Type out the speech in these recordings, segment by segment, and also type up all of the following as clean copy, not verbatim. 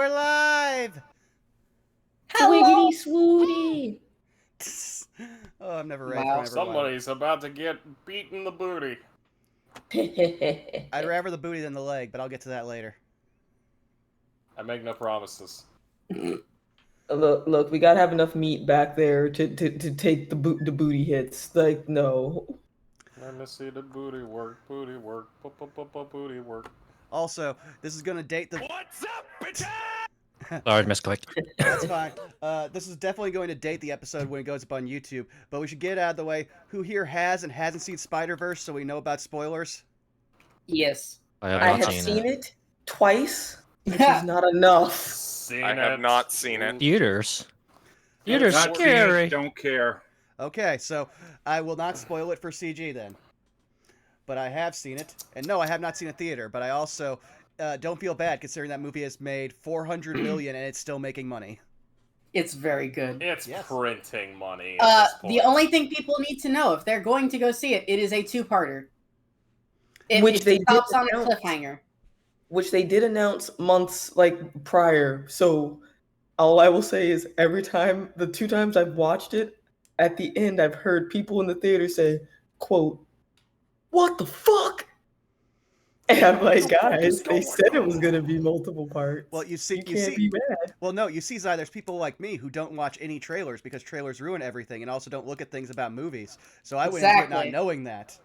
We're live! Swiggity swooty! Oh, I'm never ready Wow. for everyone. Somebody's about to get beaten in the booty. I'd rather the booty than the leg, but I'll get to that later. I make no promises. Look, we gotta have enough meat back there to take the booty hits. Like, no. Let me see the booty work, booty work, booty work. Also, this is gonna date the... What's up, bitches? Sorry, misclicked. That's fine. This is definitely going to date the episode when it goes up on YouTube, but we should get it out of the way. Who here has and hasn't seen Spider-Verse, so we know about spoilers? Yes. I I have seen it twice, which is not enough. I have not seen it. Theaters. Theaters Not seen it, scary. don't care. Okay, so I will not spoil it for CG then. But I have seen it. And no, I have not seen a theater, but I also... don't feel bad considering that movie has made $400 million and it's still making money. It's very good. It's Yes. printing money at this point. The only thing people need to know, if they're going to go see it, it is a two-parter. Which they stops did on a announce. cliffhanger. Which they did announce months prior. So all I will say is every time, the 2 times I've watched it, at the end I've heard people in the theater say, quote, "What the fuck?" And I'm like, guys, they said it was going to be multiple parts. Well, you see, be mad. Well, no, you see, Zai, there's people like me who don't watch any trailers because trailers ruin everything, and also don't look at things about movies. So I went into it not Exactly. knowing that.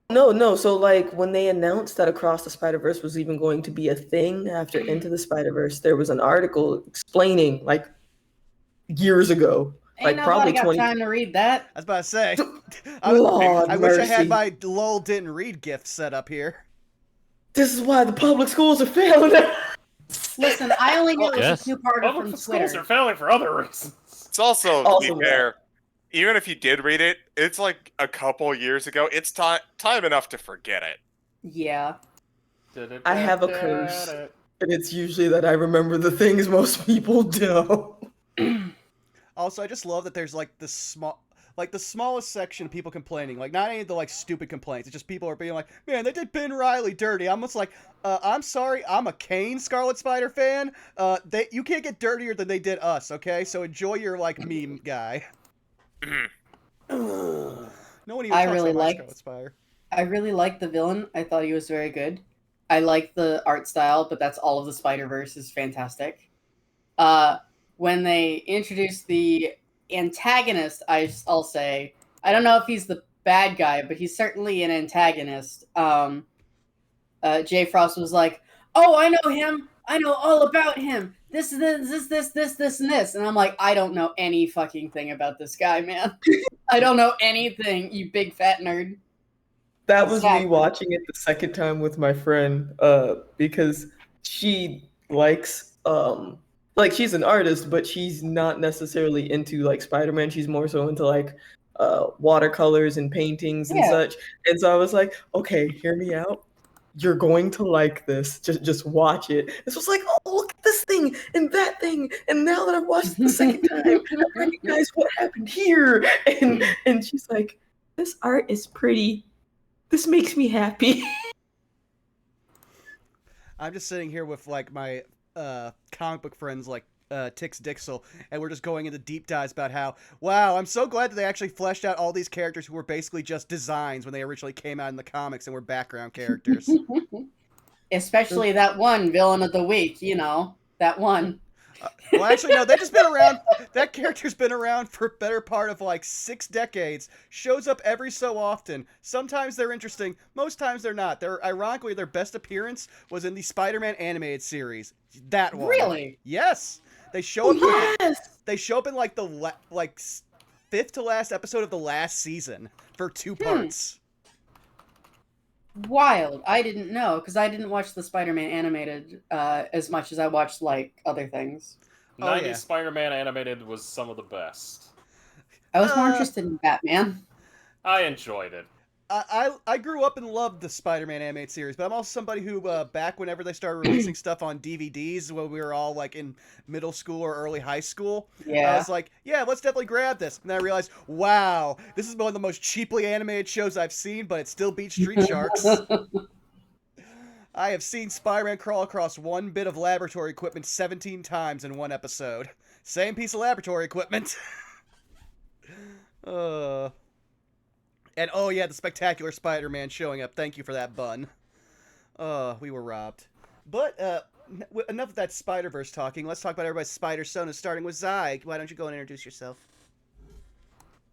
No. So, like, when they announced that Across the Spider-Verse was even going to be a thing after Into the Spider-Verse, there was an article explaining, like, years ago. Ain't Like, probably nobody got 20... time to read that. I was about to say, Lord I wish I had mercy. my LOL didn't read gift set up here. This is why the public schools are failing. Listen, I only knew it was Yes. a two-parter from Public schools Twitter. are failing for other reasons. It's also, to Also be fair, even if you did read it, it's like a couple years ago. It's time enough to forget it. Yeah. I have a curse. And it's usually that I remember the things most people don't. Also, I just love that there's like the smallest section of people complaining. Like, not any of the like stupid complaints. It's just people are being like, "Man, they did Ben Reilly dirty." I'm almost like, I'm sorry, I'm a Kane Scarlet Spider fan. You can't get dirtier than they did us, okay? So enjoy your like meme guy. No one even I talks really about my liked- Scarlet Spider. I really liked the villain. I thought he was very good. I like the art style, but that's all of the Spider-Verse is fantastic. When they introduced the antagonist, I'll say, I don't know if he's the bad guy, but he's certainly an antagonist. Jay Frost was like, "Oh, I know him. I know all about him. This, and this. And I'm like, I don't know any fucking thing about this guy, man. I don't know anything, you big fat nerd." That was Exactly. me watching it the second time with my friend, because she likes, like, she's an artist, but she's not necessarily into, like, Spider-Man. She's more so into, like, watercolors and paintings and Yeah. such. And so I was like, okay, hear me out. You're going to like this. Just watch it. This was like, oh, look at this thing and that thing. And now that I've watched it the second time, I recognize what happened here. And she's like, this art is pretty. This makes me happy. I'm just sitting here with like my comic book friends like Tix Dixel, and we're just going into deep dives about how, wow, I'm so glad that they actually fleshed out all these characters who were basically just designs when they originally came out in the comics and were background characters. Especially that one villain of the week, that one. Well, actually, no, they've just been around. That character's been around for a better part of like 6 decades. Shows up every so often. Sometimes they're interesting. Most times they're not. Ironically, their best appearance was in the Spider-Man animated series. That one. Really? Yes. They show up. Yes. They show up in like the fifth to last episode of the last season for 2 parts. Wild. I didn't know, because I didn't watch the Spider-Man animated as much as I watched, like, other things. 90s yeah. Spider-Man animated was some of the best. I was more interested in Batman. I enjoyed it. I grew up and loved the Spider-Man animated series, but I'm also somebody who, back whenever they started releasing stuff on DVDs when we were all, like, in middle school or early high school, I Yeah. was like, yeah, let's definitely grab this. And then I realized, wow, this is one of the most cheaply animated shows I've seen, but it still beats Street Sharks. I have seen Spider-Man crawl across one bit of laboratory equipment 17 times in one episode. Same piece of laboratory equipment. And oh yeah, the spectacular Spider-Man showing up. Thank you for that, Bun. We were robbed. But, enough of that Spider-Verse talking. Let's talk about everybody's Spider-Sona, starting with Zai. Why don't you go and introduce yourself?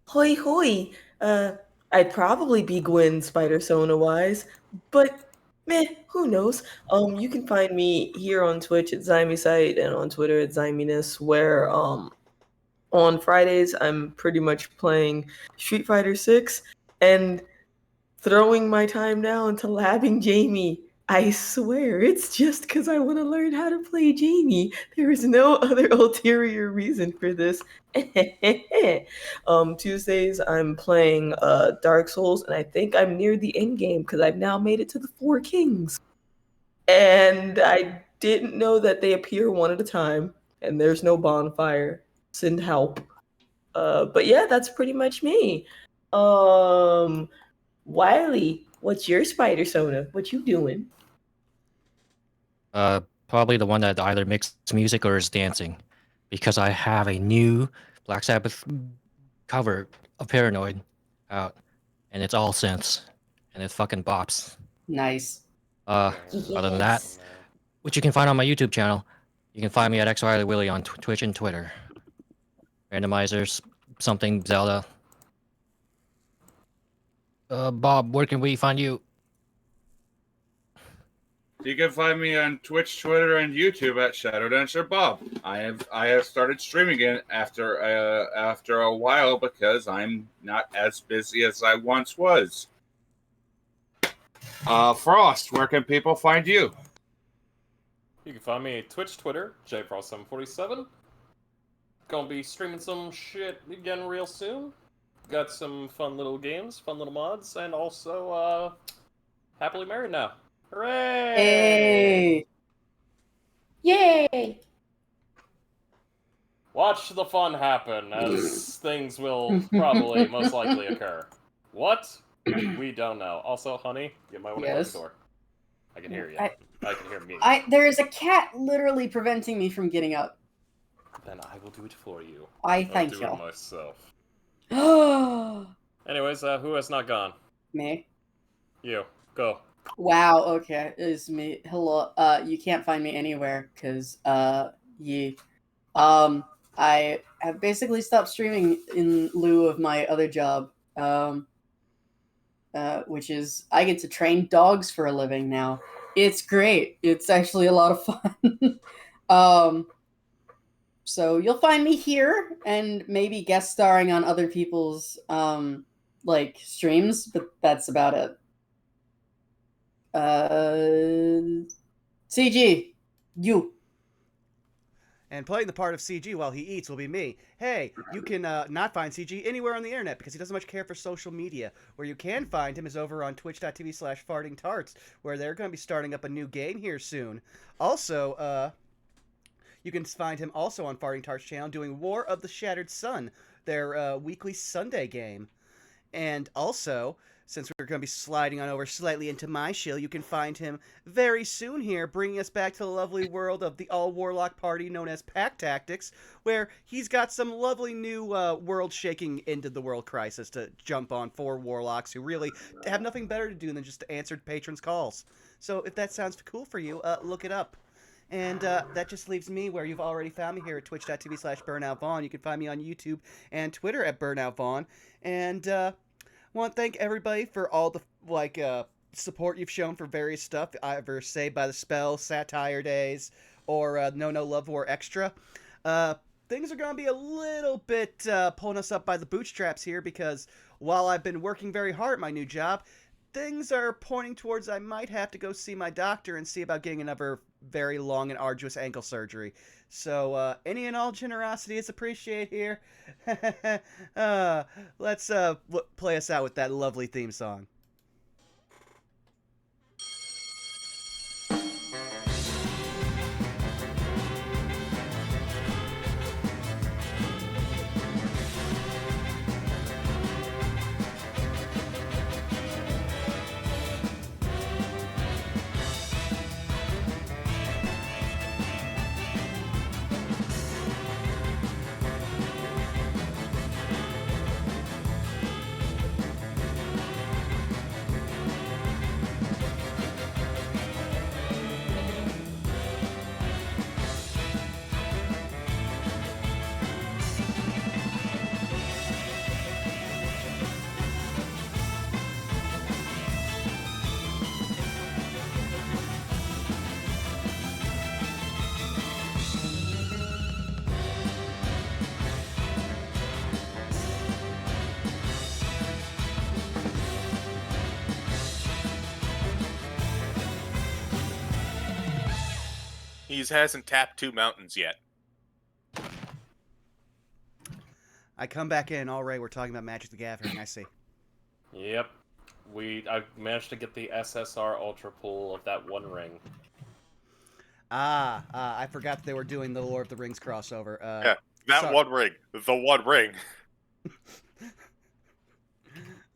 Hoi hoi. I'd probably be Gwen Spider-Sona-wise, but meh, who knows? You can find me here on Twitch at Zymisite and on Twitter at Zyminus, where on Fridays I'm pretty much playing Street Fighter 6 and throwing my time now into labbing Jamie. I swear, it's just because I want to learn how to play Jamie. There is no other ulterior reason for this. Tuesdays, I'm playing Dark Souls, and I think I'm near the end game because I've now made it to the 4 Kings. And I didn't know that they appear one at a time, and there's no bonfire. Send help. But yeah, that's pretty much me. Wiley, what's your Spider-Sona? What you doing? Probably the one that either makes music or is dancing, because I have a new Black Sabbath cover of Paranoid out, and it's all synths, and it fucking bops. Nice. Other than that, which you can find on my YouTube channel, you can find me at XRileyWilly on Twitch and Twitter. Randomizers, something Zelda. Bob, where can we find you? You can find me on Twitch, Twitter, and YouTube at Shadow Dancer Bob. I have started streaming again after a while because I'm not as busy as I once was. Frost, where can people find you? You can find me at Twitch, Twitter, JFrost747. Gonna be streaming some shit again real soon. Got some fun little games, fun little mods, and also, happily married now. Hooray! Hey! Yay! Watch the fun happen, as things will probably most likely occur. What? We don't know. Also, honey, you might want to close the door. I can hear you. I can hear me. There is a cat literally preventing me from getting up. Then I will do it for you. I thank I'll you. do it myself. Oh, Anyways, who has not gone? me. You. Go. Wow, okay, it's me. Hello. You can't find me anywhere because I have basically stopped streaming in lieu of my other job. Which is I get to train dogs for a living now. It's great. It's actually a lot of fun. So you'll find me here and maybe guest starring on other people's like streams, but that's about it. CG, you. And playing the part of CG while he eats will be me. Hey, you can not find CG anywhere on the internet because he doesn't much care for social media. Where you can find him is over on twitch.tv/fartingtarts, where they're going to be starting up a new game here soon. Also, you can find him also on Farting Tarts channel doing War of the Shattered Sun, their weekly Sunday game. And also, since we're going to be sliding on over slightly into my shill, you can find him very soon here, bringing us back to the lovely world of the all-warlock party known as Pack Tactics, where he's got some lovely new world-shaking end-of-the-world crisis to jump on for warlocks who really have nothing better to do than just to answer patrons' calls. So if that sounds cool for you, look it up. And that just leaves me where you've already found me here at twitch.tv/BurnoutVaughn. You can find me on YouTube and Twitter at BurnoutVaughn. And want to thank everybody for all the support you've shown for various stuff, either Saved by the Spell, Satire Days, or No Love War Extra. Things are going to be a little bit pulling us up by the bootstraps here because while I've been working very hard at my new job, things are pointing towards I might have to go see my doctor and see about getting another very long and arduous ankle surgery. So any and all generosity is appreciated here. Let's play us out with that lovely theme song. He hasn't tapped 2 mountains yet. I come back in. All right, we're talking about Magic the Gathering. I see. Yep. I managed to get the SSR Ultra Pool of that one ring. I forgot that they were doing the Lord of the Rings crossover. Yeah, that sorry. one ring. The one ring.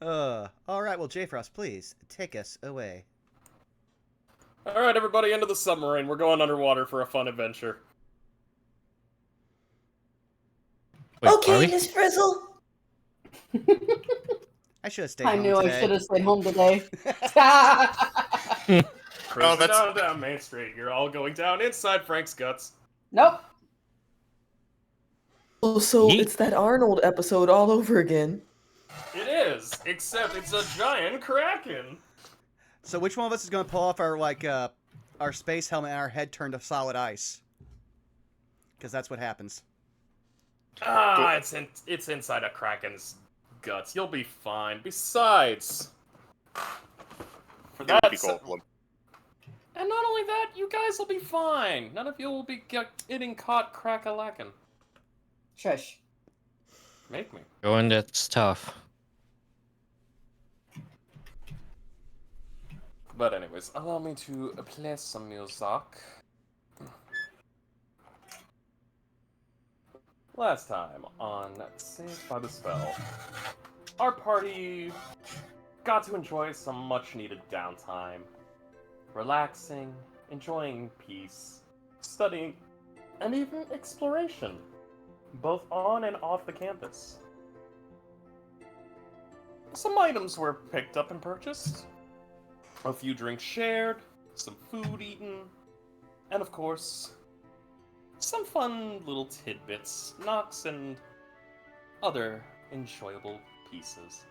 All right, well, J-Frost, please take us away. All right, everybody, into the submarine. We're going underwater for a fun adventure. Wait, are Okay, we? Miss Frizzle. I should have stayed I home knew today. I should have stayed home today. Cruising that's- down Main Street. You're all going down inside Frank's guts. Nope. Oh, so Yeet. it's that Arnold episode all over again. It is, except it's a giant kraken. So which one of us is going to pull off our, our space helmet and our head turned to solid ice? Because that's what happens. It's inside a kraken's guts. You'll be fine. Besides, for It would that, be Goldblum. and not only that, you guys will be fine. None of you will be getting caught crack-a-lacking. Shush. Make me. Going, that's tough. But anyways, allow me to play some music. Last time on Saved by the Spell, our party got to enjoy some much-needed downtime, relaxing, enjoying peace, studying, and even exploration, both on and off the campus. Some items were picked up and purchased, a few drinks shared, some food eaten, and of course, some fun little tidbits, knocks, and other enjoyable pieces.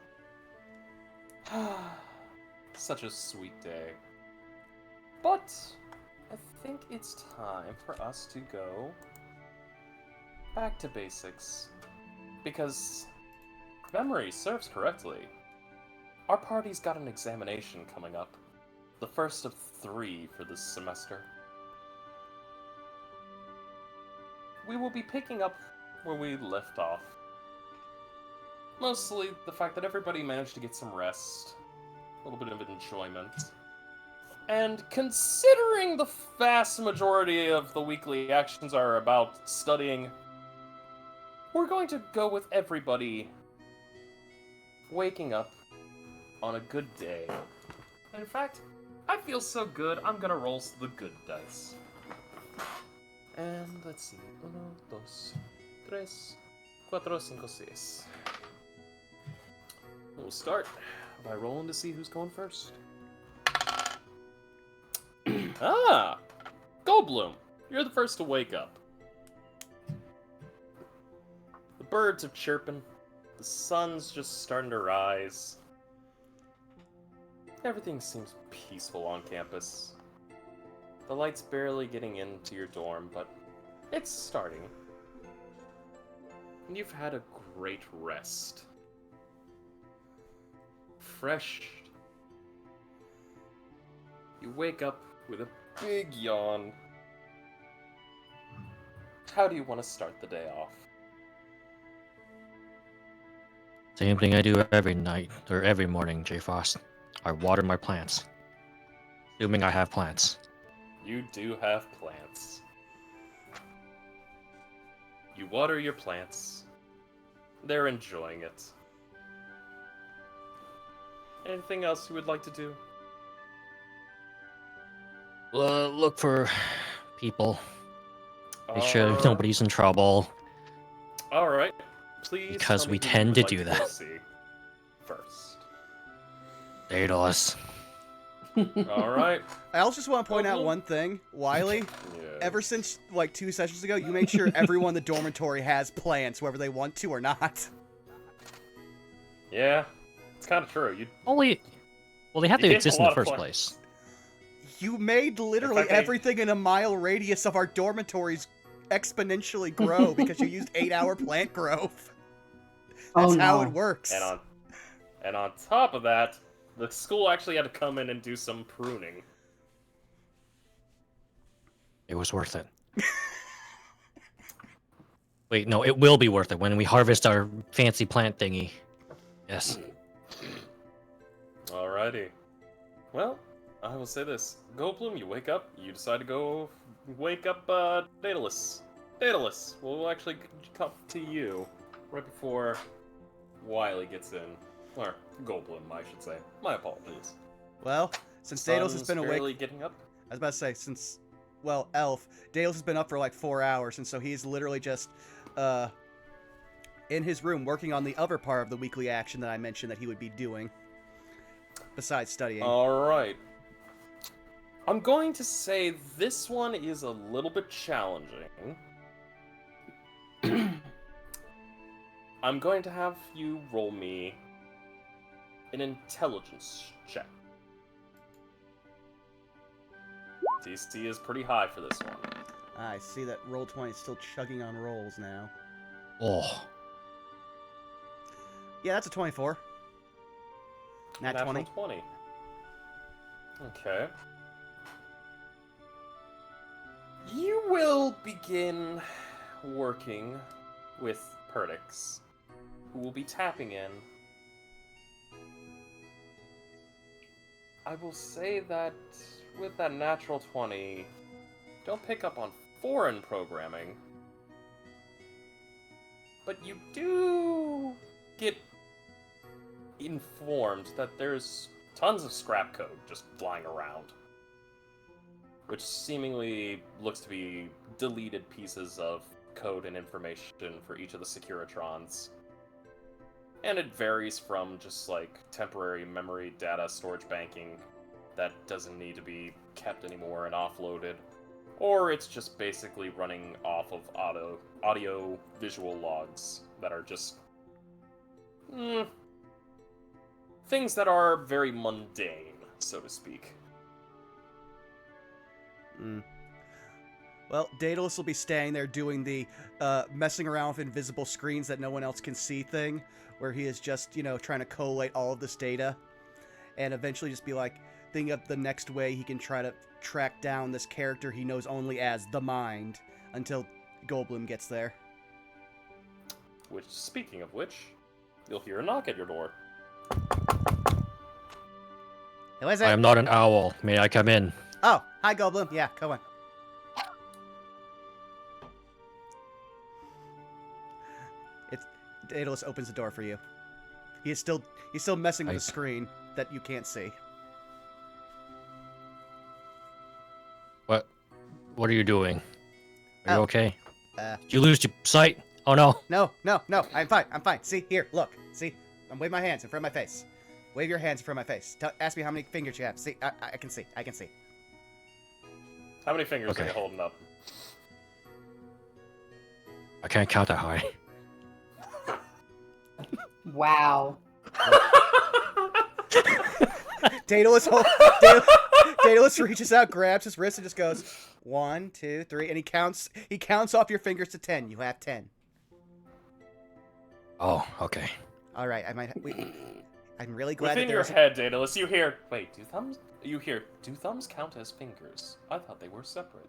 Such a sweet day. But I think it's time for us to go back to basics. Because, if memory serves correctly, our party's got an examination coming up. The first of 3 for this semester. We will be picking up where we left off. Mostly the fact that everybody managed to get some rest, a little bit of enjoyment. And considering the vast majority of the weekly actions are about studying, we're going to go with everybody waking up on a good day. In fact, I feel so good, I'm gonna roll the good dice. And let's see. 1, 2, 3, 4, 5, 6. We'll start by rolling to see who's going first. Goldblum, you're the first to wake up. The birds are chirping. The sun's just starting to rise. Everything seems peaceful on campus. The light's barely getting into your dorm, but it's starting. And you've had a great rest. Refreshed. You wake up with a big yawn. How do you want to start the day off? Same thing I do every night, or every morning, J-Frost. I water my plants. Assuming I have plants. You do have plants. You water your plants. They're enjoying it. Anything else you would like to do? Look for people. Make sure nobody's in trouble. Alright. Please Because tell me we who you tend would to like do go that. see first. Daedalus. Alright. I also just want to point out one thing. Wiley, ever since, 2 sessions ago, you made sure everyone in the dormitory has plants, whether they want to or not. Yeah. It's kind of true. Well, they have You to gave exist a in the lot of first plans. place. You made literally In fact, everything in a mile radius of our dormitories exponentially grow because you used 8-hour plant growth. That's Oh, how no. it works. And on top of that, the school actually had to come in and do some pruning. It was worth it. Wait, no, it will be worth it when we harvest our fancy plant thingy. Yes. Alrighty. Well, I will say this. Goldblum, you wake up, you decide to go wake up Daedalus. Daedalus, we'll actually come to you right before Wily gets in. Or Goldblum, I should say. My apologies. Well, since Daedalus has Sun's been awake, barely getting up. I was about to say, since, well, Elf, Daedalus has been up for like 4 hours, and so he's literally just, in his room working on the other part of the weekly action that I mentioned that he would be doing, besides studying. Alright. I'm going to say this one is a little bit challenging. I'm going to have you roll me an intelligence check. DC is pretty high for this one. I see that Roll20 is still chugging on rolls now. Oh. Yeah, that's a 24. Nat Natural 20. 20. Okay. You will begin working with Perdix, who will be tapping in. I will say that with that natural 20, don't pick up on foreign programming, but you do get informed that there's tons of scrap code just flying around, which seemingly looks to be deleted pieces of code and information for each of the Securitrons. And it varies from just like temporary memory data storage banking that doesn't need to be kept anymore and offloaded, or it's just basically running off of audio visual logs that are just things that are very mundane, so to speak. Well, Daedalus will be staying there doing the messing around with invisible screens that no one else can see thing, where he is just, trying to collate all of this data, and eventually just be like, thinking of the next way he can try to track down this character he knows only as the Mind, until Goldblum gets there. Which, speaking of which, you'll hear a knock at your door. Who is I it? am not an owl. May I come in? Oh, hi Goldblum. Yeah, come on. Daedalus opens the door for you. He's still messing with the screen that you can't see. What are you doing? Are you Oh. okay? Did you lose your sight? Oh no. No. I'm fine. See, here, look. See, I'm waving my hands in front of my face. Wave your hands in front of my face. Ask me how many fingers you have. See, I can see. How many fingers Okay. are you holding up? I can't count that high. Wow. Daedalus reaches out, grabs his wrist, and just goes 1, 2, 3, and he counts off your fingers to 10. You have 10. Oh, okay. All right, I'm really glad Within that your there's head, Daedalus, you hear, wait, do thumbs count as fingers? I thought they were separate.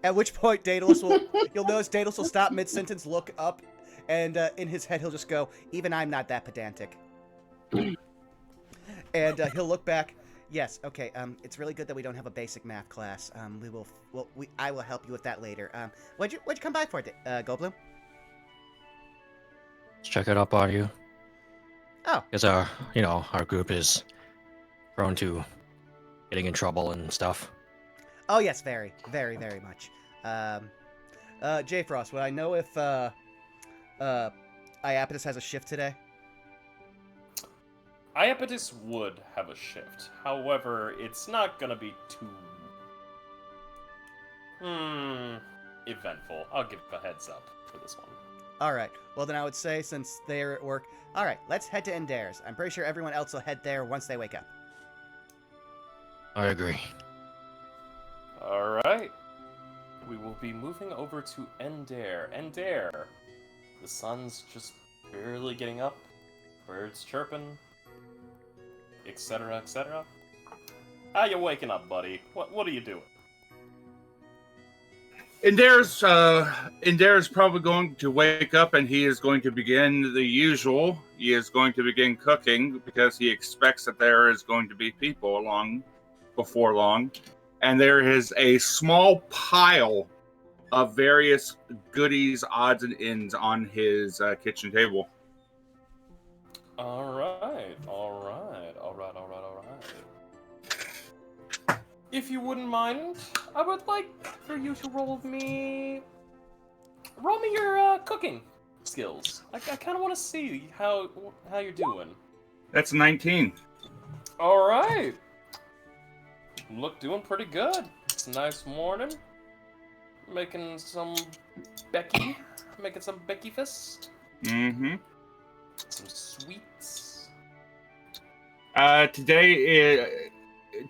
At which point you'll notice Daedalus will stop mid-sentence, look up, and in his head he'll just go, even I'm not that pedantic. And he'll look back, yes, okay, it's really good that we don't have a basic math class. I will help you with that later. What'd you come by for, Goldblum? Let's check it up on you. Oh. Because our group is prone to getting in trouble and stuff. Oh yes, very, very, very much. J Frost, would I know if Iapetus has a shift today? Iapetus would have a shift. However, it's not gonna be too eventful. I'll give a heads up for this one. Alright, well then I would say, since they're at work, alright, let's head to Endairs. I'm pretty sure everyone else will head there once they wake up. I agree. Alright. We will be moving over to Endair. Endair. The sun's just barely getting up. Birds chirping. Etc., etc. How you waking up, buddy? What are you doing? Inder's probably going to wake up and he is going to begin the usual. He is going to begin cooking because he expects that there is going to be people along before long. And there is a small pile of various goodies, odds and ends on his kitchen table. All right. If you wouldn't mind, I would like for you to roll me your cooking skills. I kind of want to see how you're doing. That's 19. All right. Doing pretty good. It's a nice morning. Making some Becky fist. Mm-hmm. Some sweets.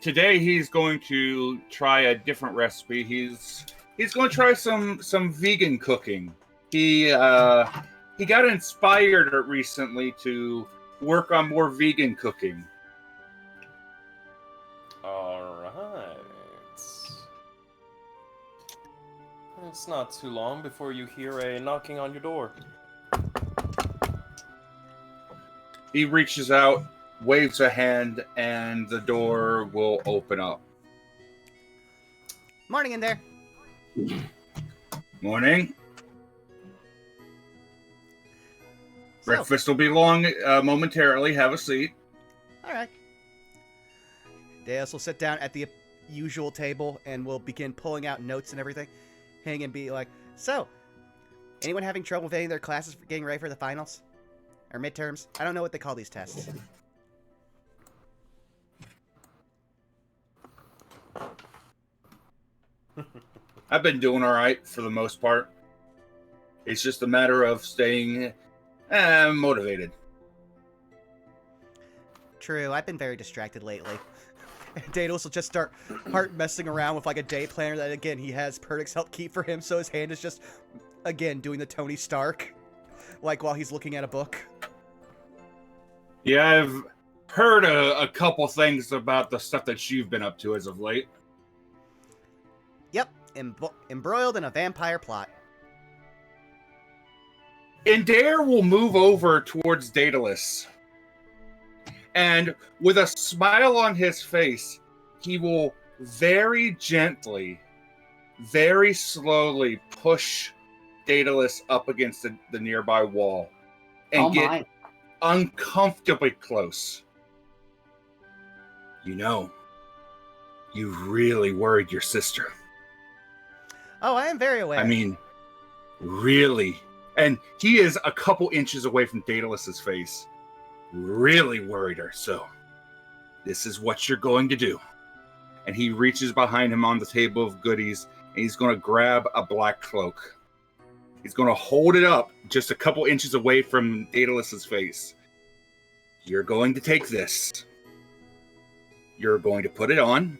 Today he's going to try a different recipe. He's going to try some vegan cooking. He got inspired recently to work on more vegan cooking. All right. It's not too long before you hear a knocking on your door. He reaches out, waves a hand, and the door will open up. Morning in there. Morning. So, Breakfast will be long momentarily. Have a seat. all right. Deus will sit down at the usual table and will begin pulling out notes and everything. And be like, so, anyone having trouble with any of their classes for getting ready for the finals? Or midterms? I don't know what they call these tests. I've been doing all right for the most part. It's just a matter of staying motivated. True, I've been very distracted lately. Daedalus will just start messing around with like a day planner that, again, he has Perdix help keep for him, so his hand is just, again, doing the Tony Stark, like while he's looking at a book. Yeah, I've heard a couple things about the stuff that you've been up to as of late. Yep, embroiled in a vampire plot. Indare will move over towards Daedalus. And with a smile on his face, he will very gently, very slowly push Daedalus up against the nearby wall and get uncomfortably close. You know, you really worried your sister. Oh, I am very aware. I mean, really. And he is a couple inches away from Daedalus's face. Really worried her, so this is what you're going to do. And he reaches behind him on the table of goodies, and he's going to grab a black cloak. He's going to hold it up just a couple inches away from Daedalus's face. You're going to take this. You're going to put it on,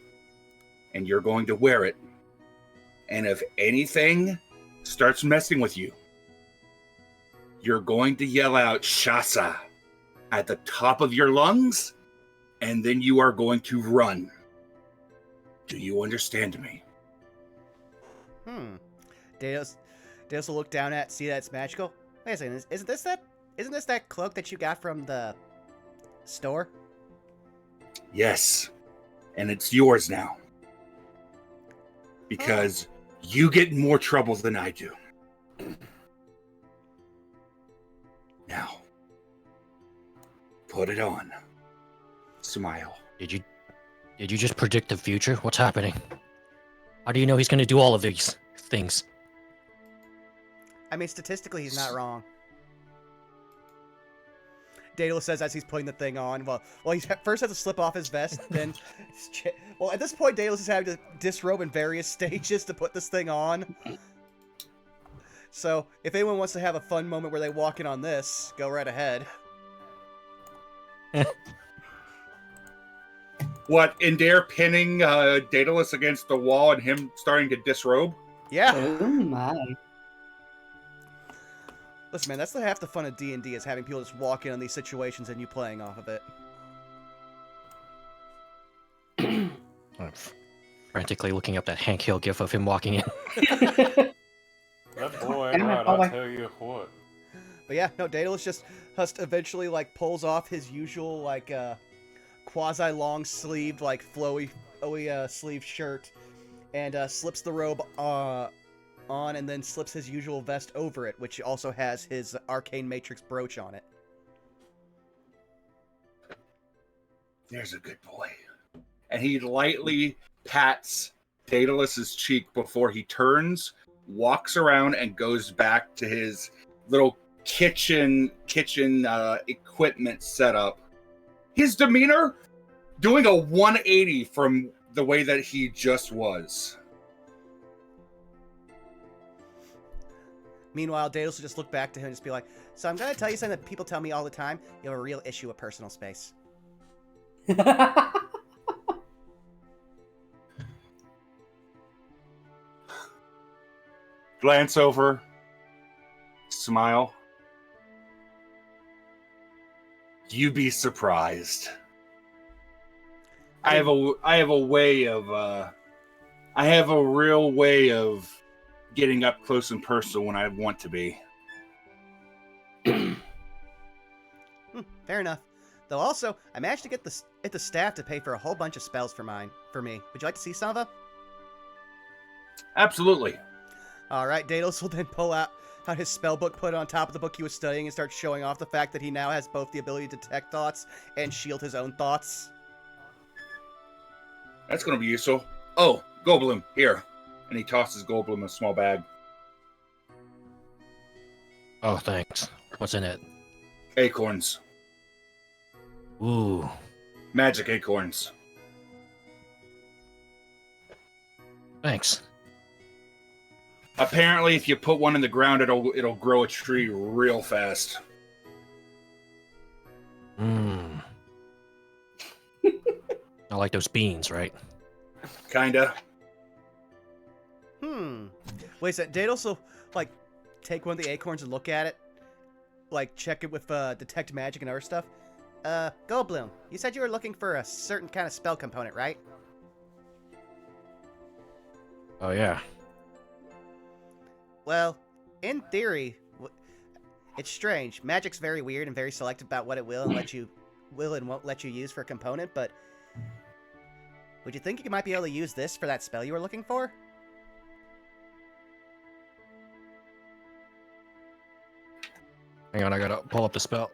and you're going to wear it. And if anything starts messing with you, you're going to yell out, Shasa, at the top of your lungs, and then you are going to run. Do you understand me? Daedalus will look down at, see that it's magical. Wait a second, isn't this that cloak that you got from the store? Yes, and it's yours now. Because you get in more trouble than I do. Now, put it on. Smile. Did you just predict the future? What's happening? How do you know he's going to do all of these things? I mean, statistically, he's not wrong. Daedalus says as he's putting the thing on. Well, he first has to slip off his vest, then... Well, at this point, Daedalus is having to disrobe in various stages to put this thing on. So, if anyone wants to have a fun moment where they walk in on this, go right ahead. What, Indare pinning Daedalus against the wall and him starting to disrobe? Yeah. Oh my. Listen, man, that's half the fun of D&D is having people just walk in on these situations and you playing off of it. I'm frantically looking up that Hank Hill gif of him walking in. That boy ain't Damn it, right, oh I my- tell you what. But yeah, no, Daedalus just eventually like pulls off his usual like quasi long sleeved like flowy sleeve shirt and slips the robe on and then slips his usual vest over it, which also has his arcane matrix brooch on it. There's a good boy. And he lightly pats Daedalus's cheek before he turns, walks around, and goes back to his little kitchen equipment setup. His demeanor doing a 180 from the way that he just was. Meanwhile, Daedalus will just look back to him and just be like, so I'm gonna tell you something that people tell me all the time. You have a real issue with personal space. Glance over, smile. You'd be surprised. I have a real way of getting up close and personal when I want to be. Fair enough. Though also, I managed to get the staff to pay for a whole bunch of spells for me. Would you like to see some of them? Absolutely. All right, Daedalus will then pull out his spell book, put it on top of the book he was studying, and start showing off the fact that he now has both the ability to detect thoughts and shield his own thoughts. That's going to be useful. Oh, Goldblum, here. And he tosses Goldblum a small bag. Oh, thanks. What's in it? Acorns. Ooh. Magic acorns. Thanks. Apparently, if you put one in the ground, it'll grow a tree real fast. Mmm. I like those beans, right? Kinda. Wait a second, Daedalus will, like, take one of the acorns and look at it. Like, check it with, detect magic and other stuff. Goldblum, you said you were looking for a certain kind of spell component, right? Oh, yeah. Well, in theory, it's strange. Magic's very weird and very selective about what it will and won't let you use for a component, but would you think you might be able to use this for that spell you were looking for? Hang on, I gotta pull up the spell.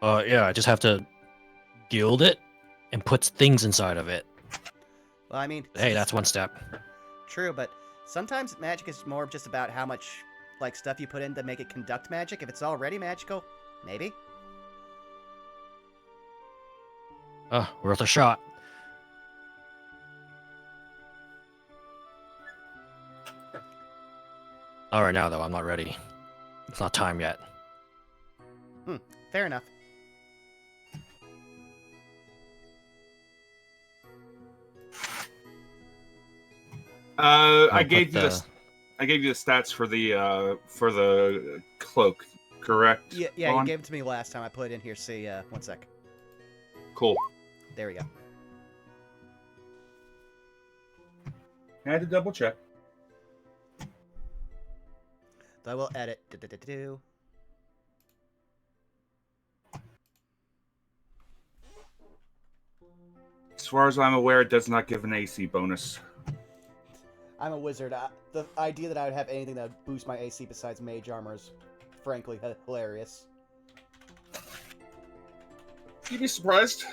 Yeah, I just have to gild it and put things inside of it. Well, I mean... Hey, that's one step. True, but sometimes magic is more just about how much, like, stuff you put in to make it conduct magic. If it's already magical, maybe? Worth a shot. All right, now though, I'm not ready. It's not time yet. Fair enough. I gave you the stats for the cloak, correct? Yeah, Vaughn? you gave it to me last time. I put it in here. See, one sec. Cool. There we go. I had to double check. So I will edit. Do-do-do-do. As far as I'm aware, it does not give an AC bonus. I'm a wizard. The idea that I would have anything that would boost my AC besides mage armor is frankly hilarious. You'd be surprised.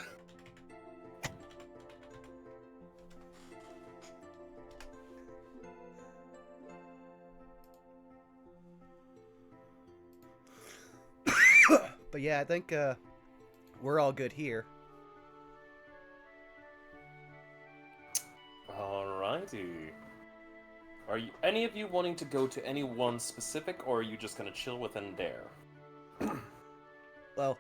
But yeah, I think we're all good here. Alrighty. Are you, any of you wanting to go to any one specific, or are you just gonna chill within there? Well,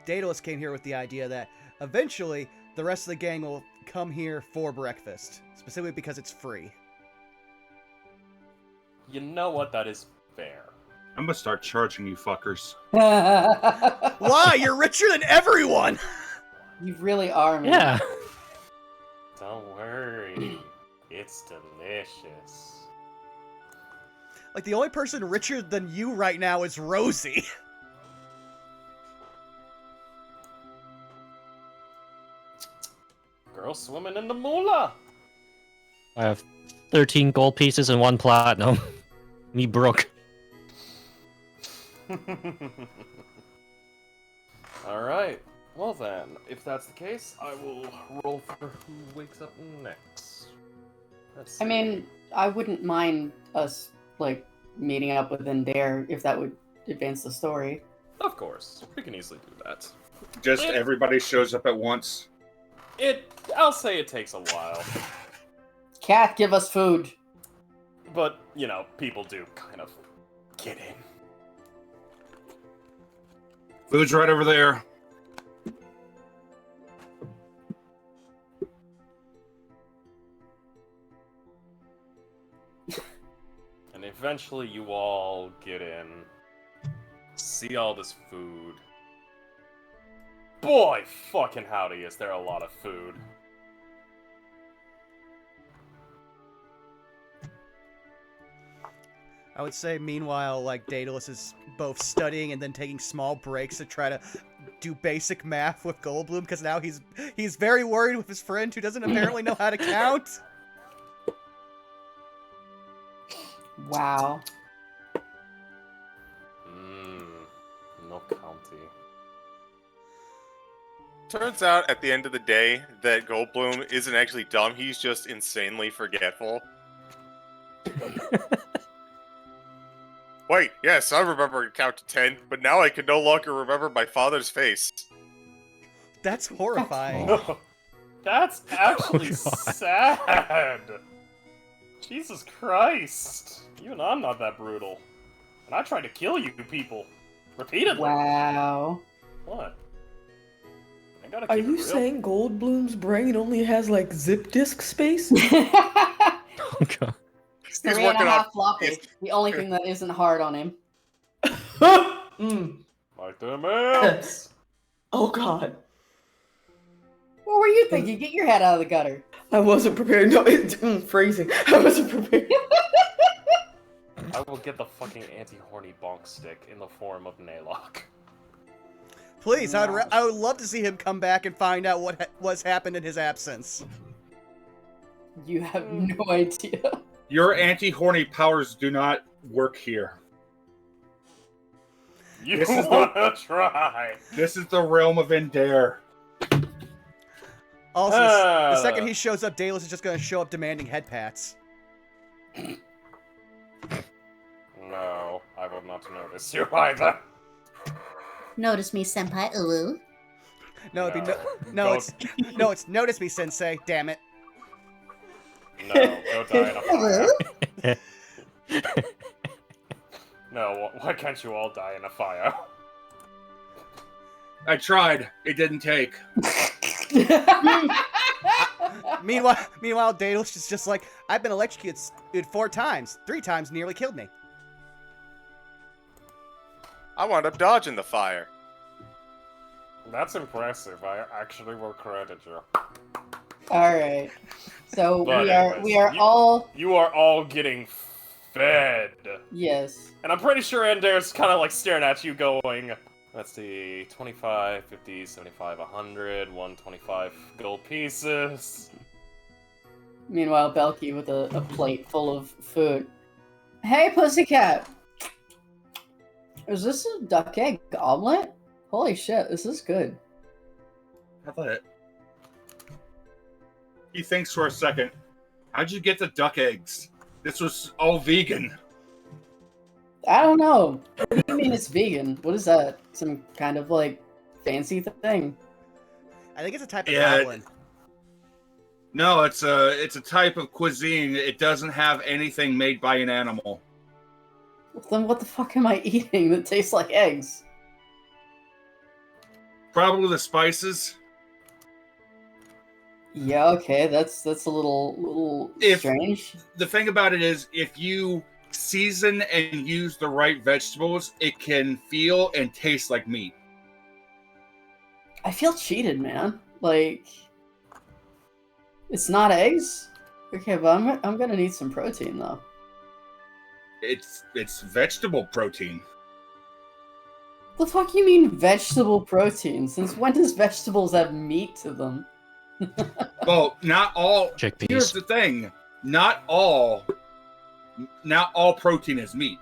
Daedalus came here with the idea that eventually the rest of the gang will come here for breakfast, specifically because it's free. You know what? That is fair. I'm gonna start charging you fuckers. Why? You're richer than everyone! You really are, man. Yeah. Don't worry. It's delicious. Like, the only person richer than you right now is Rosie. Girl swimming in the moolah. I have 13 gold pieces and 1 platinum. Me broke. Alright. Well then, if that's the case, I will roll for who wakes up next. Let's I see. mean, I wouldn't mind us, like, meeting up with Endare if that would advance the story. Of course, we can easily do that. Just everybody shows up at once. I'll say it takes a while. Cat, give us food. But, you know, people do kind of get in. Food's right over there. And eventually you all get in. See all this food. Boy, fucking howdy, is there a lot of food. I would say, meanwhile, like, Daedalus is both studying and then taking small breaks to try to do basic math with Goldblum, because now he's very worried with his friend who doesn't apparently know how to count. Wow. No county. Turns out, at the end of the day, that Goldblum isn't actually dumb, he's just insanely forgetful. Wait, yes, I remember to count to 10, but now I can no longer remember my father's face. That's horrifying. Oh. That's actually God. sad. Jesus Christ. Even I'm not that brutal. And I tried to kill you people. Repeatedly. Wow. What? I gotta Are keep it you real. saying Goldblum's brain only has like zip disk space? Oh, God. It's He's 3.5 working on- floppy. he's- The only thing that isn't hard on him. Mm. Like the mouse. Oh god. What were you thinking? Get your head out of the gutter. I wasn't prepared. No, it's phrasing. I wasn't prepared. I will get the fucking anti-horny bonk stick in the form of Naylock. Please, I would love to see him come back and find out what was happened in his absence. You have no idea. Your anti-horny powers do not work here. You This is wanna try? This is the realm of Endare. Also, the second he shows up, Daedalus is just going to show up demanding head pats. No, I will not notice you either. Notice me, senpai. Ooh. No, it'd be No. it's notice me, sensei. Damn it. No, go die in a fire. No, why can't you all die in a fire? I tried. It didn't take. Meanwhile, Daedalus is just like, I've been electrocuted 4 times. 3 times nearly killed me. I wound up dodging the fire. That's impressive. I actually will credit you. All right. So But we are anyways, all You are all getting fed. yes. And I'm pretty sure Endare's kind of like staring at you going, let's see, 25, 50, 75, 100, 125 gold pieces. Meanwhile, Belky with a plate full of food. Hey, pussycat. Is this a duck egg omelet? Holy shit, this is good. I thought it. He thinks for a second. How'd you get the duck eggs? This was all vegan. I don't know. What do you mean it's vegan? What is that? Some kind of like fancy thing? I think it's a type of Yeah. goblin. No, it's a type of cuisine. It doesn't have anything made by an animal. Then what the fuck am I eating that tastes like eggs? Probably the spices. Yeah, okay, that's a little If- strange. The thing about it is, if you season and use the right vegetables, it can feel and taste like meat. I feel cheated, man. Like, it's not eggs. Okay, but I'm gonna need some protein though. It's vegetable protein. The fuck you mean vegetable protein? Since when does vegetables have meat to them? Well, not all. Chickpeas. Here's the thing: not all protein is meat.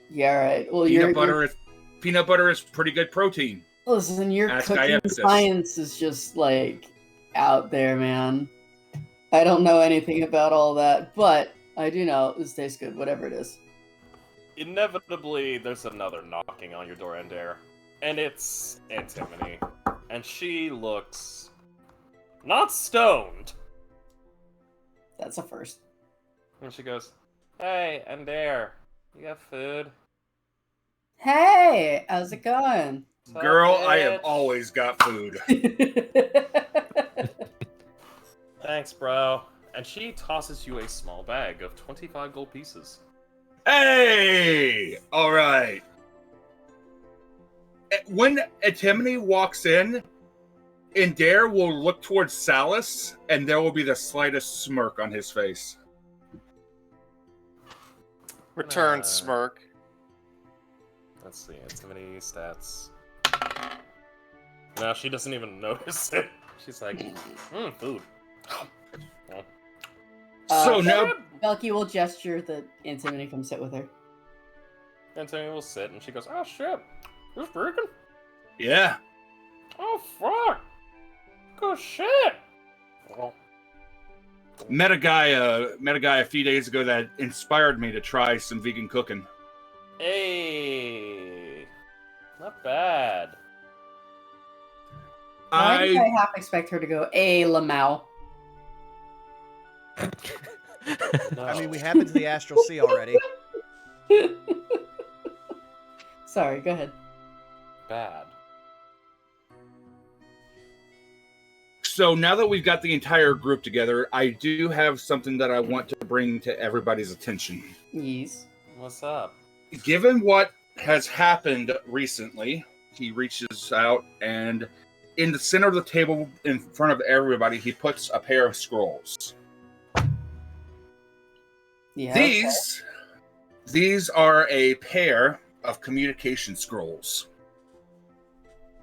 Yeah, right. Well, Peanut butter is pretty good protein. Listen, your Ask cooking Iapis. science is just like out there, man. I don't know anything about all that, but I do know this tastes good, whatever it is. Inevitably, there's another knocking on your door, Endare. And it's Antimony. And she looks... not stoned. That's a first. And she goes, "Hey, Endare, you got food?" Hey, how's it going? "Sup, Girl, I have bitch?" always got food. "Thanks, bro." And she tosses you a small bag of 25 gold pieces. Hey! All right. When Antimony walks in, Indare will look towards Salus, and there will be the slightest smirk on his face. Return smirk. Let's see, Antimony stats. No, she doesn't even notice it. She's like, food. So now, Belky will gesture that Antimony come sit with her. Antimony will sit, and she goes, "Oh shit, there's bacon? yeah. Oh fuck, good shit." Well, Met a guy a few days ago that inspired me to try some vegan cooking. hey, not bad. Why did I half expect her to go, "Hey, Lamau"? No. I mean, we have been to the Astral Sea already. Sorry, go ahead. Bad. So now that we've got the entire group together, I do have something that I want to bring to everybody's attention. Yes. What's up? Given what has happened recently, he reaches out and in the center of the table in front of everybody, he puts a pair of scrolls. Yeah. These are a pair of communication scrolls.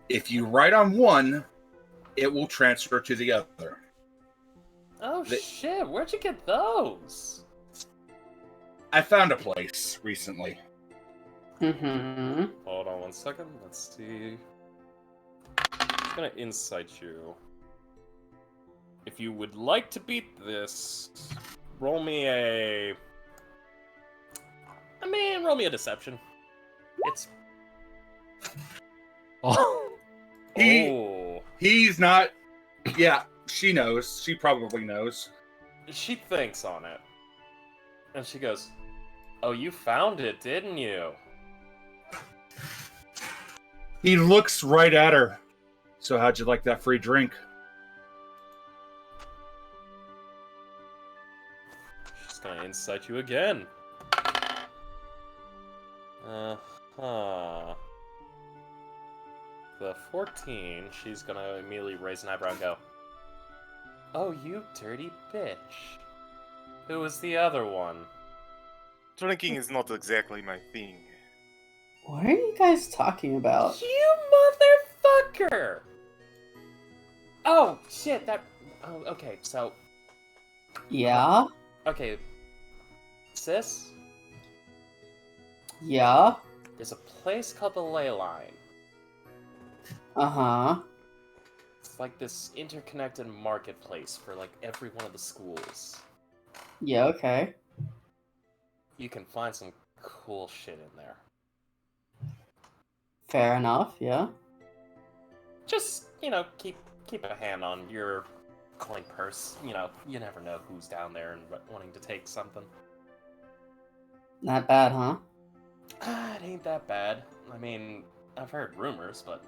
If you write on one, it will transfer to the other. Oh shit, where'd you get those? I found a place recently. Mm-hmm. Hold on one second, let's see. I'm gonna insight you. If you would like to beat this, roll me a deception. It's... Oh, He's not... Yeah, she knows. She probably knows. She thinks on it. And she goes, "Oh, you found it, didn't you?" He looks right at her. So how'd you like that free drink? She's gonna insight you again. Uh-huh. The 14, she's gonna immediately raise an eyebrow and go, "Oh, you dirty bitch. Who was the other one?" Drinking is not exactly my thing. What are you guys talking about? You motherfucker! Oh, shit, oh, okay, so... Yeah? Okay. Sis, Yeah? there's a place called the Ley Line. Uh-huh. It's like this interconnected marketplace for, like, every one of the schools. Yeah, okay. You can find some cool shit in there. Fair enough, yeah. Just, keep a hand on your coin purse. You never know who's down there and wanting to take something. Not bad, huh? It ain't that bad. I mean, I've heard rumors, but,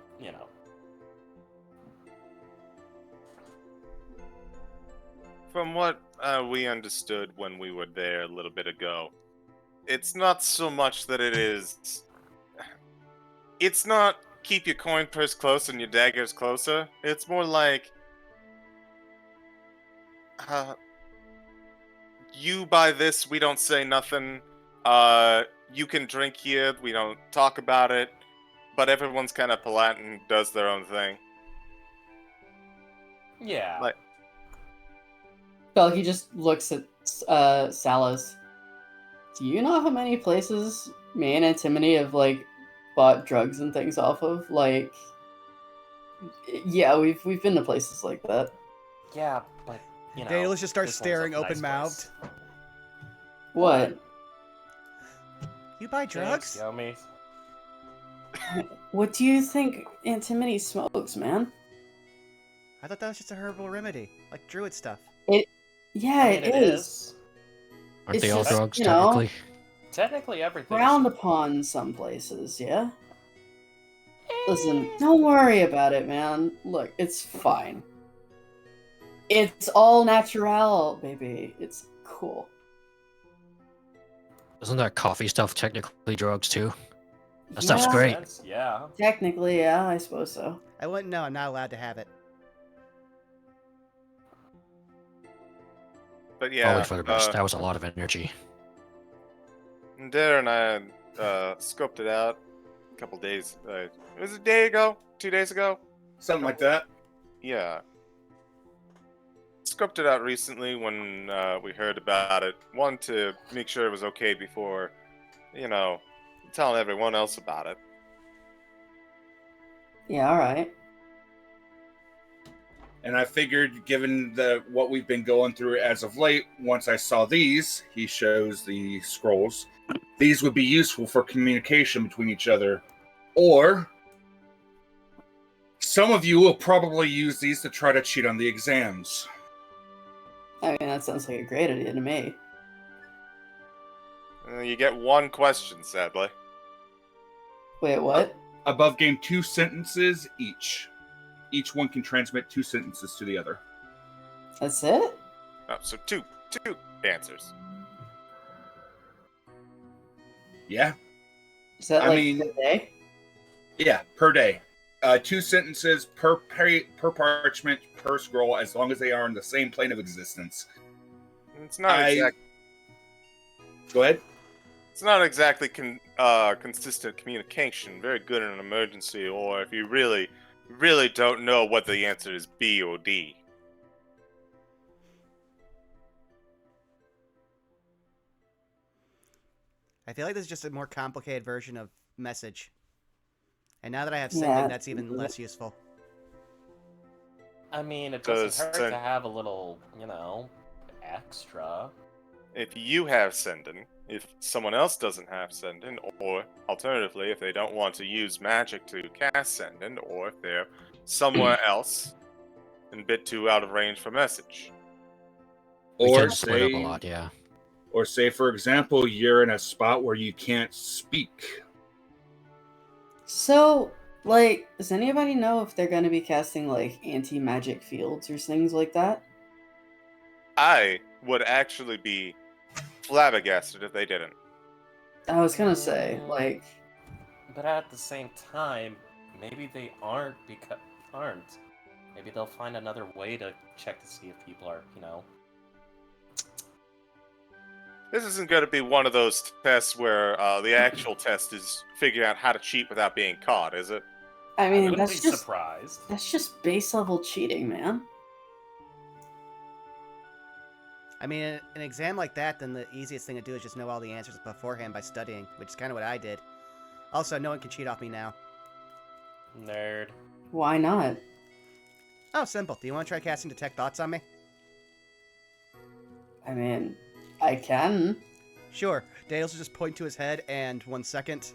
From what We understood when we were there a little bit ago. It's not so much that it is. It's not keep your coin purse close and your daggers closer. It's more like. You buy this, we don't say nothing. You can drink here, we don't talk about it. But everyone's kind of polite and does their own thing. Yeah. Like, Well, he just looks at Salas. Do you know how many places me and Antimony have like bought drugs and things off of? Like, yeah, we've been to places like that. Yeah, but you know. Daedalus just starts this one's a staring nice open-mouthed. place. What? You buy drugs? Thanks, Yomi. What do you think Antimony smokes, man? I thought that was just a herbal remedy, like druid stuff. Yeah, I mean, it is. Aren't It's they all just, drugs, you know, technically? Technically, everything. Frowned upon some places, yeah? Listen, don't worry about it, man. Look, it's fine. It's all natural, baby. It's cool. Isn't that coffee stuff technically drugs too? That Yeah, stuff's great. Yeah. Technically, yeah, I suppose so. I wouldn't know. I'm not allowed to have it. but yeah. Always for the best. That was a lot of energy. Dare and I scoped it out a couple days. It was a day ago? 2 days ago? Something like that. Yeah. Scoped it out recently when we heard about it. Wanted to make sure it was okay before, telling everyone else about it. Yeah, alright. And I figured, given what we've been going through as of late, once I saw these, he shows the scrolls, these would be useful for communication between each other. Or some of you will probably use these to try to cheat on the exams. I mean, that sounds like a great idea to me. You get one question, sadly. Wait, what? Above game 2 sentences each. Each one can transmit 2 sentences to the other. That's it? Oh, so two answers. Yeah? Is that I like mean- per day? Yeah, per day. 2 sentences per parchment, per scroll, as long as they are in the same plane of existence. It's not Go ahead. It's not exactly consistent communication. Very good in an emergency, or if you really, really don't know what the answer is, B or D. I feel like this is just a more complicated version of message. And now that I have Yeah. sending, that's even less useful. I mean, it Does doesn't hurt send- to have a little, extra. If you have sending, if someone else doesn't have sending, or alternatively, if they don't want to use magic to cast sending, or if they're somewhere else and a bit too out of range for message. We Or tend to split up a say, lot, yeah. or say, for example, you're in a spot where you can't speak. So, like, does anybody know if they're going to be casting, like, anti-magic fields or things like that? I would actually be flabbergasted if they didn't. I was going to say, like, But at the same time, maybe they aren't aren't. Maybe they'll find another way to check to see if people are, This isn't going to be one of those tests where the actual test is figuring out how to cheat without being caught, is it? I I mean, wouldn't be that's just surprised. base level cheating, man. I mean, an exam like that, then the easiest thing to do is just know all the answers beforehand by studying, which is kind of what I did. Also, no one can cheat off me now. Nerd. Why not? Oh, simple. Do you want to try casting Detect Thoughts on me? I mean, I can. Sure. Dales will just point to his head, and 1 second.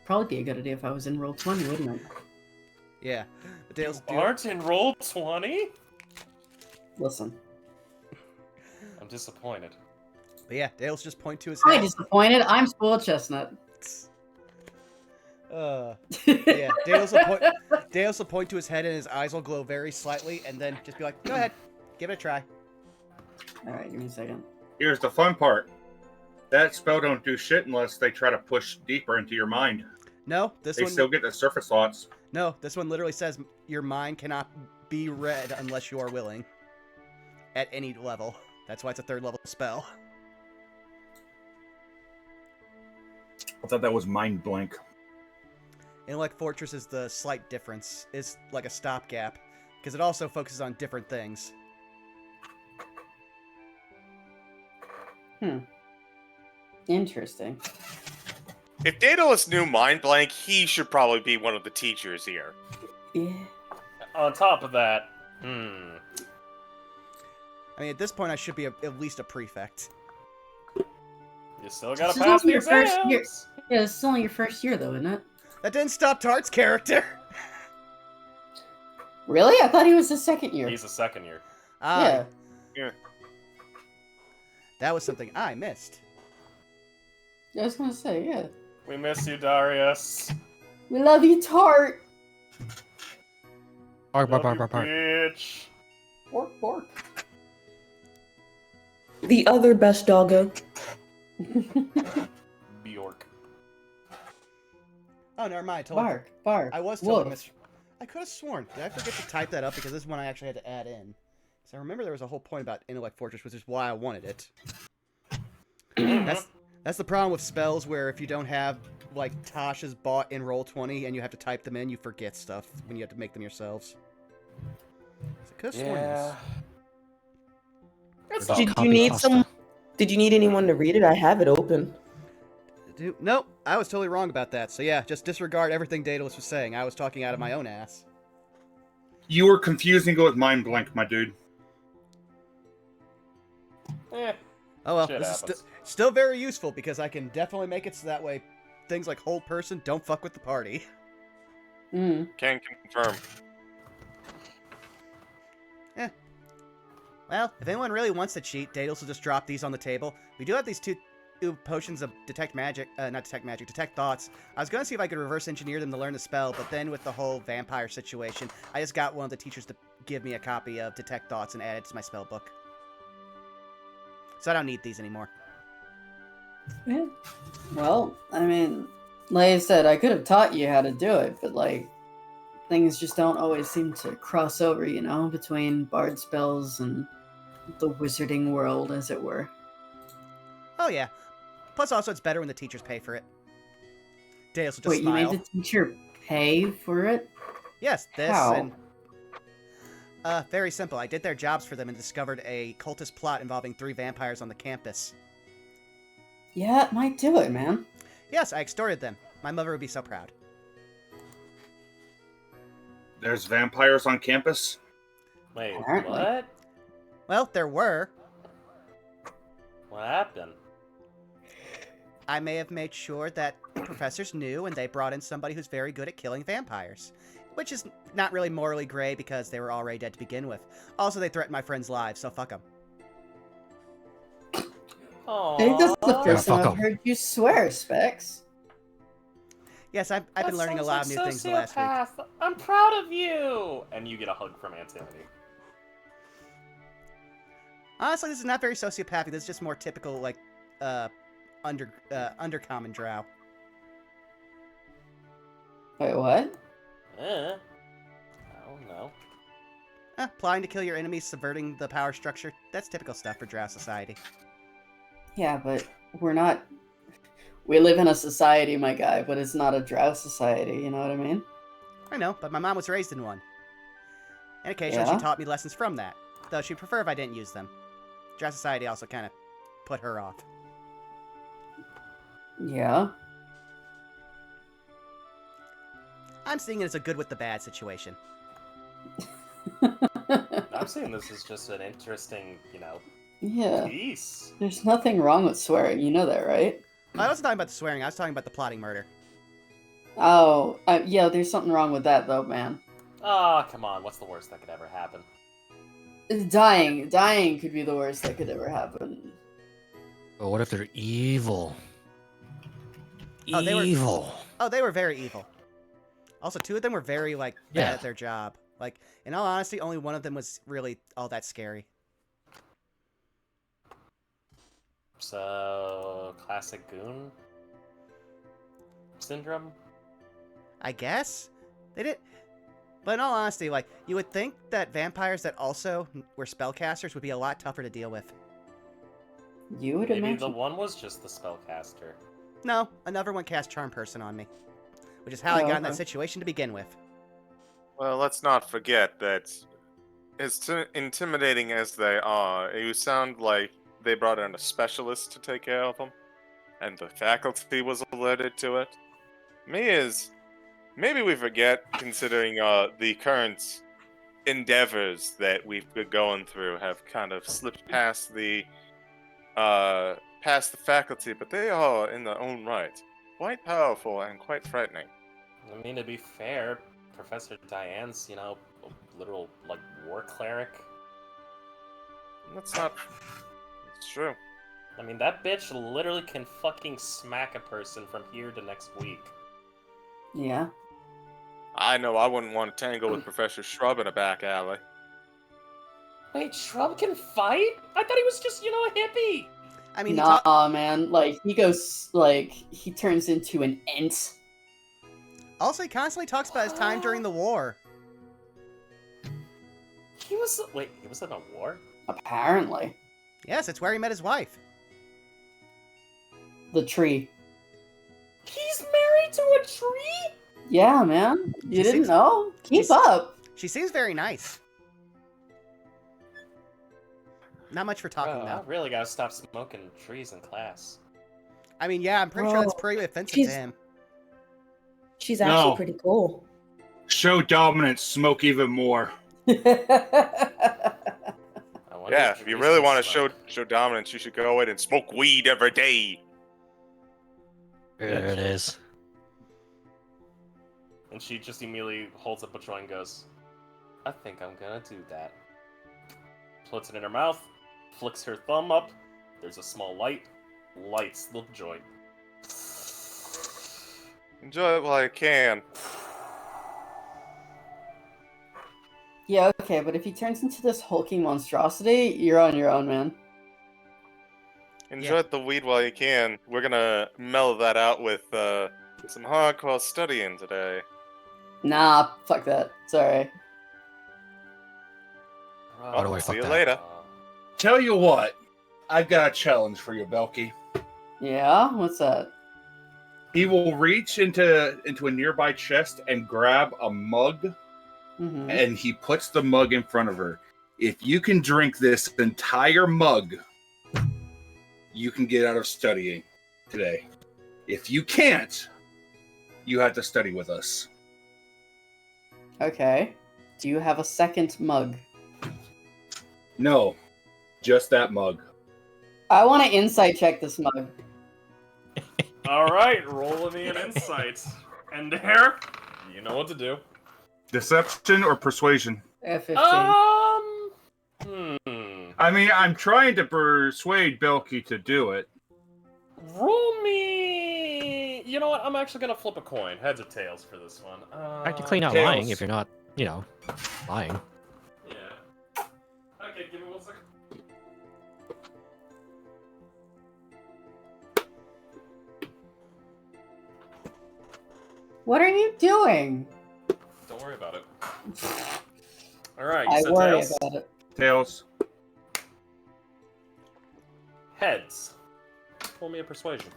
Probably be a good idea if I was in roll 20, wouldn't it? Yeah. But Dales, You aren't in roll 20? Listen. I'm disappointed. But yeah, Dales just point to his I'm head. disappointed. I'm spoiled chestnut. Yeah, Deus will point to his head and his eyes will glow very slightly, and then just be like, "Go ahead, give it a try." All right, give me a second. Here's the fun part. That spell don't do shit unless they try to push deeper into your mind. No, They still get the surface thoughts. No, this one literally says your mind cannot be read unless you are willing. At any level. That's why it's a 3rd level spell. I thought that was mind blank. Intellect Fortress is the slight difference. It's like a stopgap, because it also focuses on different things. Interesting. If Daedalus knew Mind Blank, he should probably be one of the teachers here. Yeah. On top of that, I mean, at this point, I should be at least a prefect. you still gotta This is pass the only your first year. exams. Yeah, this is only your first year, though, isn't it? That didn't stop Tart's character! Really? I thought he was the second year. He's a second year. Ah, Yeah. that was something I missed. I was gonna say, yeah. We miss you, Darius. We love you, Tart. Bark, bark, Love bark, you, bark, bark. bitch. Bork, bork. The other best doggo. Bjork. Oh, never mind. I told Bark, bark. I was told Woof. I could have sworn. Did I forget to type that up? Because this is one I actually had to add in. Because I remember there was a whole point about Intellect Fortress, which is why I wanted it. That's the problem with spells where if you don't have, like, Tasha's bought in Roll20 and you have to type them in, you forget stuff when you have to make them yourselves. So I could have sworn this. It's Or all just Did you need pasta. some? Did you need anyone to read it? I have it open. Nope, I was totally wrong about that. So yeah, just disregard everything Daedalus was saying. I was talking out of my own ass. You were confusing it with mind blank, my dude. Eh. Oh well, Shit this is happens. still very useful because I can definitely make it so that way things like hold person don't fuck with the party. Mm. Can confirm. Well, if anyone really wants to cheat, Daedalus will just drop these on the table. We do have these two potions of detect thoughts. I was going to see if I could reverse engineer them to learn the spell, but then with the whole vampire situation, I just got one of the teachers to give me a copy of detect thoughts and add it to my spell book. So I don't need these anymore. Yeah. Well, I mean, like I said, I could have taught you how to do it, but like, things just don't always seem to cross over, you know, between bard spells and the wizarding world, as it were. Oh yeah. Plus also it's better when the teachers pay for it. Daedalus will just Wait, smile. you made the teacher pay for it? Yes, this How? and... very simple. I did their jobs for them and discovered a cultist plot involving 3 vampires on the campus. Yeah, it might do it, man. Yes, I extorted them. My mother would be so proud. There's vampires on campus? Wait, Apparently. what? Well, there were. What happened? I may have made sure that the professors knew, and they brought in somebody who's very good at killing vampires. Which is not really morally gray because they were already dead to begin with. Also, they threatened my friends' lives, so fuck them. Aww. I think that's the first fuck time I've 'em. heard you swear, Specs. Yes, I've been learning a lot of new things the last week. I'm proud of you! And you get a hug from Antimony. Honestly, this is not very sociopathic. This is just more typical, like, undercommon drow. Wait, what? I don't know. Plotting to kill your enemies, subverting the power structure. That's typical stuff for drow society. Yeah, but we're not... We live in a society, my guy, but it's not a drow society, you know what I mean? I know, but my mom was raised in one. And occasionally Yeah? she taught me lessons from that. Though she'd prefer if I didn't use them. Drow society also kind of put her off. Yeah. I'm seeing it as a good with the bad situation. I'm seeing this as just an interesting, Yeah. piece. There's nothing wrong with swearing, you know that, right? I wasn't talking about the swearing, I was talking about the plotting murder. Oh, yeah, there's something wrong with that, though, man. Ah, come on, what's the worst that could ever happen? Dying. Dying could be the worst that could ever happen. But what if they're evil? Oh, they were- Evil. Oh, they were very evil. Also, 2 of them were very, like, bad Yeah. at their job. Like, in all honesty, only one of them was really all that scary. So, classic goon syndrome? I guess? They did. But in all honesty, like, you would think that vampires that also were spellcasters would be a lot tougher to deal with. You would Maybe imagine. the one was just the spellcaster. No, another one cast Charm Person on me. Which is how I Oh, got in that okay. situation to begin with. Well, let's not forget that, as intimidating as they are, you sound like they brought in a specialist to take care of them, and the faculty was alerted to it. Maybe we forget, considering the current endeavors that we've been going through have kind of slipped past the faculty, but they are, in their own right, quite powerful and quite frightening. I mean, to be fair, Professor Diane's, you know, a literal, like, war cleric. That's not. It's true. I mean, that bitch literally can fucking smack a person from here to next week. Yeah. I know I wouldn't want to tangle with Professor Shrub in a back alley. Wait, Shrub can fight? I thought he was just, you know, a hippie! I mean, Nah, man. Like, he goes, like, he turns into an ent. also, he constantly talks about his time during the war. He was in a war? Apparently. Yes, it's where he met his wife. The tree. He's married to a tree? Yeah, man. You She didn't seems- know? Keep she's- up. She seems very nice. Not much for talking, Bro, I though. really gotta stop smoking trees in class. I mean, yeah, I'm pretty sure that's Bro, pretty offensive she's- to him. She's actually No. pretty cool. Show dominance, smoke even more. I wonder Yeah, if you trees really can want to smoke. show dominance, you should go in and smoke weed every day. There it is. And she just immediately holds up a joint and goes, I think I'm gonna do that. Puts it in her mouth, flicks her thumb up, there's a small light, lights the joint. Enjoy it while you can. Yeah, okay, but if he turns into this hulking monstrosity, you're on your own, man. Enjoy the weed while you can. We're gonna mellow that out with some hardcore studying today. Nah, fuck that. Sorry. By the way, See fuck you that. later. Tell you what, I've got a challenge for you, Belky. Yeah? What's that? He will reach into a nearby chest and grab a mug, Mm-hmm. and he puts the mug in front of her. If you can drink this entire mug, you can get out of studying today. If you can't, you have to study with us. Okay. Do you have a second mug? No, just that mug. I want to insight check this mug. Alright, roll me an insight. And there, you know what to do. Deception or persuasion? F15. I mean, I'm trying to persuade Belky to do it. Roll me... You know what, I'm actually gonna flip a coin. Heads or tails for this one. Practically not Tails. lying if you're not, you know, lying. Yeah. Okay, give me 1 second. What are you doing? Don't worry about it. Alright, I you said worry tails? about it. Tails. Heads. Roll me a persuasion.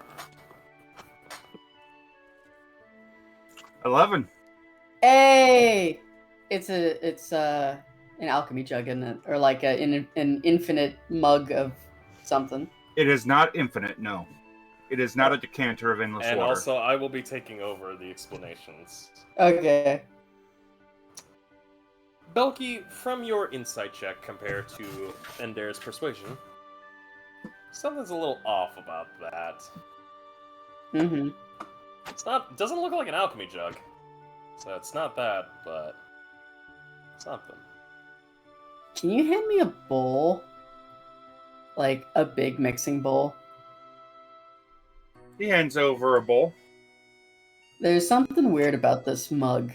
11. Hey! It's an alchemy jug, isn't it? Or like an infinite mug of something. It is not infinite, no. It is not a decanter of endless And water. also, I will be taking over the explanations. Okay. Belky, from your insight check compared to Ender's persuasion, something's a little off about that. Mm-hmm. Doesn't look like an alchemy jug. So it's not that, but something. Can you hand me a bowl? Like a big mixing bowl? He hands over a bowl. There's something weird about this mug.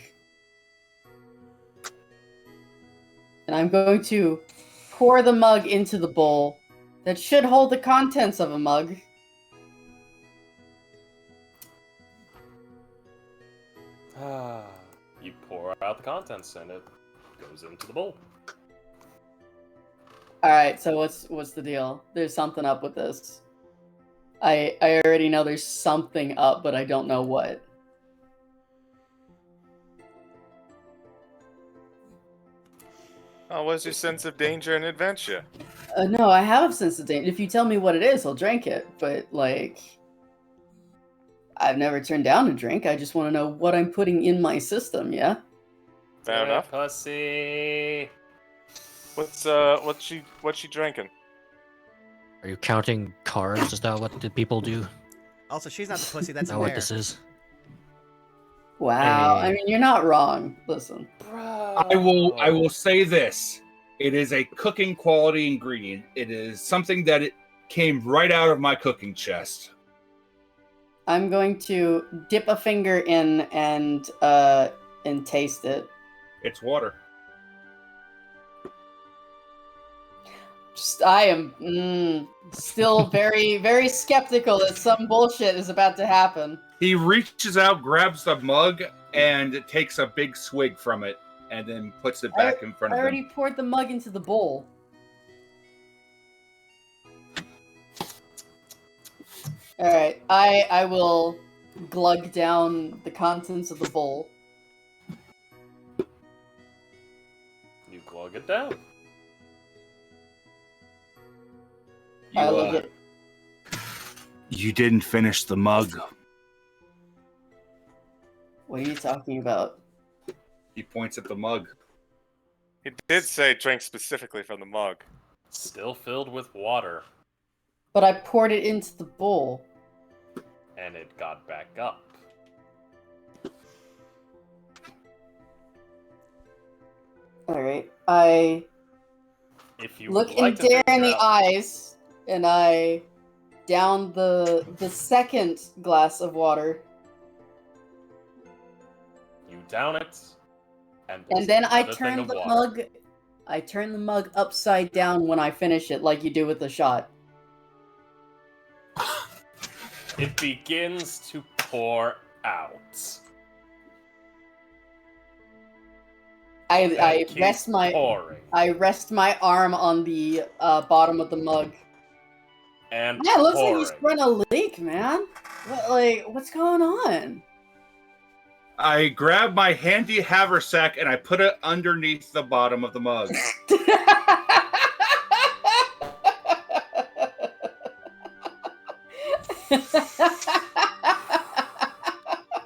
And I'm going to pour the mug into the bowl that should hold the contents of a mug. You pour out the contents and it goes into the bowl. Alright, so what's the deal? There's something up with this. I already know there's something up, but I don't know what. Oh, where's your sense of danger and adventure? No, I have a sense of danger. If you tell me what it is, I'll drink it. But, like, I've never turned down a drink. I just want to know what I'm putting in my system, yeah? Fair enough. Pussy. What's she drinking? Are you counting cards? Is that what the people do? Is Also, she's not the pussy. That's that a what bear. this is? Wow. I Hey. mean, you're not wrong. Listen. Bro. I will say this. It is a cooking quality ingredient. It is something that it came right out of my cooking chest. I'm going to dip a finger in and taste it. It's water. I am still very, very skeptical that some bullshit is about to happen. He reaches out, grabs the mug, and takes a big swig from it, and then puts it back in front I of already him. poured the mug into the bowl. Alright, I will glug down the contents of the bowl. You glug it down. I look at You didn't finish the mug. What are you talking about? He points at the mug. He did say drink specifically from the mug. Still filled with water. But I poured it into the bowl. And it got back up. Alright, I If you look would like in to Dare in figure the out- eyes, and I down the second glass of water, You down it, and and then I another thing turn of the water. mug. I turn the mug upside down when I finish it, like you do with the shot. It begins to pour out. I Keep rest my pouring. I rest my arm on the bottom of the mug. And Man, it looks like pouring. you sprung a leak, man. What's going on? I grab my handy haversack and I put it underneath the bottom of the mug.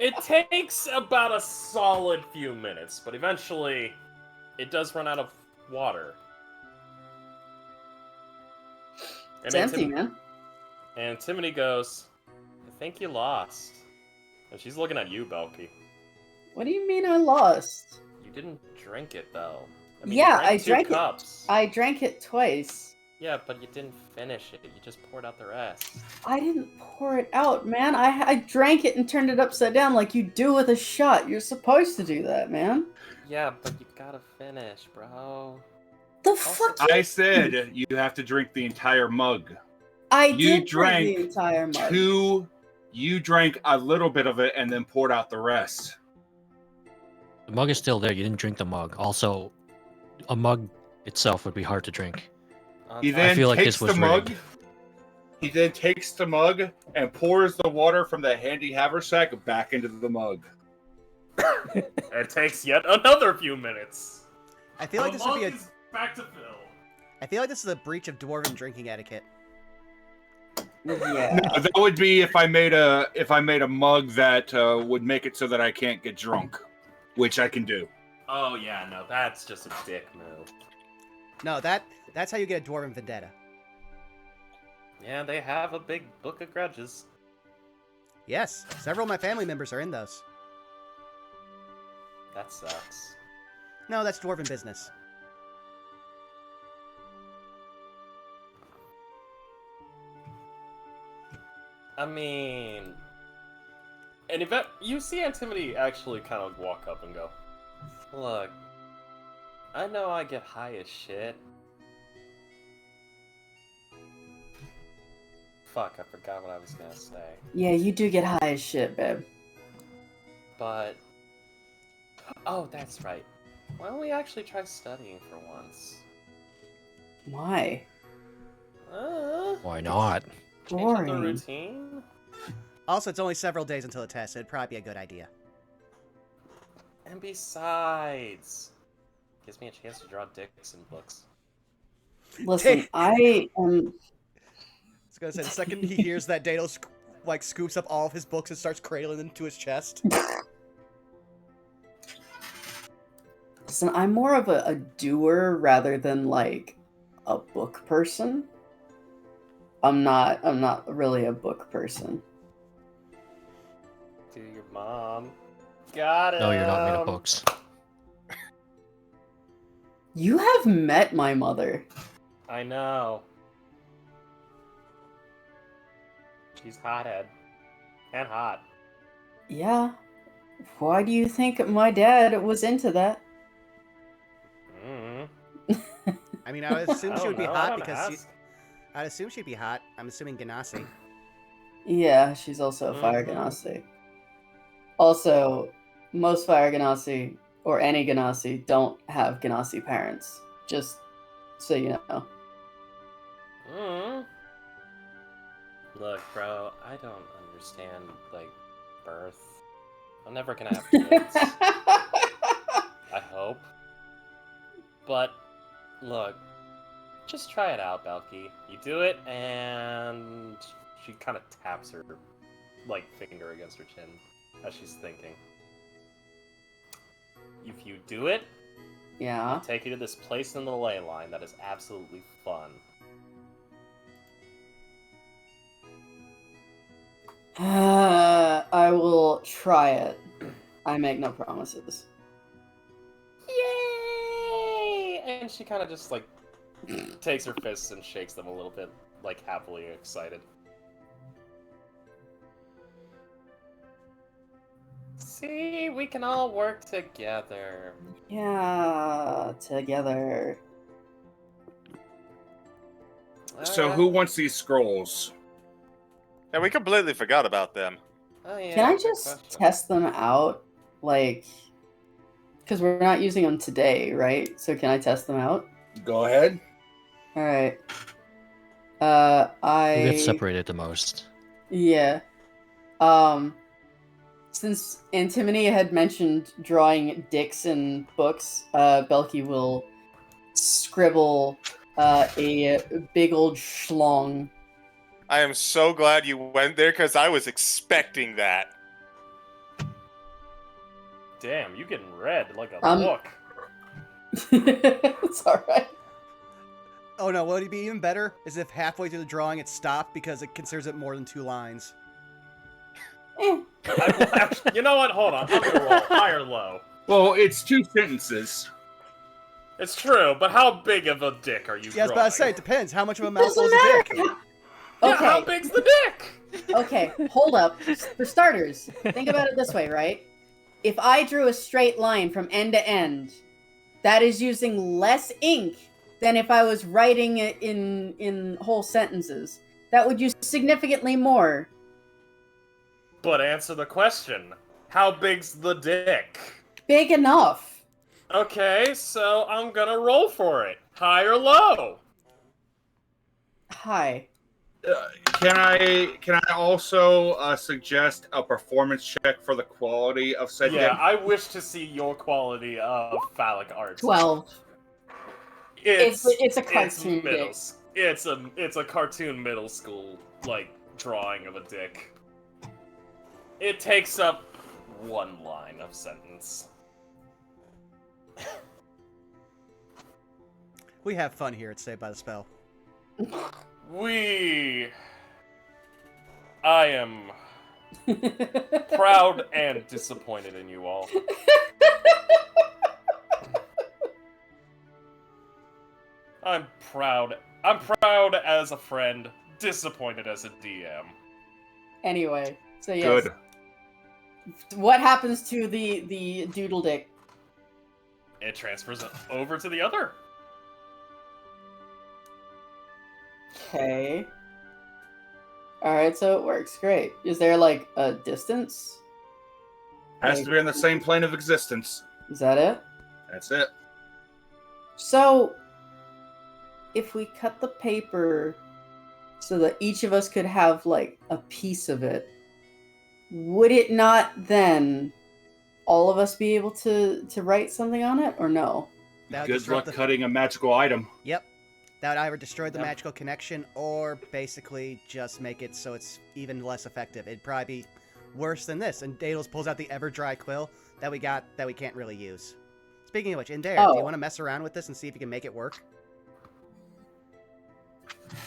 It takes about a solid few minutes, but eventually it does run out of water. It's empty, man. And Timony goes, I think you lost. And she's looking at you, Belky. What do you mean I lost? You didn't drink it, though. Yeah, you I two drank it. cups. I drank it twice. Yeah, but you didn't finish it. You just poured out the rest. I didn't pour it out, man. I drank it and turned it upside down like you do with a shot. You're supposed to do that, man. Yeah, but you gotta finish, bro. The fuck? I said you have to drink the entire mug. I You did drank drink the entire mug. You drank a little bit of it and then poured out the rest. The mug is still there. You didn't drink the mug. Also, a mug itself would be hard to drink. He I then feel like takes this was the mug. rigged. He then takes the mug and pours the water from the handy haversack back into the mug. It takes yet another few minutes. I feel like The this would be mug a. is back to fill. I feel like this is a breach of dwarven drinking etiquette. Yeah. No, that would be if I made a mug that would make it so that I can't get drunk, which I can do. Oh yeah, no, that's just a dick move. No, that's how you get a dwarven vendetta. Yeah, they have a big book of grudges. Yes, several of my family members are in those. That sucks. No, that's dwarven business. I mean, And if you see Antimony actually kind of walk up and go, "Look, I know I get high as shit. Fuck, I forgot what I was gonna say. Yeah, you do get high as shit, babe. But... Oh, that's right. Why don't we actually try studying for once? Why? Why not? Change up the Boring. routine? Also, it's only several days until the test, so it'd probably be a good idea. And besides... Gives me a chance to draw dicks in books. Listen, I am. I was gonna say, the second he hears that, Dano scoops up all of his books and starts cradling them to his chest. Listen, I'm more of a doer rather than like a book person. I'm not really a book person. To your mom. Got it. No, you're not made of books. You have met my mother. I know. She's hothead. And hot. Yeah. Why do you think my dad was into that? I mean, I would assume she would be I hot don't because she... ask. I'd assume she'd be hot. I'm assuming Ganassi. Yeah, she's also a Fire Ganassi. Also, most Fire Ganassi, or any Ganassi, don't have Ganassi parents. Just so you know. Look, bro, I don't understand, like, birth. I'm never gonna have kids. I hope. But, look, just try it out, Belky. You do it, and she kind of taps her, like, finger against her chin as she's thinking. If you do it, Yeah. I'll take you to this place in the ley line that is absolutely fun. I will try it. I make no promises. Yay! And she kind of just, like, takes her fists and shakes them a little bit, like, happily excited. See, we can all work together. Yeah, together. So who wants these scrolls? Yeah, we completely forgot about them. Oh, yeah, Can I good just question. test them out? Like, because we're not using them today, right? So can I test them out? Go ahead. All right. Who gets separated the most? Yeah. Since Antimony had mentioned drawing dicks in books, Belky will scribble a big old schlong. I am so glad you went there because I was expecting that. Damn, you getting red like a book. It's alright. Oh no, what would be even better is if halfway through the drawing it stopped because it considers it more than 2 lines. You know what? Hold on. I'm gonna roll. High or low? Well, it's 2 sentences. It's true, but how big of a dick are you Yeah, I was drawing? about to say, it depends. How much of a mouthful Doesn't is a matter. dick? Yeah, Okay. how big's the dick? Okay, hold up. For starters, think about it this way, right? If I drew a straight line from end to end, that is using less ink than if I was writing it in whole sentences. That would use significantly more. But answer the question. How big's the dick? Big enough. Okay, so I'm gonna roll for it. High or low? Hi. Can I also suggest a performance check for the quality of said Yeah, dick? I wish to see your quality of phallic art. 12. It's a cartoon dick. It's a cartoon middle school like drawing of a dick. It takes up 1 line of sentence. We have fun here at Saved by the Spell. I am proud and disappointed in you all. I'm proud as a friend, disappointed as a DM. Anyway, so yes. Good. What happens to the doodle dick? It transfers over to the other. Okay. Alright, so it works. Great. Is there like a distance? Has Like, to be in the same plane of existence. is that it? That's it. So, if we cut the paper so that each of us could have like a piece of it, would it not then all of us be able to write something on it, or no? That would Good disrupt luck cutting a magical item. Yep. That would either destroy the Yep. magical connection or basically just make it so it's even less effective. It'd probably be worse than this. And Daedalus pulls out the ever dry quill that we got that we can't really use. Speaking of which, in there, do you Oh. want to mess around with this and see if you can make it work?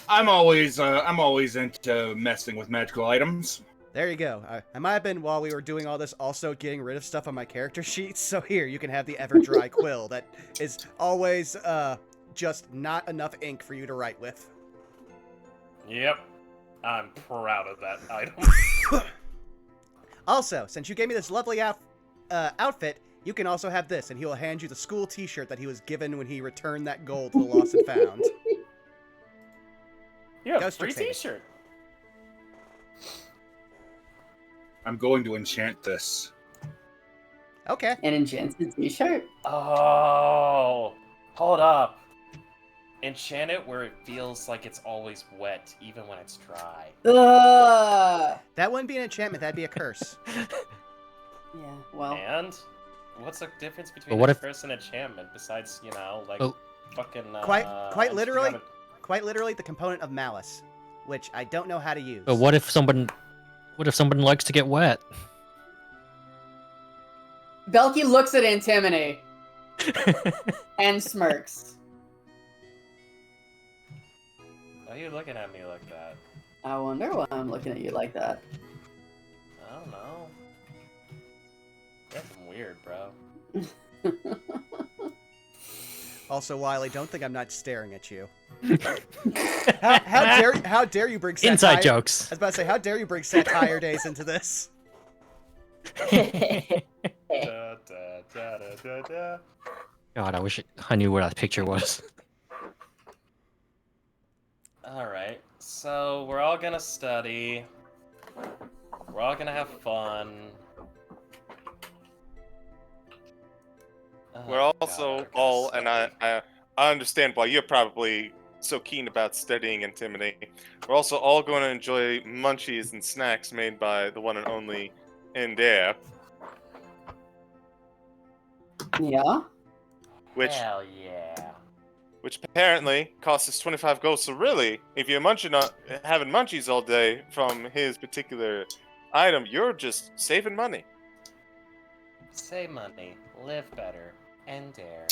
I'm always into messing with magical items. There you go. I might have been, while we were doing all this, also getting rid of stuff on my character sheets. So here, you can have the ever dry quill that is always just not enough ink for you to write with. Yep. I'm proud of that item. Also, since you gave me this lovely outfit, you can also have this, and he will hand you the school t-shirt that he was given when he returned that gold to the Lost and Found. Yeah, Go free Strixhaven. t-shirt. I'm going to enchant this. Okay. An enchanted t-shirt? Oh, hold up. Enchant it where it feels like it's always wet, even when it's dry. Ugh! That wouldn't be an enchantment, that'd be a curse. Yeah, well. And what's the difference between But what a if- curse and enchantment besides, you know, like Oh. fucking Quite literally, enchantment? quite literally the component of malice, which I don't know how to use. But what if someone likes to get wet? Belky looks at Antimony and smirks. Why are you looking at me like that? I wonder why I'm looking at you like that. I don't know. That's weird, bro. Also, Wiley, don't think I'm not staring at you. How dare you bring satire? Inside jokes. I was about to say, how dare you bring satire days into this? Da, da, da, da, da, da. God, I wish I knew where that picture was. Alright, so we're all gonna study. We're all gonna have fun. Oh, We're God, also we're all, gonna and study. I understand why you're probably so keen about studying Antimony. We're also all going to enjoy munchies and snacks made by the one and only Endare, Yeah? which Hell yeah. which apparently costs us 25 gold. So really, if you're having munchies all day from his particular item, you're just saving money. Save money, live better, and dare.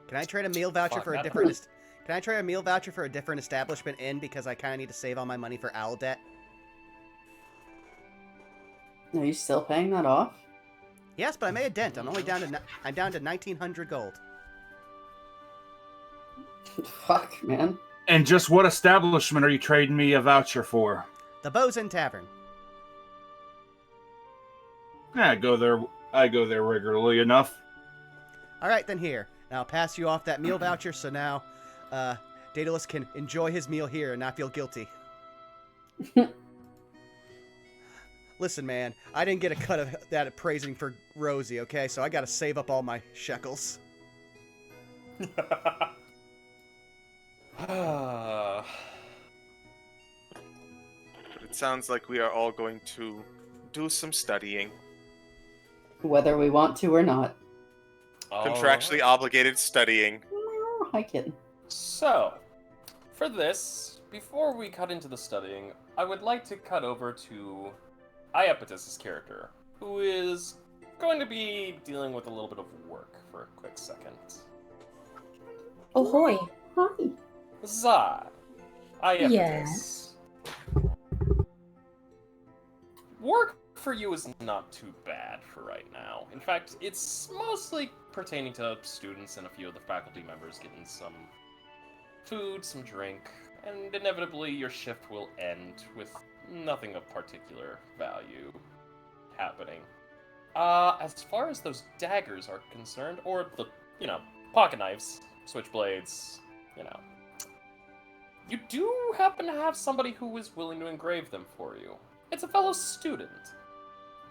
Can I trade a meal voucher Fuck, for a that different? hurts. Can I trade a meal voucher for a different establishment inn because I kind of need to save all my money for owl debt? Are you still paying that off? Yes, but I made a dent. I'm only down to 1,900 gold. Fuck, man. And just what establishment are you trading me a voucher for? The Bosun Tavern. I go there regularly enough. All right, then here. And I'll pass you off that meal voucher. So now, Daedalus can enjoy his meal here and not feel guilty. Listen, man, I didn't get a cut of that praising for Rosie, okay? So I gotta save up all my shekels. It sounds like we are all going to do some studying. Whether we want to or not. Contractually obligated studying. Oh, hi, kid. So, for this, before we cut into the studying, I would like to cut over to Iapetus' character, who is going to be dealing with a little bit of work for a quick second. Ahoy. Hi. Zah, Iapetus. Yes. Work for you is not too bad for right now. In fact, it's mostly pertaining to students and a few of the faculty members getting some food, some drink, and inevitably your shift will end with nothing of particular value happening. As far as those daggers are concerned, or the, pocket knives, switchblades, you do happen to have somebody who is willing to engrave them for you. It's a fellow student.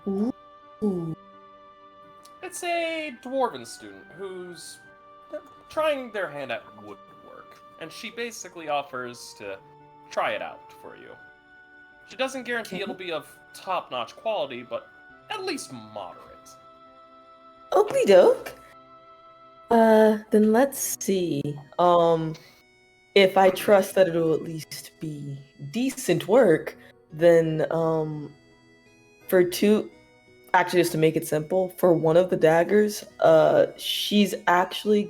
Ooh. It's a dwarven student who's trying their hand at woodwork, and she basically offers to try it out for you. She doesn't guarantee it'll be of top-notch quality, but at least moderate. Oakley doke. Then let's see. If I trust that it'll at least be decent work, then for two, actually just to make it simple, for one of the daggers, she's actually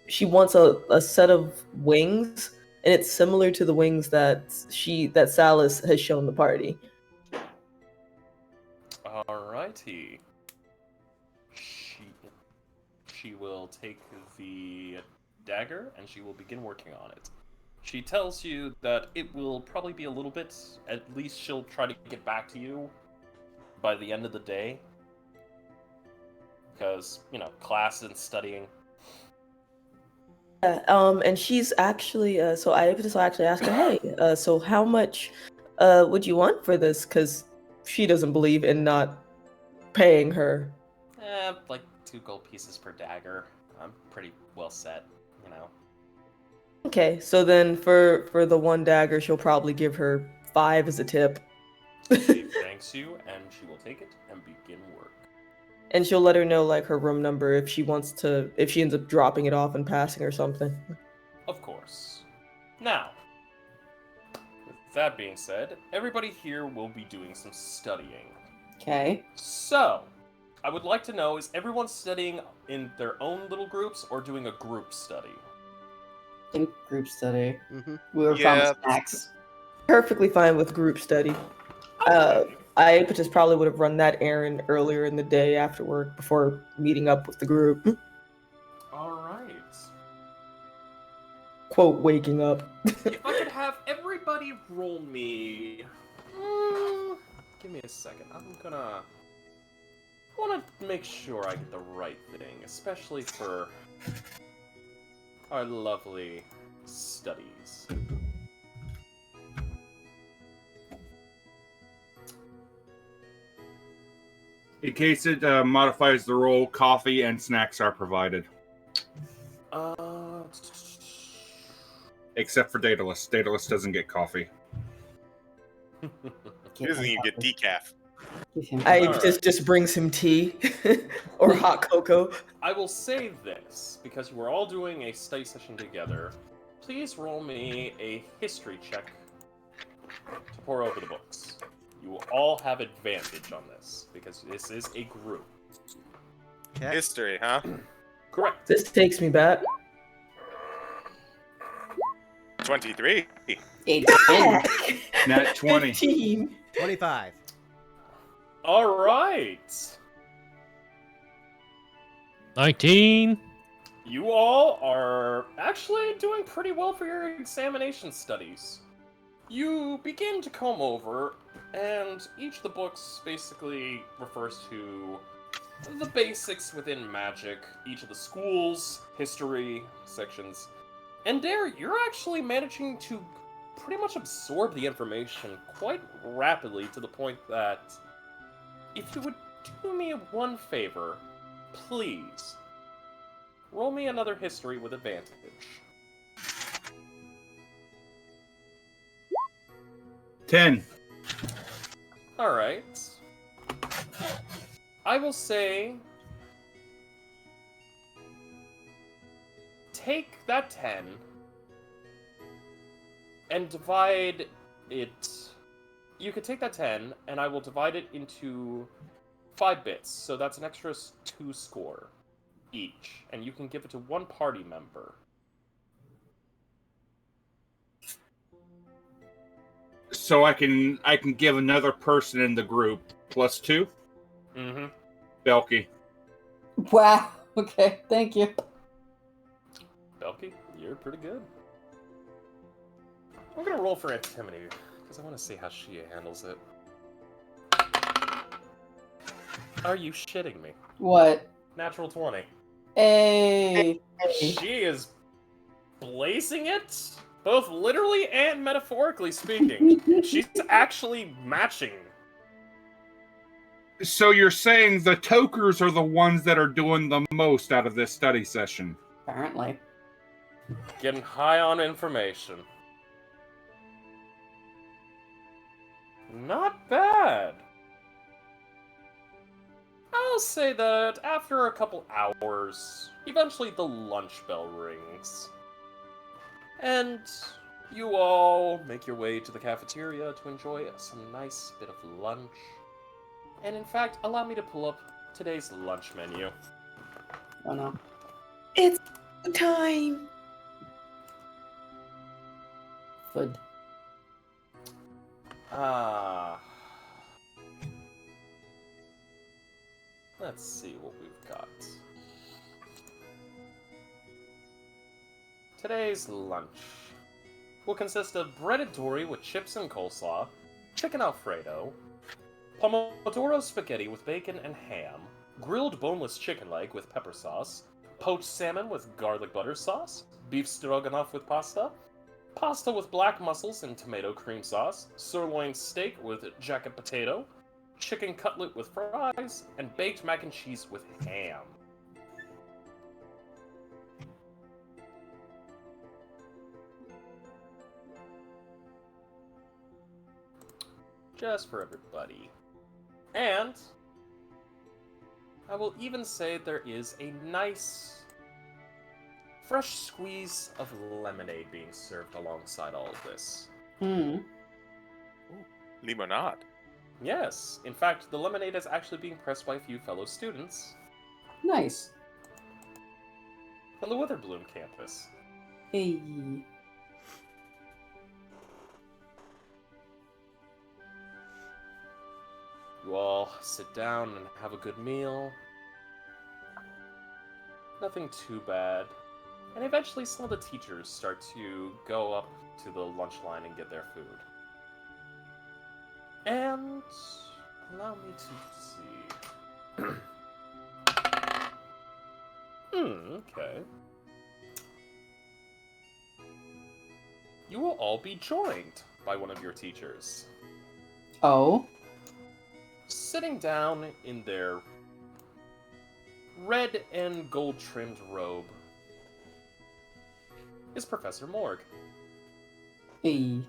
she wants a set of wings, and it's similar to the wings that Salis has shown the party. Alrighty. She will take the dagger and she will begin working on it. She tells you that it will probably be a little bit, at least she'll try to get back to you by the end of the day. Because, class and studying. And she's actually, so I just actually ask her, hey, so how much would you want for this? Because she doesn't believe in not paying her. Like 2 gold pieces per dagger. I'm pretty well set, Okay, so then for the one dagger, she'll probably give her 5 as a tip. She thanks you, and she will take it and begin work. And she'll let her know, like, her room number if she ends up dropping it off and passing or something. Of course. Now, with that being said, everybody here will be doing some studying. Okay. So, I would like to know, is everyone studying in their own little groups or doing a group study? I think group study. Mm-hmm. We were Yeah. promised snacks. Perfectly fine with group study. I just probably would have run that errand earlier in the day after work before meeting up with the group. Alright. Quote, waking up. If I could have everybody roll me... give me a second. I want to make sure I get the right thing, especially for our lovely studies. In case it modifies the roll, coffee and snacks are provided. Except for Daedalus. Daedalus doesn't get coffee. He doesn't even get decaf. I Alright. just brings him tea or hot cocoa. I will say this, because you were all doing a study session together. Please roll me a history check to pour over the books. You will all have advantage on this, because this is a group. Okay. History, huh? Correct. This takes me back. 23. 18. Nat 20. 15. 25. Alright! 19. You all are actually doing pretty well for your examination studies. You begin to comb over, and each of the books basically refers to the basics within magic, each of the schools, history sections. And Dare, you're actually managing to pretty much absorb the information quite rapidly to the point that if you would do me one favor, please, roll me another history with advantage. $10. Alright. I will say... take that 10 and divide it... You could take that 10, and I will divide it into 5 bits, so that's an extra 2 score each, and you can give it to one party member. So I can give another person in the group +2? Mm-hmm. Belky. Wow. Okay, thank you. Belky, you're pretty good. I'm gonna roll for Antimony, because I want to see how she handles it. Are you shitting me? What? Natural 20. Hey. She is blazing it, both literally and metaphorically speaking. She's actually matching. So you're saying the tokers are the ones that are doing the most out of this study session? Apparently. Getting high on information. Not bad. I'll say that after a couple hours, eventually the lunch bell rings. And you all make your way to the cafeteria to enjoy some nice bit of lunch. And in fact, allow me to pull up today's lunch menu. Oh no. It's time. Food. Let's see what we've got. Today's lunch will consist of breaded dory with chips and coleslaw, chicken alfredo, pomodoro spaghetti with bacon and ham, grilled boneless chicken leg with pepper sauce, poached salmon with garlic butter sauce, beef stroganoff with pasta, pasta with black mussels and tomato cream sauce, sirloin steak with jacket potato, chicken cutlet with fries, and baked mac and cheese with ham. Just for everybody. And I will even say there is a nice fresh squeeze of lemonade being served alongside all of this. Limonade. Yes, in fact, the lemonade is actually being pressed by a few fellow students Nice. from the Witherbloom campus. Hey. You all sit down and have a good meal. Nothing too bad. And eventually some of the teachers start to go up to the lunch line and get their food. And allow me to see. Okay. You will all be joined by one of your teachers. Oh. Sitting down in their red and gold trimmed robe is Professor Morg. Hey. He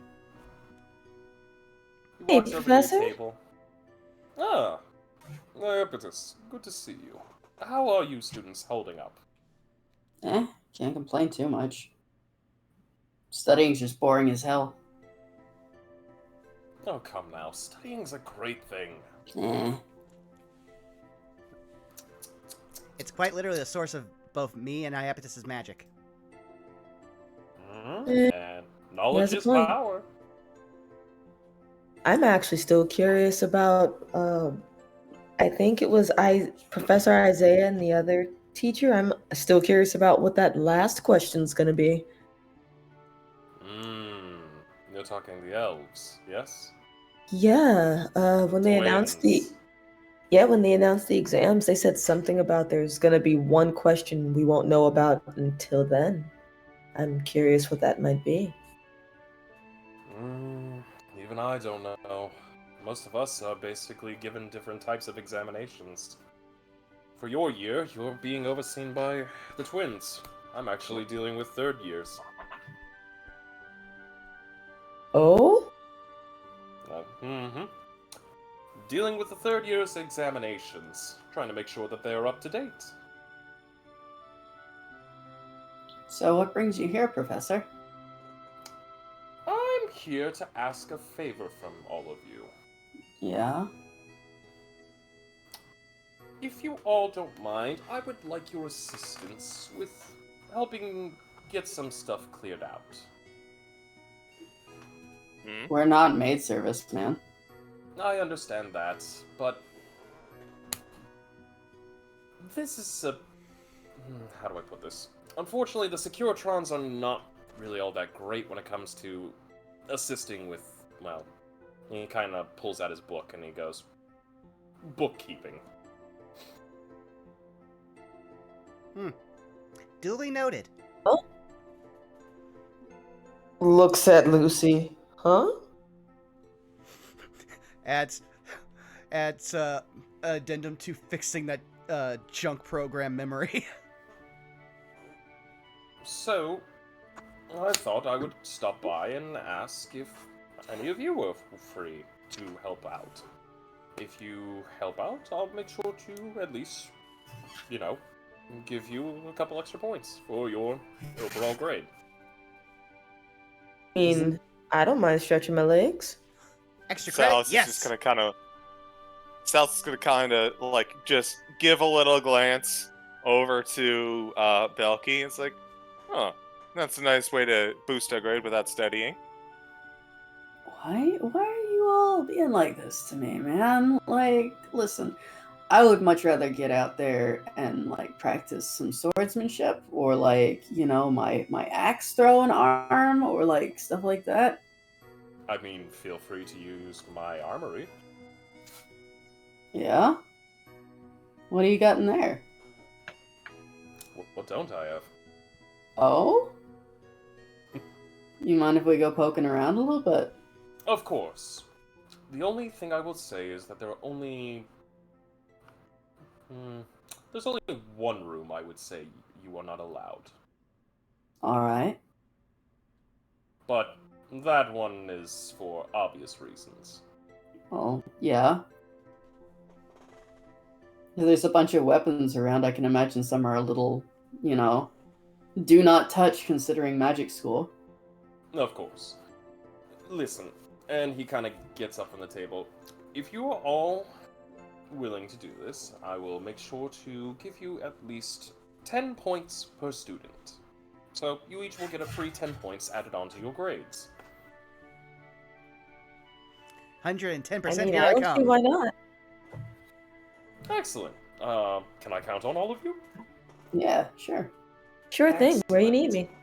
Hey, walks over to Professor? your table. Ah, Iapetus, good to see you. How are you students holding up? Can't complain too much. Studying's just boring as hell. Oh, come now. Studying's a great thing. It's quite literally the source of both me and Iapetus's magic. And knowledge has a is point. power. I'm actually still curious about. I think it was Professor Isaiah and the other teacher. I'm still curious about what that last question's gonna be. You're talking the elves, yes? Yeah. When they announced Twins. when they announced the exams, they said something about there's gonna be one question we won't know about until then. I'm curious what that might be. Even I don't know. Most of us are basically given different types of examinations. For your year, you're being overseen by the twins. I'm actually dealing with third years. Oh? Dealing with the third year's examinations. Trying to make sure that they are up to date. So what brings you here, Professor? I'm here to ask a favor from all of you. Yeah? If you all don't mind, I would like your assistance with helping get some stuff cleared out. We're not maid service, man. I understand that, but this is a... how do I put this? Unfortunately, the Securitrons are not really all that great when it comes to assisting with, well, he kind of pulls out his book and he goes, bookkeeping. Duly noted. Looks at Lucy. Huh? Adds addendum to fixing that junk program memory. So, I thought I would stop by and ask if any of you were free to help out. If you help out, I'll make sure to at least, give you a couple extra points for your overall grade. I mean, I don't mind stretching my legs. Extra credit, Sal's yes. is just Sal's is gonna kind of like just give a little glance over to Belky. It's like, huh, that's a nice way to boost our grade without studying. Why are you all being like this to me, man? Like, listen, I would much rather get out there and like practice some swordsmanship or like, my axe throwing arm or like stuff like that. I mean, feel free to use my armory. Yeah? What do you got in there? What don't I have? Oh? You mind if we go poking around a little bit? Of course. The only thing I will say is that there are only... there's only one room I would say you are not allowed. Alright. But that one is for obvious reasons. Well, yeah. If there's a bunch of weapons around, I can imagine some are a little, do not touch considering magic school. Of course. Listen, and he kind of gets up from the table. If you are all willing to do this, I will make sure to give you at least 10 points per student. So you each will get a free 10 points added onto your grades. 110%, I mean, here I I don't see come. why not. Excellent. Can I count on all of you? Yeah, sure. Sure thing. Where you need Excellent. me.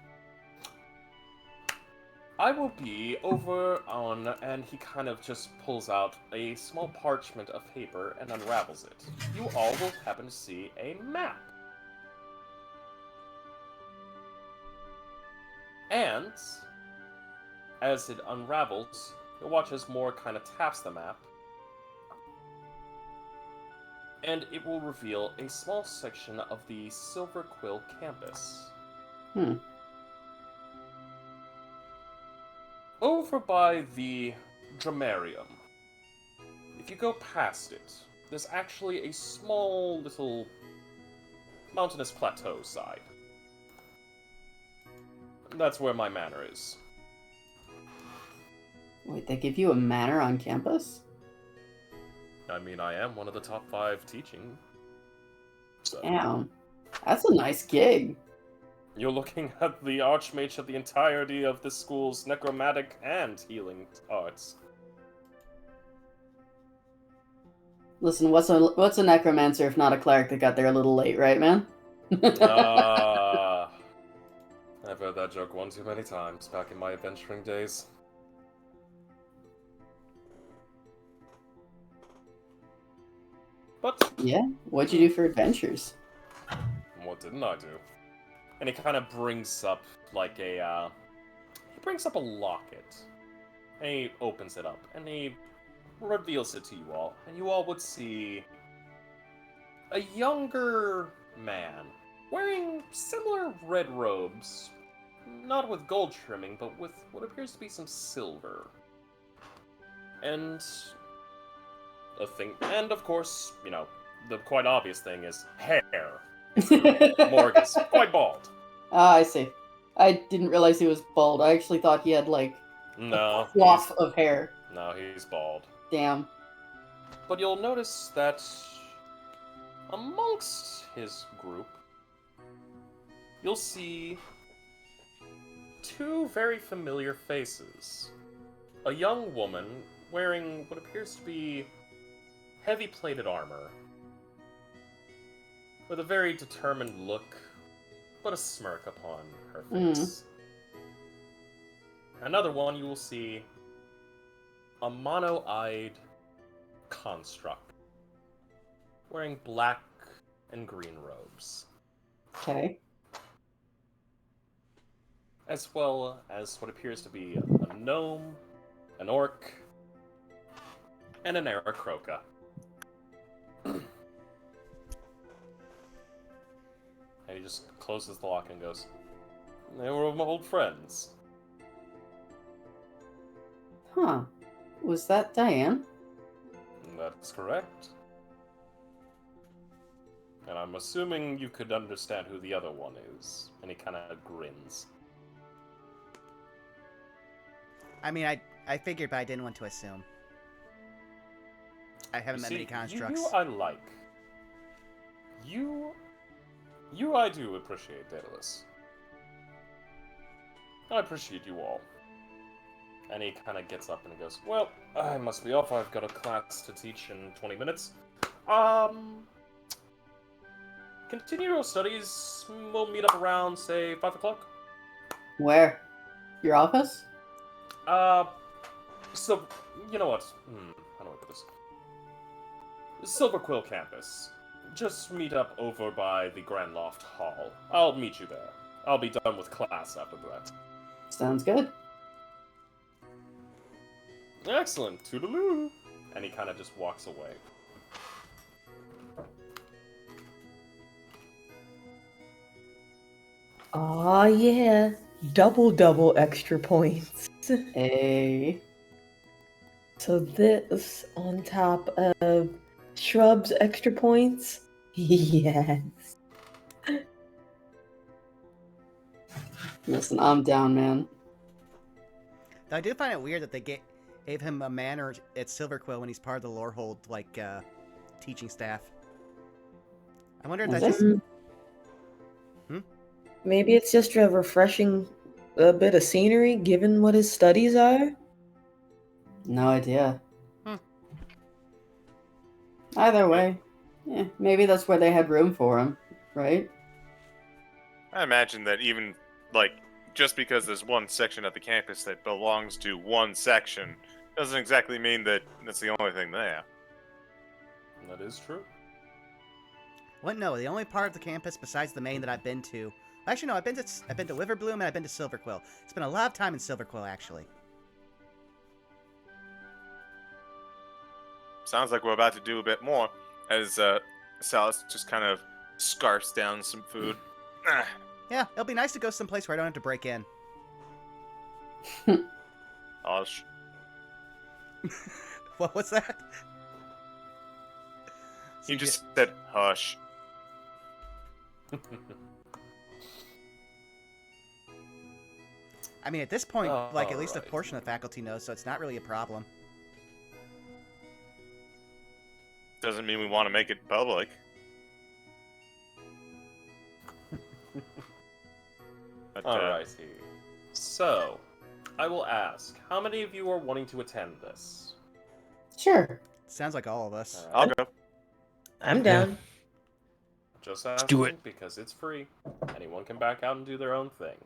I will be over on, and he kind of just pulls out a small parchment of paper and unravels it. You all will happen to see a map. And, as it unravels, you'll watch as Moore kind of taps the map, and it will reveal a small section of the Silver Quill campus. Over by the Dramarium, if you go past it, there's actually a small little mountainous plateau side. That's where my manor is. Wait, they give you a manor on campus? I mean, I am one of the top 5 teaching. So. Damn. That's a nice gig. You're looking at the Archmage of the entirety of this school's necromantic and healing arts. Listen, what's a necromancer if not a cleric that got there a little late, right, man? I've heard that joke one too many times back in my adventuring days. But Yeah? What'd you do for adventures? what didn't I do? And he kind of brings up like a, he brings up a locket. And he opens it up, and he reveals it to you all. And you all would see a younger man wearing similar red robes. Not with gold trimming, but with what appears to be some silver. And a thing, and of course, the quite obvious thing is hair. Morg is quite bald. Ah, I see. I didn't realize he was bald. I actually thought he had, like, No, a coif of hair. no, he's bald. Damn. But you'll notice that amongst his group, you'll see 2 very familiar faces. A young woman wearing what appears to be heavy-plated armor, with a very determined look, but a smirk upon her face. Another one you will see a mono-eyed construct, wearing black and green robes. Okay. As well as what appears to be a gnome, an orc, and an Aarakocra. And he just closes the lock and goes, "They were my old friends." Huh. Was that Diane? That's correct. And I'm assuming you could understand who the other one is. And he kind of grins. I mean, I figured, but I didn't want to assume. I haven't met many constructs. You I like. You I do appreciate, Daedalus. I appreciate you all. And he kind of gets up and he goes, "Well, I must be off. I've got a class to teach in 20 minutes. Continue your studies. We'll meet up around, say, 5 o'clock. Where? Your office? So, you know what? How do I put this? Silver Quill campus. Just meet up over by the Grand Loft Hall. I'll meet you there. I'll be done with class after that." Sounds good. Excellent. Toodaloo. And he kind of just walks away. Aw, yeah. Double extra points. Hey. So this on top of Shrub's extra points? Yes. Listen, I'm down, man. Though I do find it weird that they gave him a manor at Silverquill when he's part of the Lorehold, like, teaching staff. I wonder if Is that's it? just... Maybe it's just a refreshing bit of scenery, given what his studies are. No idea. Either way, yeah, maybe that's where they had room for him, right? I imagine that even, like, just because there's one section of the campus that belongs to one section doesn't exactly mean that that's the only thing there. That is true. What? No, the only part of the campus besides the main that I've been to... Actually, no, I've been to Liverbloom and I've been to Silverquill. Spent a lot of time in Silverquill, actually. Sounds like we're about to do a bit more, as Salas just kind of scarfs down some food. Yeah, it'll be nice to go someplace where I don't have to break in. Hush. What was that? You just said hush. I mean, at this point, like, at least a Alright. portion of the faculty knows, so it's not really a problem. Doesn't mean we want to make it public. But, Alrighty. So, I will ask, how many of you are wanting to attend this? Sure. Sounds like all of us. I'll go. I'm down. Just asking do it. because it's free. Anyone can back out and do their own thing.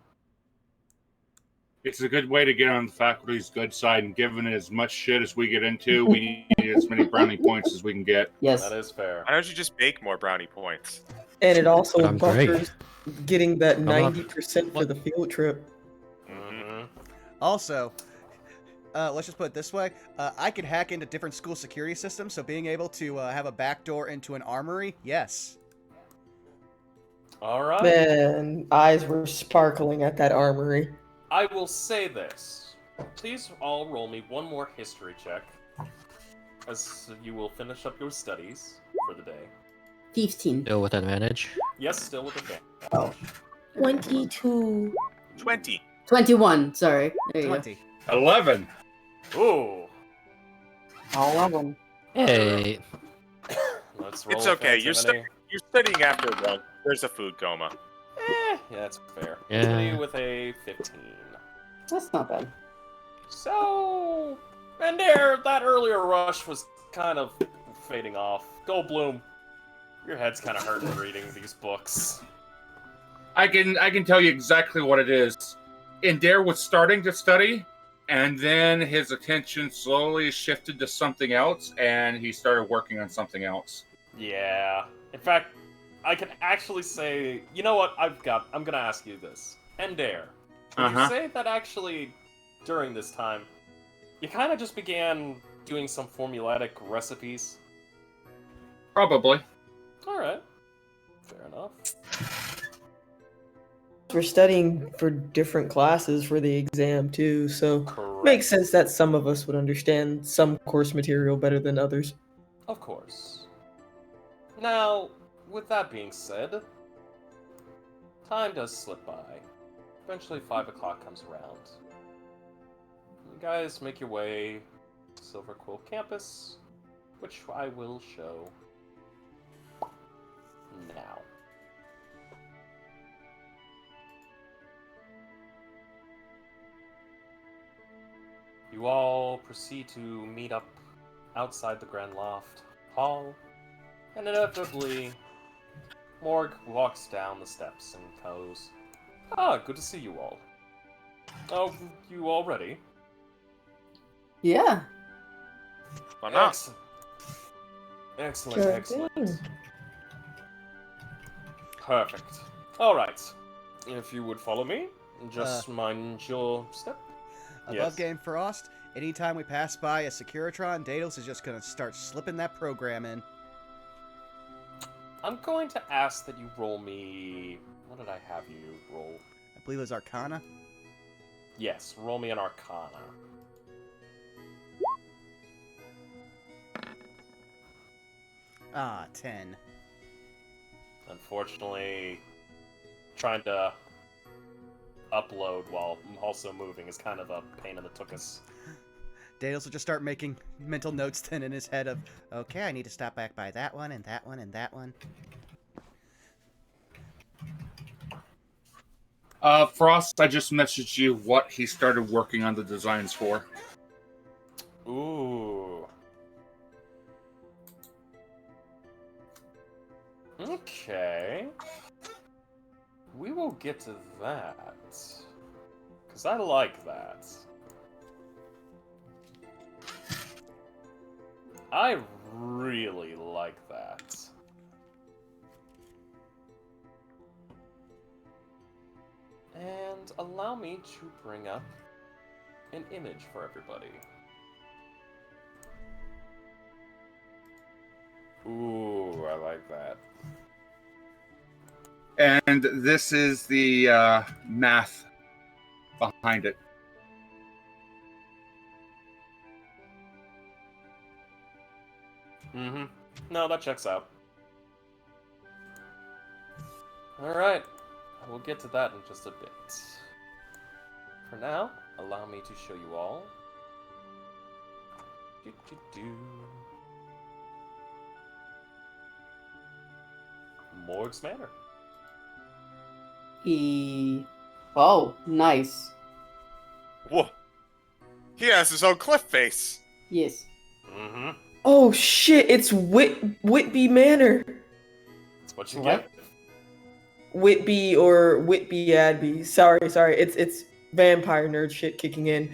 It's a good way to get on the faculty's good side, and given as much shit as we get into, we need as many brownie points as we can get. Yes. That is fair. Why don't you just bake more brownie points? And it also But I'm great. buffers getting that not- 90% for the field trip. Mm-hmm. Also, let's just put it this way. I could hack into different school security systems, so being able to have a backdoor into an armory, yes. Alright. Man, eyes were sparkling at that armory. I will say this. Please all roll me one more history check, as you will finish up your studies for the day. 15. Still with advantage. Yes, still with advantage. Oh. 22. 20. 21, sorry. There you 20. 11. Ooh. go. All of them. Hey, Let's roll It's with okay. You're antimony. studying after one. There's a food coma. Yeah, that's fair. Yeah. Antimony with a 15. That's not bad. So, and there, that earlier rush was kind of fading off. Goldblum, your head's kind of hurting reading these books. I can tell you exactly what it is. Indare was starting to study, and then his attention slowly shifted to something else, and he started working on something else. Yeah. In fact, I can actually say, you know what? I'm gonna ask you this. Endair, would you Uh-huh. say that actually during this time, you kind of just began doing some formulaic recipes? Probably. All right, fair enough. We're studying for different classes for the exam too, so Correct. makes sense that some of us would understand some course material better than others. Of course. Now, with that being said, time does slip by. Eventually 5 o'clock comes around. You guys make your way to Silver Quill campus, which I will show now. You all proceed to meet up outside the Grand Loft Hall, and inevitably, Morg walks down the steps and goes, "Ah, good to see you all. Oh, you all ready?" Yeah. Why not? Excellent. Excellent, Sure excellent. thing. Perfect. Alright. If you would follow me, just mind your step. Above Yes. Game Frost, anytime we pass by a Securitron, Daedalus is just going to start slipping that program in. I'm going to ask that you roll me... What did I have you roll? I believe it was Arcana. Yes, roll me an Arcana. Ah, 10. Unfortunately, trying to upload while also moving is kind of a pain in the tuchus. Daedalus will just start making mental notes then in his head of, okay, I need to stop back by that one and that one and that one. Frost, I just messaged you what he started working on the designs for. Ooh. Okay. We will get to that. Because I like that. I really like that. And allow me to bring up an image for everybody. Ooh, I like that. And this is the math behind it. Mm-hmm. No, that checks out. Alright. We'll get to that in just a bit. For now, allow me to show you all. Morg's Manor. Oh, nice. Whoa. He has his own cliff face. Yes. Mm-hmm. Oh shit! It's Whitby Manor. That's what you What? get. Whitby or Whitby Adby. Sorry. It's vampire nerd shit kicking in.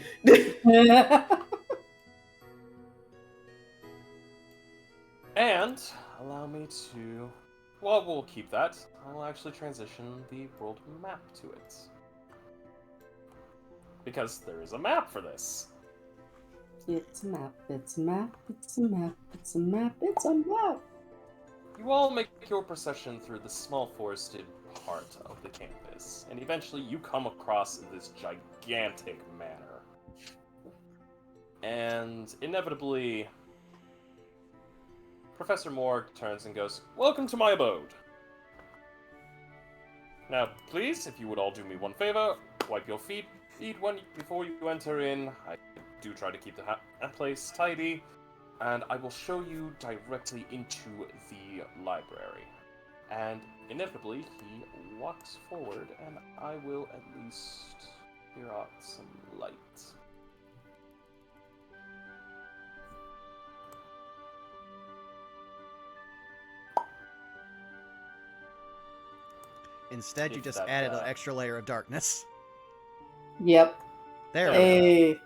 And allow me to... Well, we'll keep that. I'll actually transition the world map to it. Because there is a map for this. It's a map, it's a map, it's a map, it's a map, it's a map. You all make your procession through the small forested part of the campus, and eventually you come across this gigantic manor. And inevitably, Professor Morg turns and goes, "Welcome to my abode. Now, please, if you would all do me one favor, wipe your feet, eat one before you enter in. I do try to keep the place tidy, and I will show you directly into the library." And inevitably, he walks forward, and I will at least clear out some light. Instead, you If just that, added an extra layer of darkness. Yep. There we go. Hey.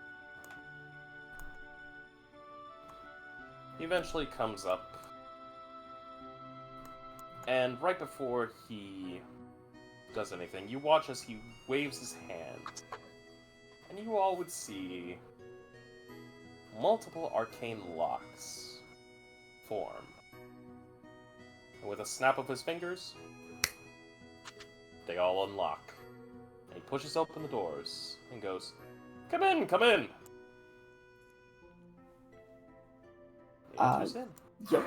He eventually comes up And right before he does anything, you watch as he waves his hand. And you all would see multiple arcane locks form. And with a snap of his fingers, they all unlock. And he pushes open the doors and goes, "Come in, come in!" He enters in. Yep.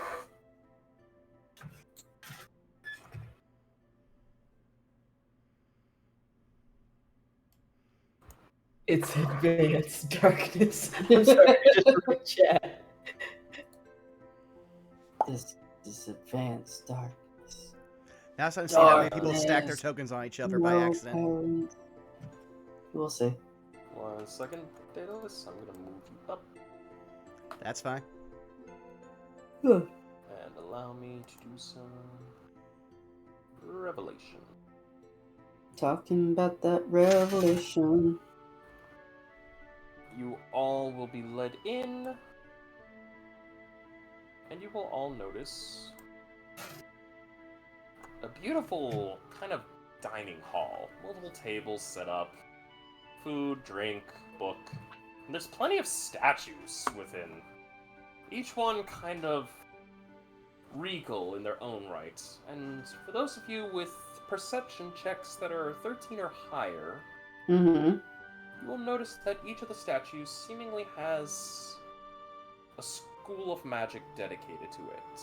It's advanced darkness. I'm sorry, just read chat. This is advanced darkness. Now it's time to see how many Darkness. people stack their tokens on each other by No accident. parent. We'll see. 1 second, Daedalus. I'm gonna move you up That's fine. Huh. and allow me to do some revelation. Talking about that revelation. You all will be led in, and you will all notice a beautiful kind of dining hall. Multiple tables set up, food, drink, book, and there's plenty of statues within. Each one kind of regal in their own right. And for those of you with perception checks that are 13 or higher, Mm-hmm. you will notice that each of the statues seemingly has a school of magic dedicated to it.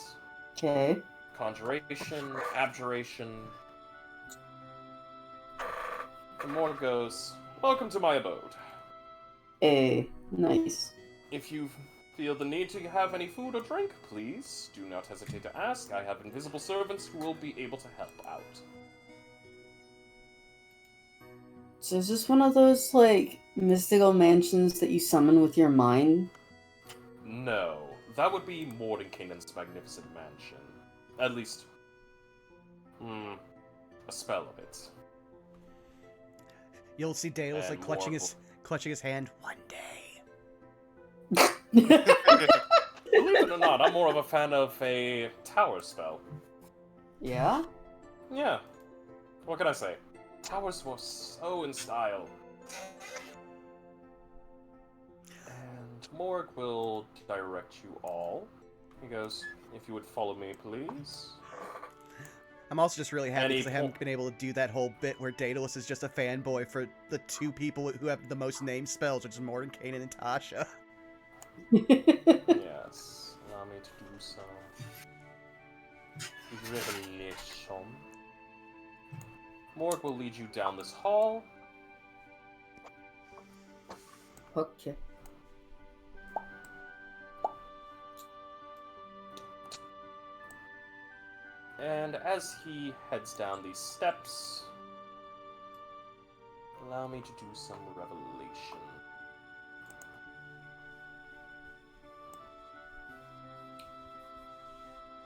Okay. Conjuration, abjuration. The more goes, "Welcome to my abode. Nice. If you feel the need to have any food or drink, please do not hesitate to ask. I have invisible servants who will be able to help out." So is this one of those, like, mystical mansions that you summon with your mind? No, that would be Mordenkainen's magnificent mansion. At least, a spell of it. You'll see Daedalus like And clutching more clutching his hand. One day. Believe it or not, I'm more of a fan of a tower spell. Yeah? Yeah. What can I say? Towers were so in style. And Morg will direct you all. He goes, "If you would follow me, please." I'm also just really happy Any because I haven't been able to do that whole bit where Daedalus is just a fanboy for the two people who have the most named spells, which is Mordenkainen and Tasha. Yes. Allow me to do some revelation. Morg will lead you down this hall. Okay. And as he heads down these steps, allow me to do some revelation.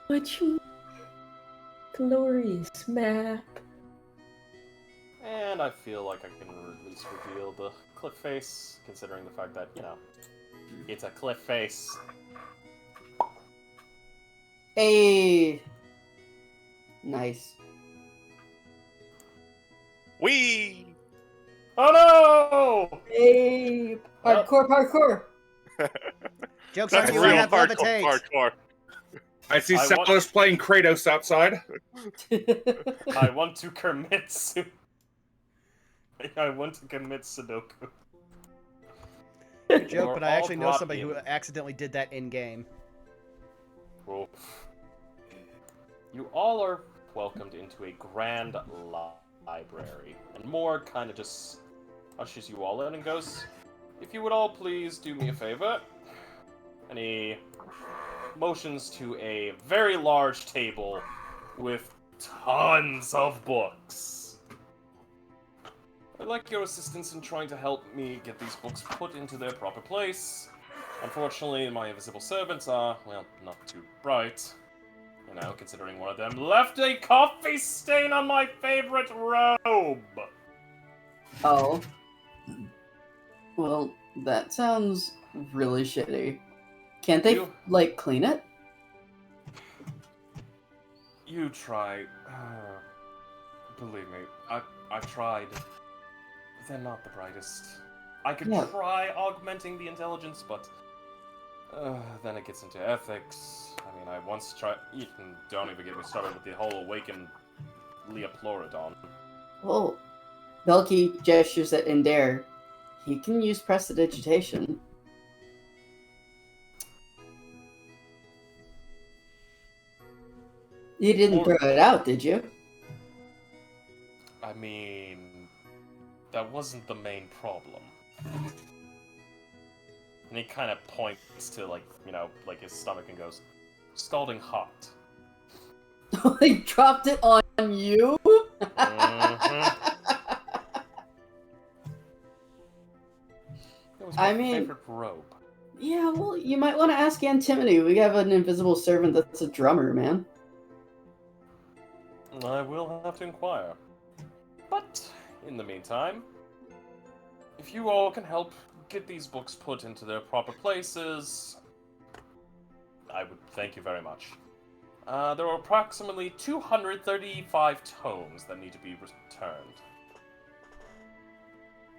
What you glorious map. And I feel like I can at least reveal the cliff face, considering the fact that, you know, it's a cliff face. Hey. Nice. Wee! Oh no! Hey. Parkour. Joke's on That's you, real I have hardcore. levitate. Hardcore. I see I want- Salos playing Kratos outside. I want to commit I want to commit Sudoku. Joke, You're but I all actually know brought somebody who in. accidentally did that in game. Oof. You all are welcomed into a grand library, and Morg kind of just ushers you all in and goes, "If you would all please do me a favor." And he motions to a very large table with tons of books. I'd like your assistance in trying to help me get these books put into their proper place. Unfortunately, my invisible servants are, well, not too bright. You know, considering one of them left a coffee stain on my favorite robe! Oh. Well, that sounds really shitty. Can't they, You- like, clean it? You try. Believe me, I've tried. They're not the brightest. I could Yeah. try augmenting the intelligence, but then it gets into ethics. I mean, I once tried. Don't even get me started with the whole awakened Leoplorodon. Oh, Belky gestures at Indare. He can use prestidigitation. You didn't throw it out, did you? I mean, that wasn't the main problem. And he kind of points to, like, like his stomach and goes, scalding hot. He dropped it on you? Mm-hmm. It was my favorite robe. Yeah, well, you might want to ask Antimony. We have an invisible servant that's a drummer, man. I will have to inquire. But, in the meantime, if you all can help get these books put into their proper places, I would thank you very much. There are approximately 235 tomes that need to be returned.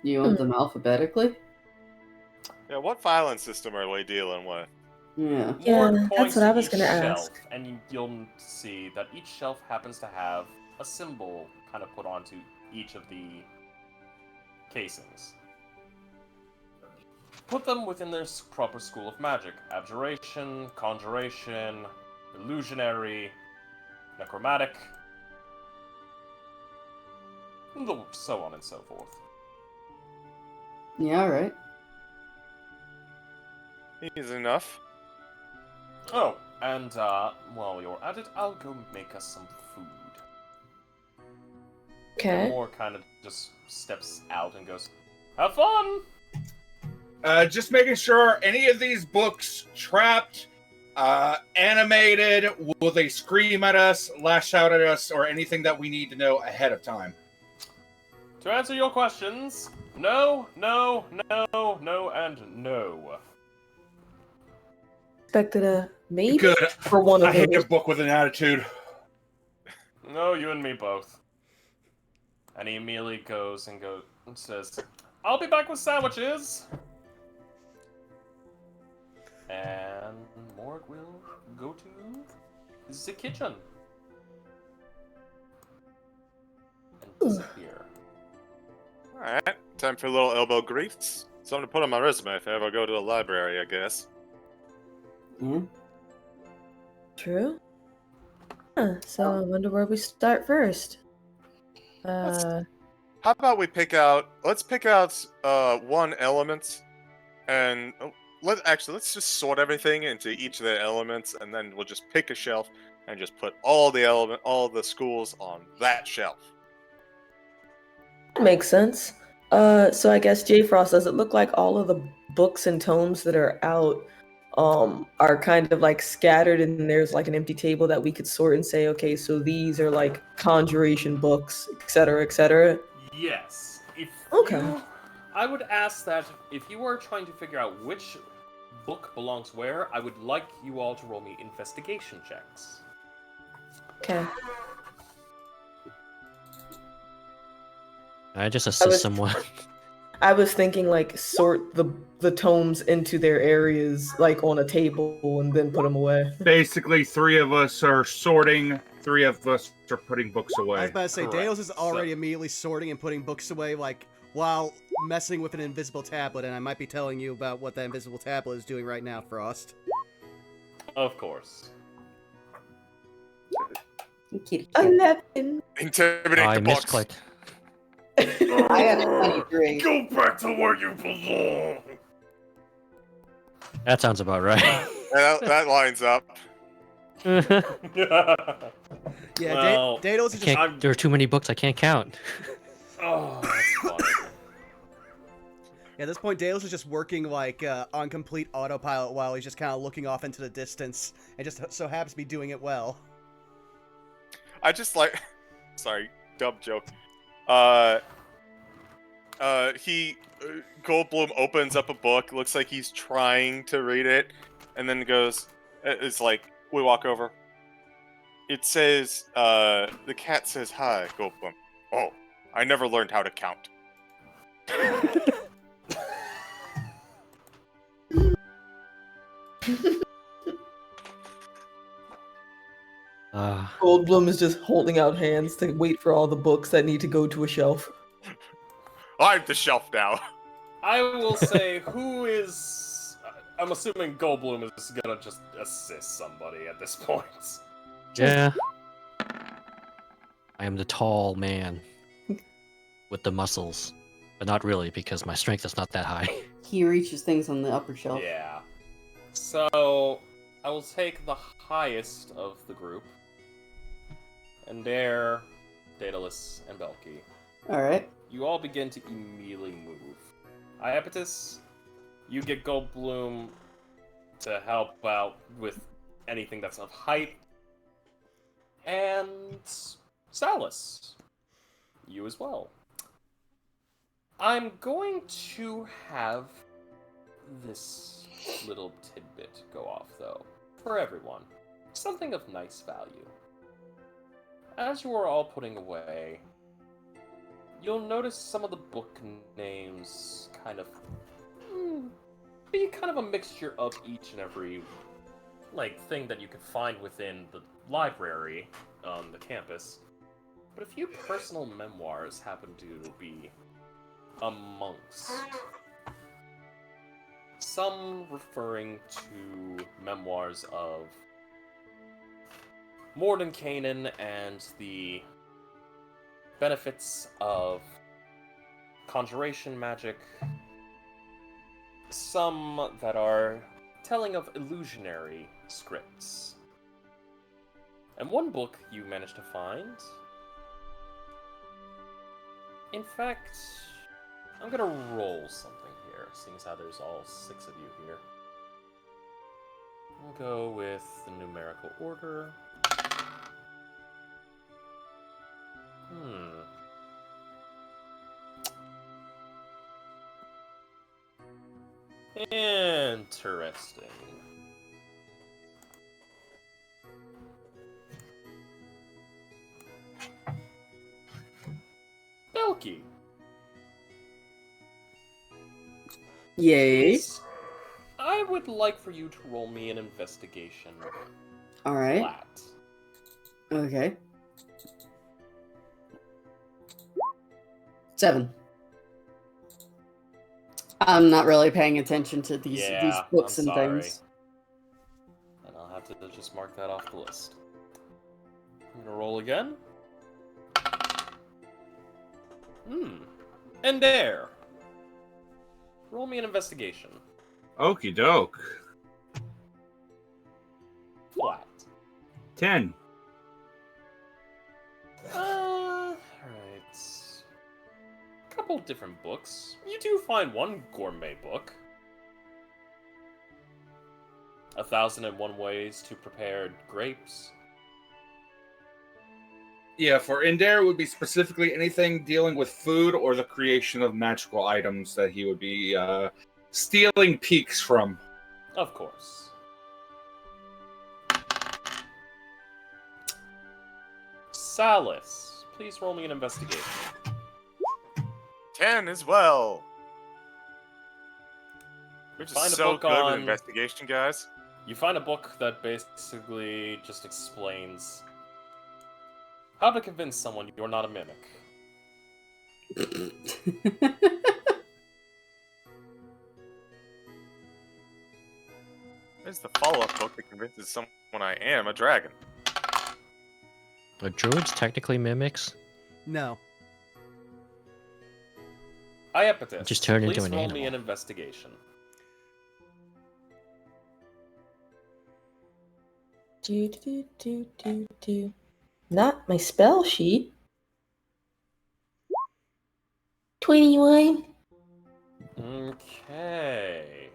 You want them alphabetically? Yeah, what filing system are we dealing with? Yeah. More Yeah, points that's what I to was each gonna shelf, ask. and you'll see that each shelf happens to have a symbol kind of put onto each of the casings. Put them within their proper school of magic. Abjuration, conjuration, illusionary, necromantic, so on and so forth. Yeah, alright. Easy enough. Oh, and while you're at it, I'll go make us some food. Okay. Moore kind of just steps out and goes, "Have fun!" Just making sure any of these books trapped, animated, will they scream at us, lash out at us, or anything that we need to know ahead of time? To answer your questions, no, no, no, no, and no. Expected a maybe Good. for one I of hate those. a book with an attitude. No, you and me both. And he immediately goes and says, "I'll be back with sandwiches." And Morg will go to the kitchen and disappear. Alright, time for a little elbow grease. Something to put on my resume if I ever go to the library, I guess. Yeah. True. So I wonder where we start first. How about we let's pick out one element, and let's just sort everything into each of the elements, and then we'll just pick a shelf and just put all the schools on that shelf. Makes sense. So I guess J Frost, does it look like all of the books and tomes that are out are kind of like scattered, and there's like an empty table that we could sort and say, okay, so these are like conjuration books, etc., etc. Yes. Okay. I would ask that if you are trying to figure out which book belongs where, I would like you all to roll me investigation checks. Okay. I just assist someone. I was thinking like sort the tomes into their areas, like on a table, and then put them away. Basically, 3 of us are sorting, 3 of us are putting books away. I was about to say, Correct. Dales is already immediately sorting and putting books away, like, while messing with an invisible tablet, and I might be telling you about what that invisible tablet is doing right now, Frost. Of course. Kitty. 11. Intimidate I the books. misclicked. I got a 23. Go back to where you belong! That sounds about right. That lines up. Yeah, Well, Daedalus is just... There are too many books I can't count. Oh, that's funny. Yeah, at this point, Daedalus is just working, like, on complete autopilot while he's just kind of looking off into the distance, and just so happens to be doing it well. I just like... Sorry, dumb joke. Goldblum opens up a book, looks like he's trying to read it, and then goes, it's like, we walk over. It says, the cat says, "Hi, Goldblum." Oh, I never learned how to count. Goldblum is just holding out hands to wait for all the books that need to go to a shelf. I'm the shelf now. I will say, who is... I'm assuming Goldblum is gonna just assist somebody at this point. Yeah. I am the tall man with the muscles. But not really, because my strength is not that high. He reaches things on the upper shelf. Yeah. So, I will take the highest of the group. And there, Daedalus and Belky. Alright. You all begin to immediately move. Iapetus, you get Goldblum to help out with anything that's of height. And Salus, you as well. I'm going to have this little tidbit go off, though, for everyone. Something of nice value. As you are all putting away, you'll notice some of the book names kind of be kind of a mixture of each and every thing that you can find within the library on the campus. But a few personal memoirs happen to be amongst. Some referring to memoirs of Mordenkainen and the benefits of conjuration magic. Some that are telling of illusionary scripts. And one book you managed to find... In fact, I'm gonna roll something here, seeing as how there's all 6 of you here. We'll go with the numerical order. Interesting. Belky. Yay. I would like for you to roll me an investigation Alright. flat. Okay. 7. I'm not really paying attention to these books I'm and sorry. things. And I'll have to just mark that off the list. I'm gonna roll again. And there. Roll me an investigation. Okie doke. Flat. 10. Alright. Couple different books. You do find one gourmet book. 1001 Ways to Prepare Grapes. Yeah, for Indare would be specifically anything dealing with food or the creation of magical items that he would be stealing peaks from. Of course. Salus, please roll me an investigation. 10 as well. We're Find just a so book good on- with investigation, guys. You find a book that basically just explains how to convince someone you're not a mimic. There's the follow-up book that convinces someone I am a dragon. Are druids technically mimics? No. Iapetus, Just turn please into an roll me animal. an investigation. Not my spell sheet. 21. Okay.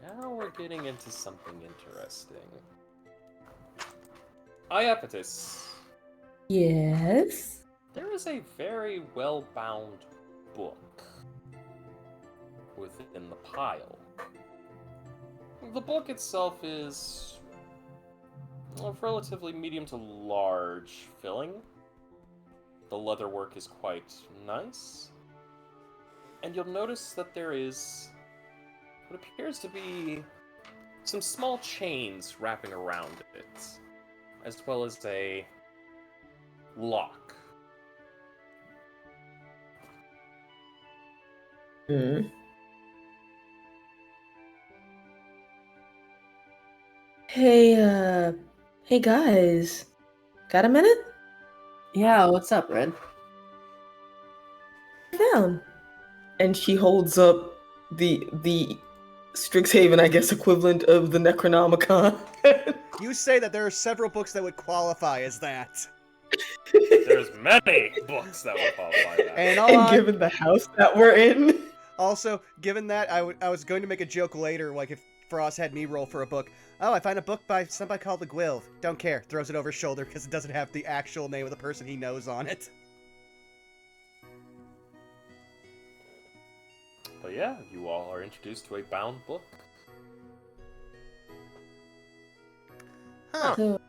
Now we're getting into something interesting. Iapetus, Yes. there is a very well-bound book within the pile. The book itself is of relatively medium to large filling. The leatherwork is quite nice. And you'll notice that there is what appears to be some small chains wrapping around it, as well as a lock. Hmm. Hey guys, got a minute? Yeah, what's up, Red? Down. And she holds up the Strixhaven, I guess, equivalent of the Necronomicon. You say that there are several books that would qualify as that. There's many books that would qualify that. And And given the house that we're in, also, given that, I was going to make a joke later, like if Frost had me roll for a book. Oh, I find a book by somebody called the Gwylv. Don't care. Throws it over his shoulder because it doesn't have the actual name of the person he knows on it. But yeah, you all are introduced to a bound book. Huh. so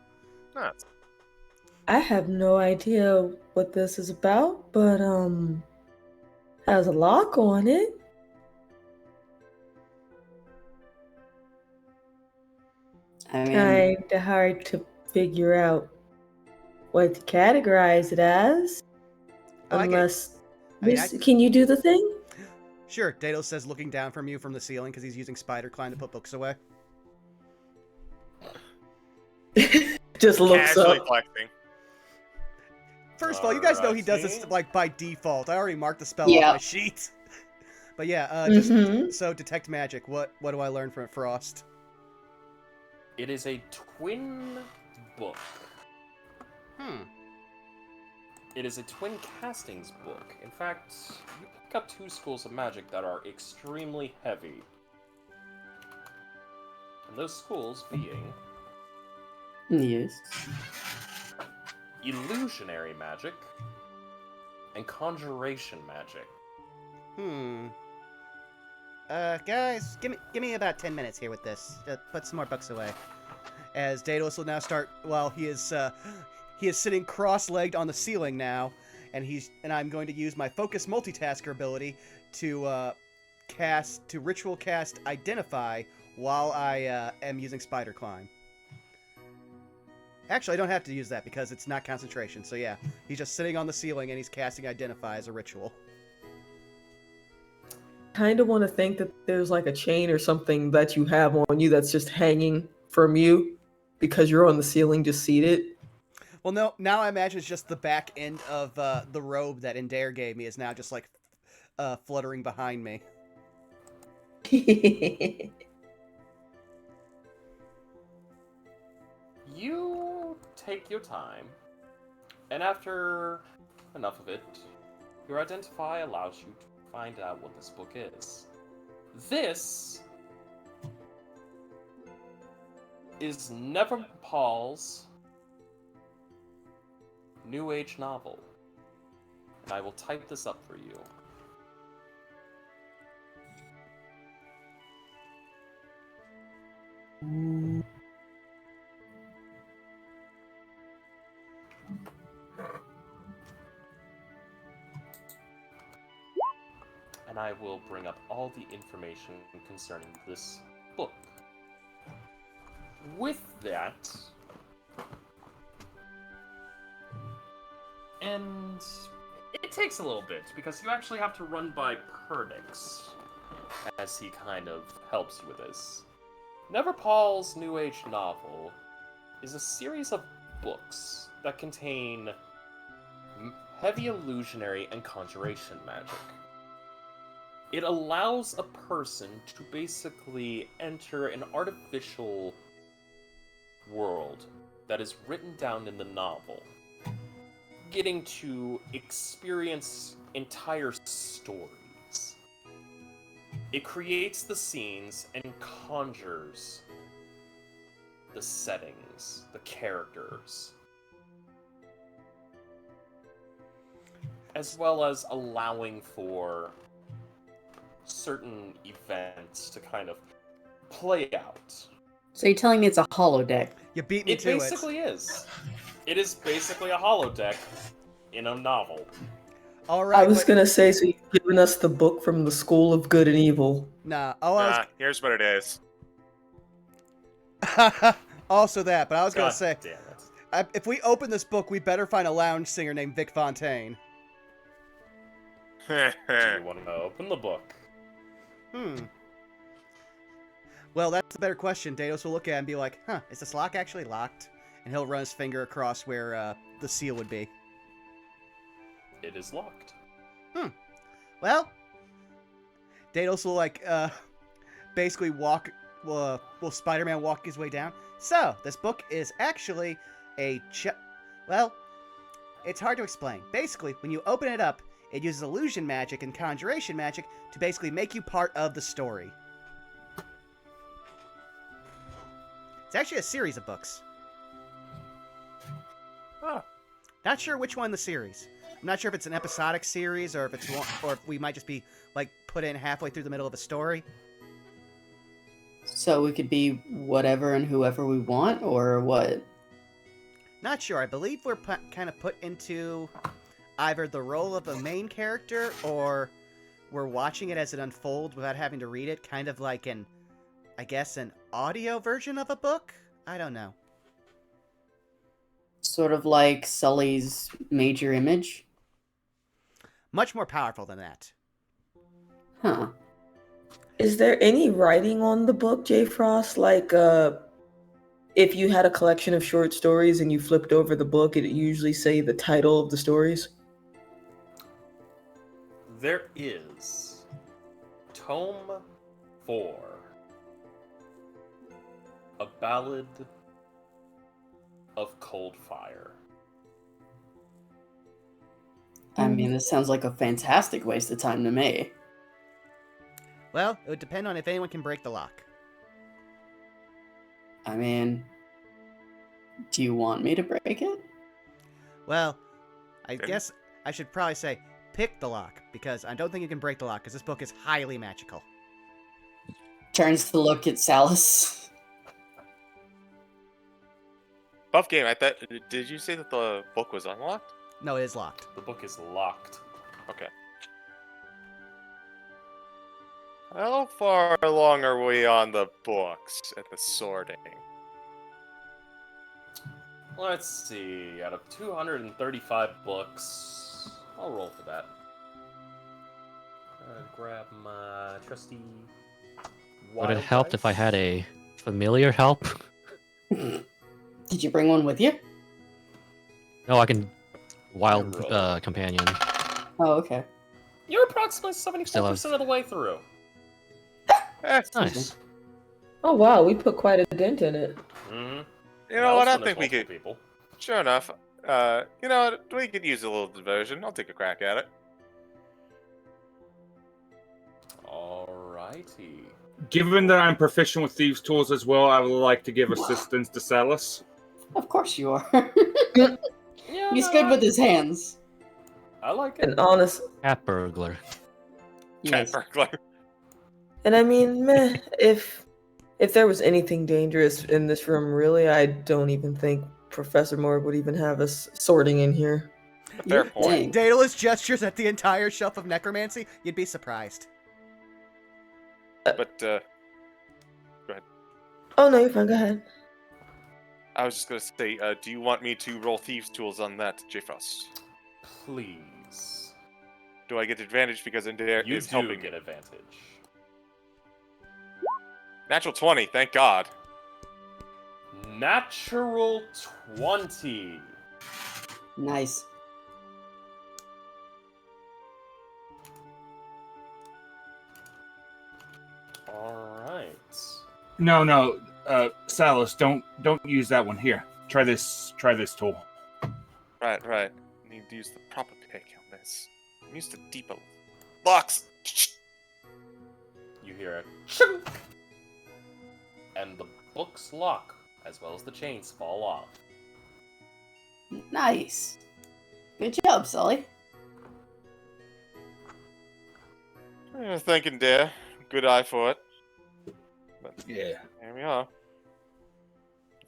Nuts. I have no idea what this is about, but has a lock on it. I mean, Kinda hard to figure out what to categorize it as. Oh, I get- Unless I mean, this, can you do the thing? Sure, Daedalus says, looking down from you from the ceiling because he's using spider climb to put books away. Just looks Casually up. flexing. First of all, you guys know he does this Alrighty. like by default. I already marked the spell Yeah. on my sheet. But yeah, just Mhm. so detect magic. What do I learn from Frost? It is a twin book. It is a twin castings book. In fact, you pick up two schools of magic that are extremely heavy. And those schools being yes. illusionary magic and conjuration magic. Guys, give me about 10 minutes here with this. Put some more books away. As Daedalus will now start. Well, he is sitting cross-legged on the ceiling now, and I'm going to use my focus multitasker ability to ritual cast Identify while I am using Spider Climb. Actually, I don't have to use that because it's not concentration. So yeah, he's just sitting on the ceiling and he's casting Identify as a ritual. Kind of want to think that there's like a chain or something that you have on you that's just hanging from you because you're on the ceiling just seated. Well, no. Now I imagine it's just the back end of the robe that Indare gave me is now just like fluttering behind me. You take your time, and after enough of it, your Identify allows you to find out what this book is. This is Never Paul's New Age novel, and I will type this up for you. And I will bring up all the information concerning this book. With that, and it takes a little bit because you actually have to run by Perdix as he kind of helps you with this. Never Paul's New Age novel is a series of books that contain heavy illusionary and conjuration magic. It allows a person to basically enter an artificial world that is written down in the novel, getting to experience entire stories. It creates the scenes and conjures the settings, the characters, as well as allowing for certain events to kind of play out. So you're telling me it's a holodeck? You beat me It to basically is. It is basically a holodeck in a novel. All right, I was but gonna say, so you've given us the book from the School of Good and Evil. nah. Here's what it is. Also that, but I was gonna God say, damn it. if we open this book, we better find a lounge singer named Vic Fontaine. Do you want to open the book? Well, that's a better question. Dados will look at it and be like, huh, is this lock actually locked? And he'll run his finger across where the seal would be. It is locked. Well, Dados will, like, basically walk, will Spider-Man walk his way down? So, this book is actually well, it's hard to explain. Basically, when you open it up, it uses illusion magic and conjuration magic to basically make you part of the story. It's actually a series of books. Huh. Not sure which one in the series. I'm not sure if it's an episodic series or if it's one, or if we might just be like put in halfway through the middle of a story. So we could be whatever and whoever we want, or what? Not sure. I believe we're kind of put into either the role of a main character or we're watching it as it unfolds without having to read it, kind of like an audio version of a book? I don't know. Sort of like Sully's major image? Much more powerful than that. Huh. Is there any writing on the book, J. Frost? Like, if you had a collection of short stories and you flipped over the book, it'd usually say the title of the stories? There is Tome 4. A Ballad of Cold Fire. I mean, this sounds like a fantastic waste of time to me. Well, it would depend on if anyone can break the lock. I mean, do you want me to break it? Well, I guess I should probably say pick the lock, because I don't think you can break the lock, because this book is highly magical. Turns to look at Salus. Buff game, I thought. Did you say that the book was unlocked? No, it is locked. The book is locked. Okay. How far along are we on the books at the sorting? Let's see. Out of 235 books, I'll roll for that. Grab my trusty. Would it help if I had a familiar help? Did you bring one with you? No, I can wild companion. Oh, okay. You're approximately Still 74% of the way through. Nice. Oh wow, we put quite a dent in it. Mm-hmm. You know what? I think we could. People. Sure enough. You know what? We could use a little diversion. I'll take a crack at it. Alrighty. Given that I'm proficient with thieves' tools as well, I would like to give assistance to Salus. Of course you are. Yeah, He's no, good with his hands. I like it. And honest, Cat burglar. Yes. Cat burglar. and I mean, meh, if there was anything dangerous in this room, really, I don't even think Professor Morg would even have us sorting in here. Fair point. Daedalus gestures at the entire shelf of necromancy. You'd be surprised. But, go ahead. Oh no, you're fine. Go ahead. I was just gonna say, do you want me to roll thieves' tools on that, J-Frost? Please. Do I get advantage because Indare You is do helping get me? advantage. Natural 20, thank God. Natural 20. Nice. Alright. No, Salus, don't use that one. Here, try this tool. Right. Need to use the proper pick on this. I'm used to deeper locks. You hear a chunk, and the book's lock, as well as the chains, fall off. Nice. Good job, Sully. Thank you, Indare. Good eye for it. But Yeah. here we are.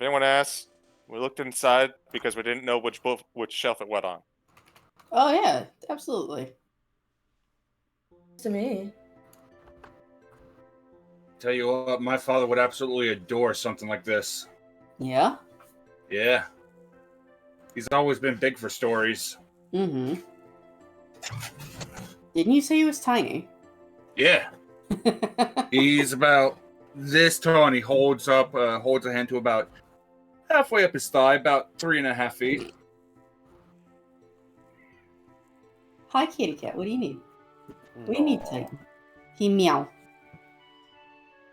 anyone asks, we looked inside because we didn't know which shelf it went on. Oh yeah, absolutely. To me. Tell you what, my father would absolutely adore something like this. Yeah. Yeah. He's always been big for stories. Mm-hmm. Didn't you say he was tiny? Yeah. He's about this tall, and he holds a hand to about halfway up his thigh, about 3.5 feet. Hi, kitty cat. What do you need? What do you need, Aw. Titan? He meow.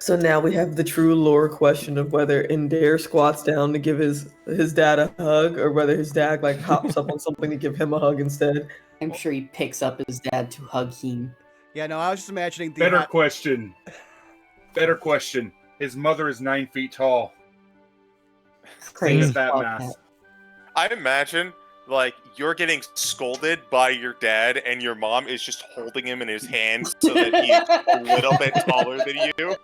So now we have the true lore question of whether Indare squats down to give his dad a hug, or whether his dad like hops up on something to give him a hug instead. I'm sure he picks up his dad to hug him. Yeah, no, I was just imagining the Better question. Better question. His mother is 9 feet tall. Crazy. Same that fuck math. that. I imagine, like, you're getting scolded by your dad, and your mom is just holding him in his hands so that he's a little bit taller than you.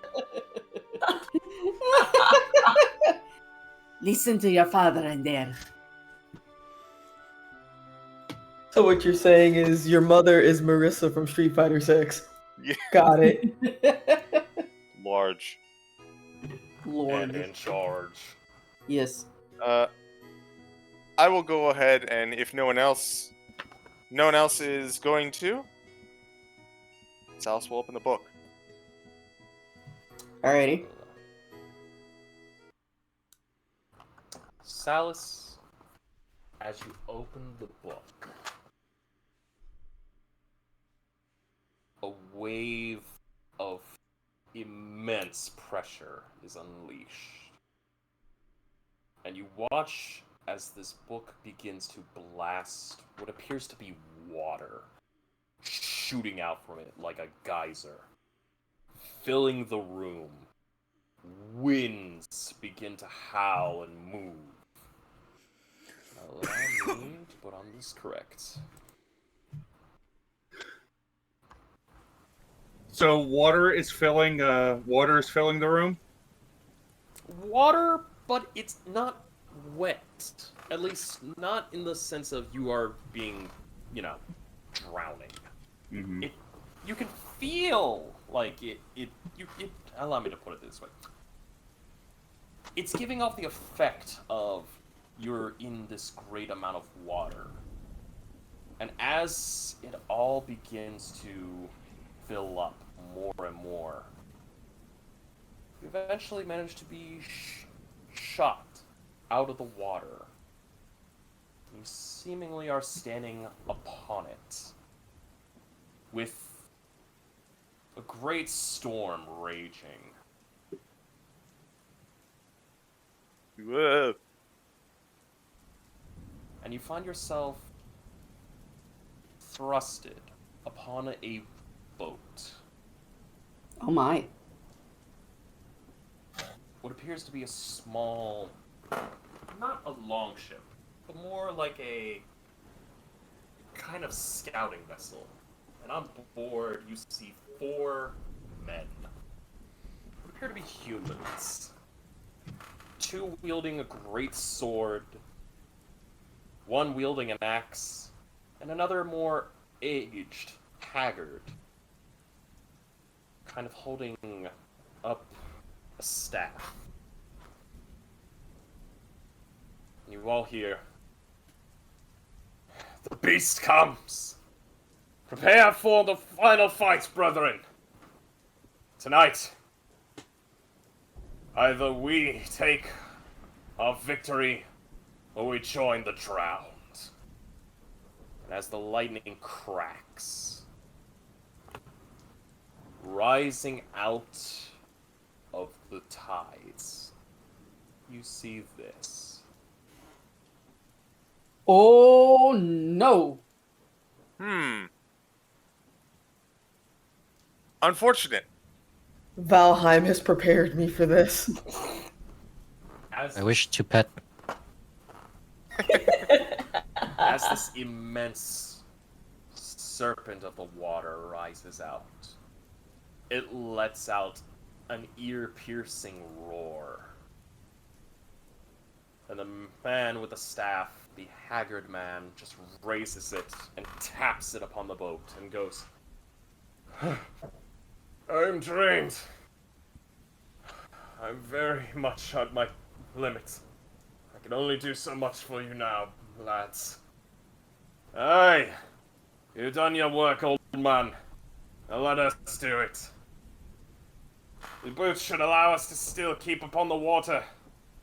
Listen to your father and dad. So what you're saying is your mother is Marissa from Street Fighter 6. Yeah. Got it. Large. Lord. And in charge. Yes. I will go ahead, and if no one else is going to, Sal's will open the book. Alrighty. Salus, as you open the book, a wave of immense pressure is unleashed. And you watch as this book begins to blast what appears to be water shooting out from it like a geyser, filling the room. Winds begin to howl and move. Allow me to put on this correct. So water is filling the room? Water, but it's not wet. At least not in the sense of you are being, drowning. Mm-hmm. You can feel like it allow me to put it this way. It's giving off the effect of you're in this great amount of water. And as it all begins to fill up more and more, you eventually manage to be shot out of the water. You seemingly are standing upon it, with a great storm raging. Whoa. And you find yourself thrusted upon a boat. Oh my. What appears to be a small, not a long ship, but more like a kind of scouting vessel. And on board you see 4 men who appear to be humans. 2 wielding a great sword, 1 wielding an axe, and another more aged, haggard, kind of holding up a staff. You all hear, "The beast comes! Prepare for the final fight, brethren! Tonight, either we take our victory, or we join the drowned." And as the lightning cracks, rising out of the tides, you see this. Oh no. Unfortunate. Valheim has prepared me for this. As I wish to pet. as this immense serpent of the water rises out, it lets out an ear-piercing roar. And the man with the staff, the haggard man, just raises it and taps it upon the boat and goes, I'm drained. I'm very much at my limit. I can only do so much for you now, lads. Aye, you've done your work, old man. Now let us do it. The boat should allow us to still keep upon the water.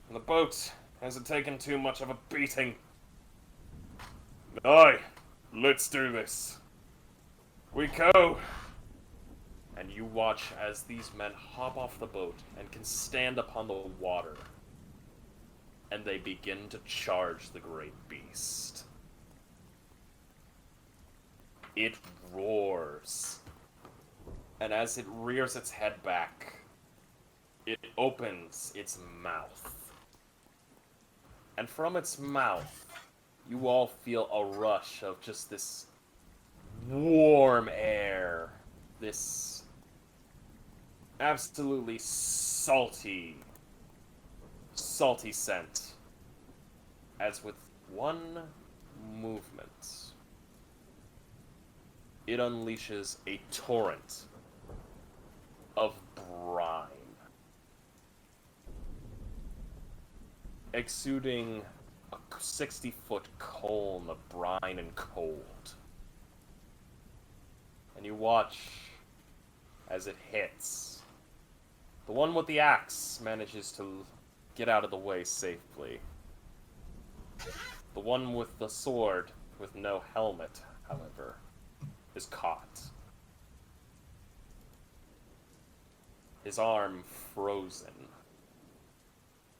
And the boat hasn't taken too much of a beating. Aye, let's do this. We go. And you watch as these men hop off the boat and can stand upon the water. And they begin to charge the great beast. It roars. And as it rears its head back, it opens its mouth. And from its mouth, you all feel a rush of just this warm air. This absolutely salty scent. As with one movement, it unleashes a torrent of brine, exuding a 60-foot cone of brine and cold. And you watch as it hits. The one with the axe manages to get out of the way safely. The one with the sword, with no helmet, however, is caught. His arm frozen.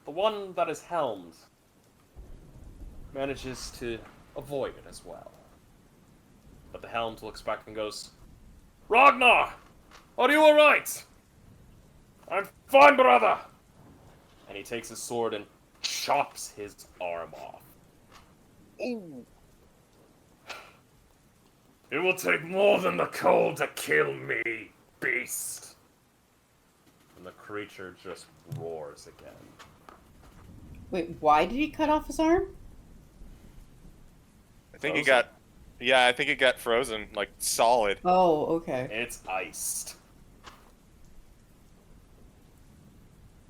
The one that is helmed manages to avoid it as well. But the helmed looks back and goes, Ragnar! Are you alright? I'm fine, brother! And he takes his sword and chops his arm off. Ooh. It will take more than the cold to kill me, beast. And the creature just roars again. Wait, why did he cut off his arm? I think it Frozen. got. Yeah, I think it got frozen, like solid. Oh, okay. It's iced.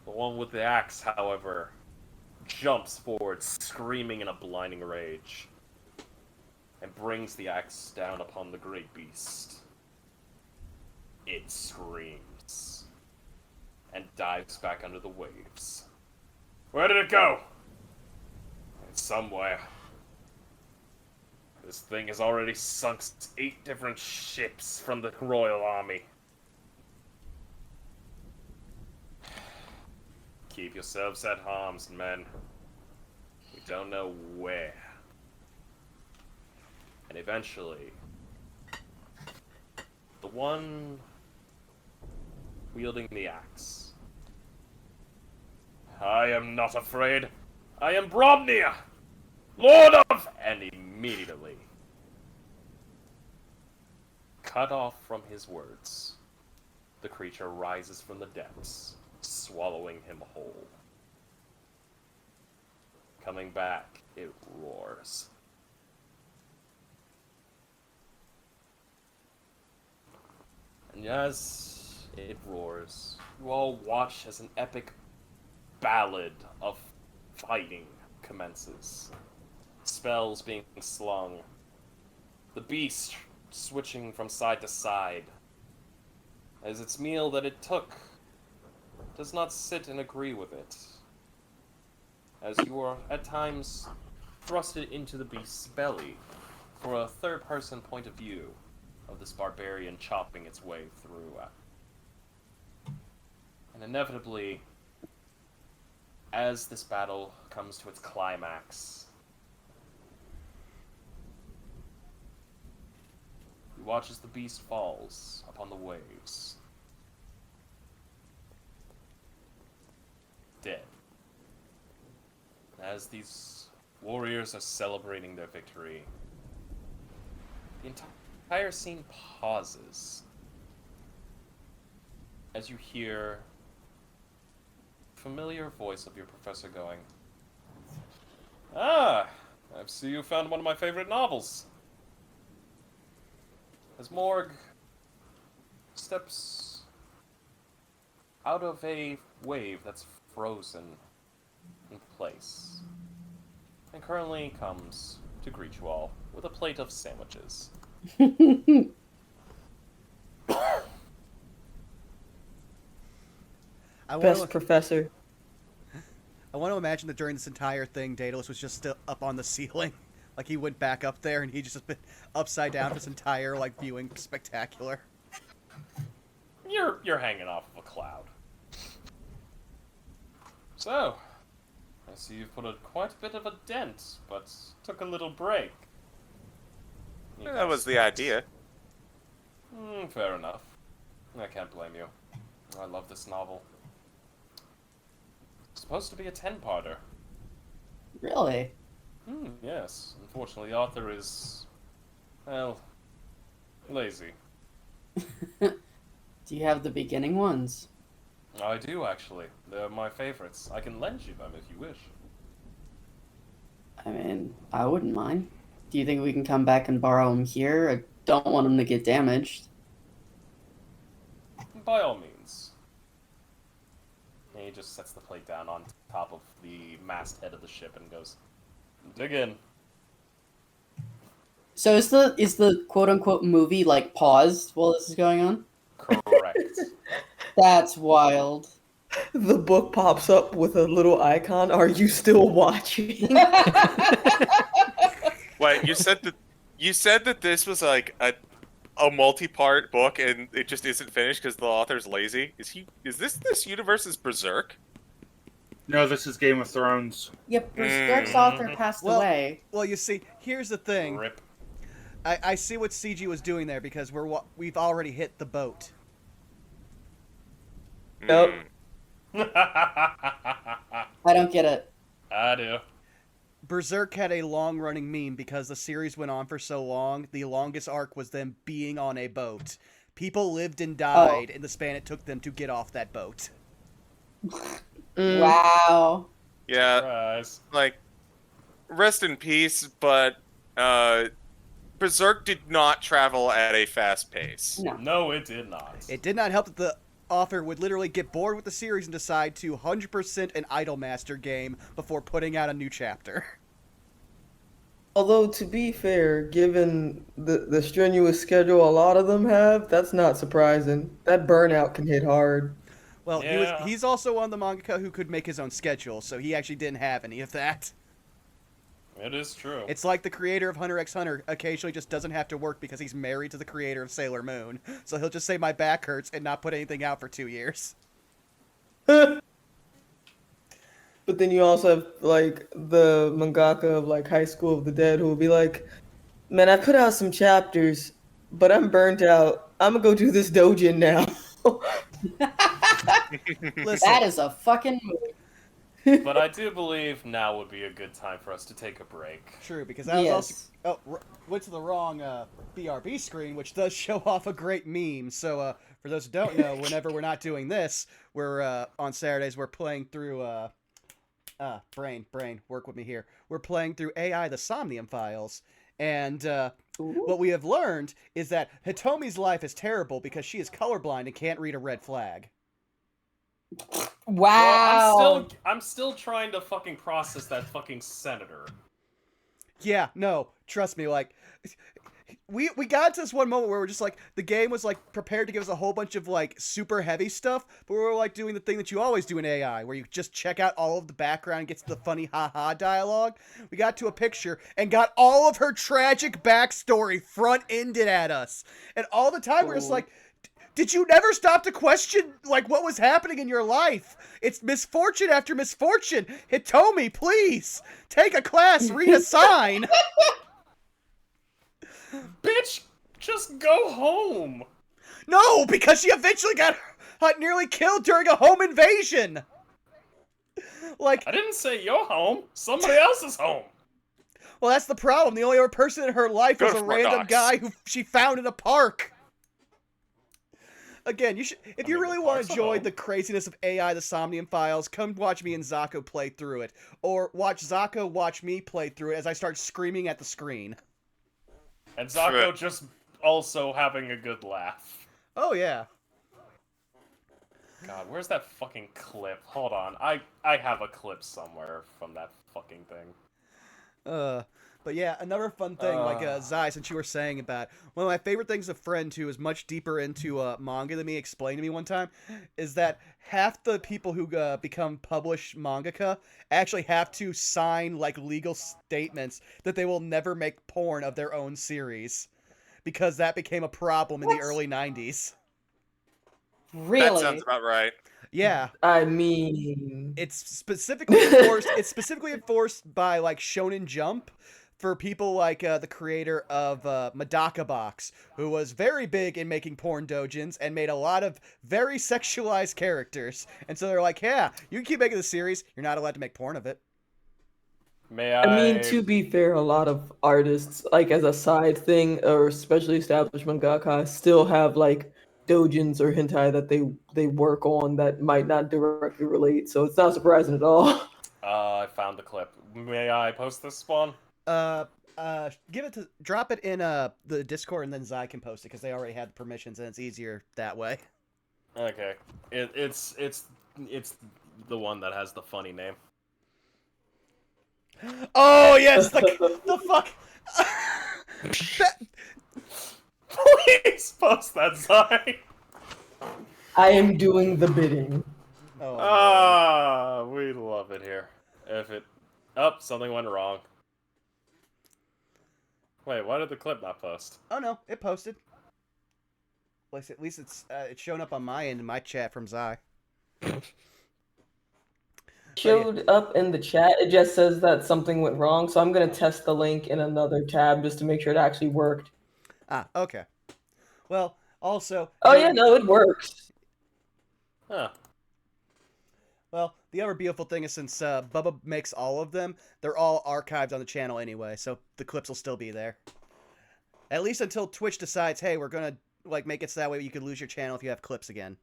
The one with the axe, however, jumps forward, screaming in a blinding rage, and brings the axe down upon the great beast. It screams and dives back under the waves. Where did it go? It's somewhere. This thing has already sunk 8 different ships from the Royal Army. Keep yourselves at arms, men. We don't know where. And eventually, the one wielding the axe. I am not afraid. I am Bromnir, Lord of... And immediately, cut off from his words, the creature rises from the depths, swallowing him whole. Coming back, it roars. And as it roars, you all watch as an epic ballad of fighting commences. Spells being slung. The beast switching from side to side. As its meal that it took does not sit and agree with it. As you are, at times, thrusted into the beast's belly for a third-person point of view of this barbarian chopping its way through. And inevitably, as this battle comes to its climax, you watch as the beast falls upon the waves. Dead. As these warriors are celebrating their victory, the entire scene pauses as you hear the familiar voice of your professor going, Ah, I see you found one of my favorite novels. As Morg steps out of a wave that's frozen in place, and currently comes to greet you all with a plate of sandwiches. I want Best to, professor. I want to imagine that during this entire thing, Daedalus was just still up on the ceiling. Like he went back up there and he just been upside down for this entire like viewing spectacular. You're hanging off of a cloud. So, I see you've put quite a bit of a dent, but took a little break. You That was the idea. Fair enough. I can't blame you. I love this novel. It's supposed to be a 10-parter. Really? Yes. Unfortunately, the author is, well, lazy. Do you have the beginning ones? I do, actually. They're my favorites. I can lend you them if you wish. I mean, I wouldn't mind. Do you think we can come back and borrow them here? I don't want them to get damaged. By all means. And he just sets the plate down on top of the masthead of the ship and goes, dig in. So is the quote unquote movie like paused while this is going on? Correct. That's wild. The book pops up with a little icon. Are you still watching? Wait, you said that this was like a multi-part book and it just isn't finished because the author's lazy? Is this universe's Berserk? No, this is Game of Thrones. Yep, Berserk's author passed away. Well, you see, here's the thing. Rip. I see what CG was doing there because we've already hit the boat. Nope. I don't get it. I do. Berserk had a long-running meme because the series went on for so long. The longest arc was them being on a boat. People lived and died in the span it took them to get off that boat. Wow. Yeah, Surprise. like, rest in peace, but Berserk did not travel at a fast pace. No. No, it did not. It did not help that the author would literally get bored with the series and decide to 100% an Idolmaster game before putting out a new chapter. Although, to be fair, given the strenuous schedule a lot of them have, that's not surprising. That burnout can hit hard. Well, Yeah. he's also one of the mangaka who could make his own schedule, so he actually didn't have any of that. It is true. It's like the creator of Hunter x Hunter occasionally just doesn't have to work because he's married to the creator of Sailor Moon. So he'll just say my back hurts and not put anything out for 2 years. But then you also have, like, the mangaka of, like, High School of the Dead who will be like, man, I put out some chapters, but I'm burnt out. I'm gonna go do this dojin now. Listen, That is a fucking movie. But I do believe now would be a good time for us to take a break. true, because I was Yes. also... went to the wrong BRB screen, which does show off a great meme. So for those who don't know, whenever we're not doing this, we're on Saturdays, we're playing through... brain, work with me here. We're playing through AI the Somnium Files, and what we have learned is that Hitomi's life is terrible because she is colorblind and can't read a red flag. Wow. Well, I'm still trying to fucking process that fucking senator. Yeah, no, trust me, like... We got to this one moment where we're just like, the game was like prepared to give us a whole bunch of like super heavy stuff, but we were like doing the thing that you always do in AI, where you just check out all of the background and get to the funny haha dialogue. We got to a picture and got all of her tragic backstory front-ended at us. And all the time we're just like, did you never stop to question like what was happening in your life? It's misfortune after misfortune. Hitomi, please, take a class, read a sign. Bitch, just go home. No, because she eventually got nearly killed during a home invasion. Like, I didn't say your home. Somebody else's home. well, that's the problem. The only other person in her life was Go a for random Knox. guy who she found in a park. Again, you should if I you mean, really the want park's to at enjoy home. the craziness of AI, the Somnium Files, come watch me and Zako play through it, or watch Zako watch me play through it as I start screaming at the screen. And Zako just also having a good laugh. Oh yeah. God, where's that fucking clip? Hold on, I have a clip somewhere from that fucking thing. But yeah, another fun thing, like Zai, since you were saying about one of my favorite things, a friend who is much deeper into manga than me explained to me one time, is that half the people who become published mangaka actually have to sign like legal statements that they will never make porn of their own series, because that became a problem in the early '90s. Really? That sounds about right. Yeah. I mean, It's specifically enforced. It's specifically enforced by like Shonen Jump for people like the creator of Madaka Box, who was very big in making porn dojins and made a lot of very sexualized characters. And so they're like, yeah, you can keep making the series. You're not allowed to make porn of it. May I mean, I? to be fair, a lot of artists, like as a side thing, or especially established mangaka, still have like dojins or hentai that they work on that might not directly relate. So it's not surprising at all. I found the clip. May I post this one? Drop it in the Discord, and then Zai can post it because they already had the permissions, and it's easier that way. Okay, it's the one that has the funny name. Oh yes, the fuck. Please post that, Zai. I am doing the bidding. Oh, Ah, we love it here. If it, something went wrong. Wait, why did the clip not post? oh no, it posted. At least it's shown up on my end in my chat from Zai. Showed up in the chat. It just says that something went wrong. So I'm gonna test the link in another tab just to make sure it actually worked. Ah, okay. Well, also. Oh yeah, no, it works. Huh. Well, the other beautiful thing is since Bubba makes all of them, they're all archived on the channel anyway, so the clips will still be there. At least until Twitch decides, hey, we're gonna like make it so that way you could lose your channel if you have clips again.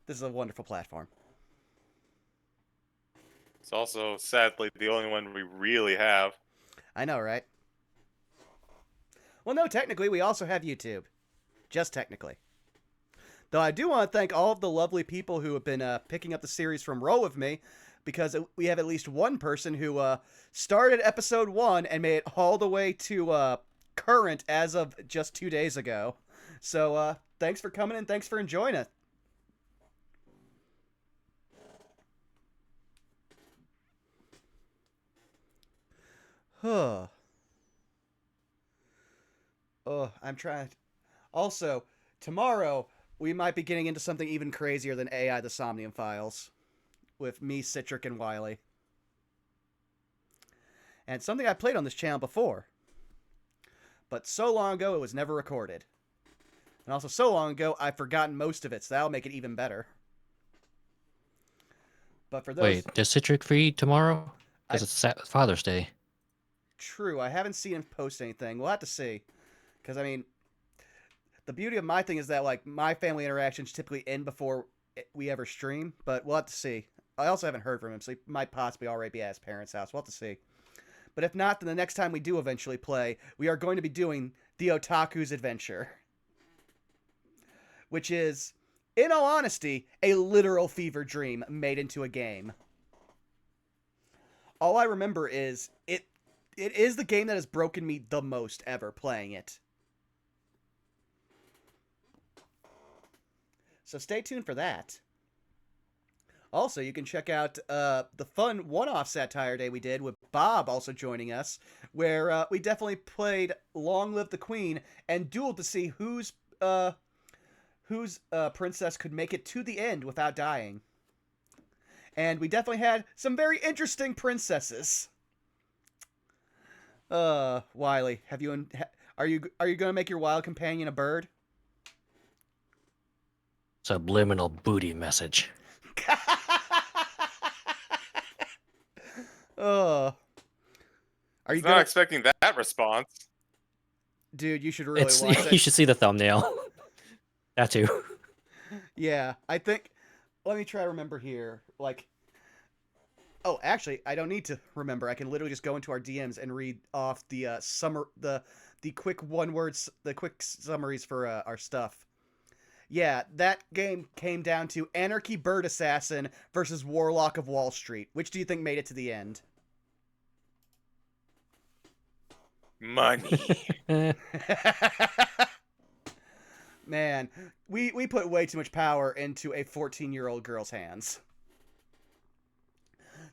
This is a wonderful platform. It's also, sadly, the only one we really have. I know, right? Well, no, technically, we also have YouTube. Just technically. Though I do want to thank all of the lovely people who have been picking up the series from Roll With Me, because we have at least one person who started episode 1 and made it all the way to current as of just 2 days ago. So thanks for coming and thanks for enjoying it. Huh. Oh, I'm trying. Also, tomorrow we might be getting into something even crazier than AI the Somnium Files with me, Citric, and Wiley. And something I played on this channel before. But so long ago it was never recorded. And also so long ago I've forgotten most of it, so that'll make it even better. But for those... Wait, is Citric free tomorrow? Because it's Father's Day. True, I haven't seen him post anything. We'll have to see. Because, I mean, the beauty of my thing is that, like, my family interactions typically end before we ever stream, but we'll have to see. I also haven't heard from him, so he might possibly already be at his parents' house. We'll have to see. But if not, then the next time we do eventually play, we are going to be doing The Otaku's Adventure. Which is, in all honesty, a literal fever dream made into a game. All I remember is, it is the game that has broken me the most ever playing it. So stay tuned for that. Also, you can check out the fun one-off satire day we did with Bob also joining us, where we definitely played Long Live the Queen and dueled to see whose princess could make it to the end without dying. And we definitely had some very interesting princesses. Wiley, are you going to make your wild companion a bird? Subliminal booty message. Are I you was not expecting that response. Dude, you should really It's watch you that. should see the thumbnail. That too. Yeah, I think. Let me try to remember here. Like, oh, actually, I don't need to remember. I can literally just go into our DMs and read off the the quick the quick summaries for our stuff. Yeah, that game came down to Anarchy Bird Assassin versus Warlock of Wall Street. Which do you think made it to the end? Money. Man, we put way too much power into a 14-year-old girl's hands.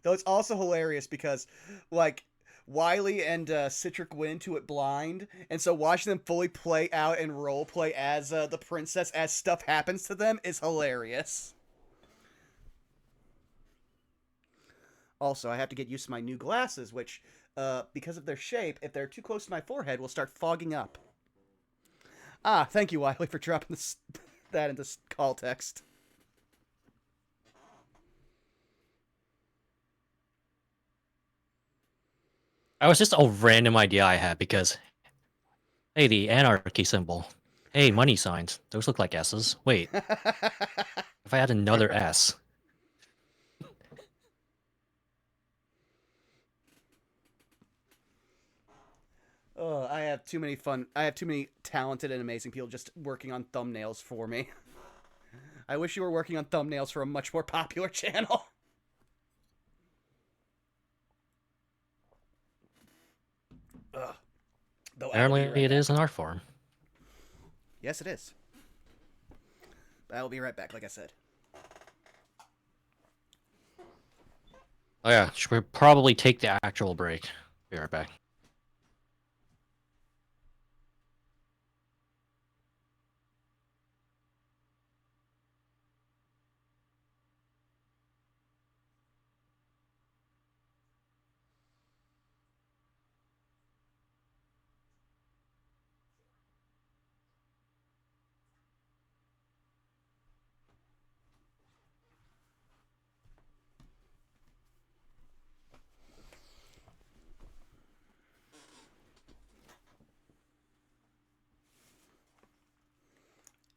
Though it's also hilarious because, like, Wiley and Citric went into it blind, and so watching them fully play out and role play as the princess as stuff happens to them is hilarious. Also, I have to get used to my new glasses, which, because of their shape, if they're too close to my forehead, will start fogging up. Ah, thank you, Wiley, for dropping that into call text. That was just a random idea I had because, hey, the anarchy symbol. Hey, money signs. Those look like S's. Wait, if I had another S. Oh, I have too many talented and amazing people just working on thumbnails for me. I wish you were working on thumbnails for a much more popular channel. Ugh. Though Apparently, it is in art form. Yes, it is. But I will be right back, like I said. Oh yeah, should probably take the actual break. Be right back.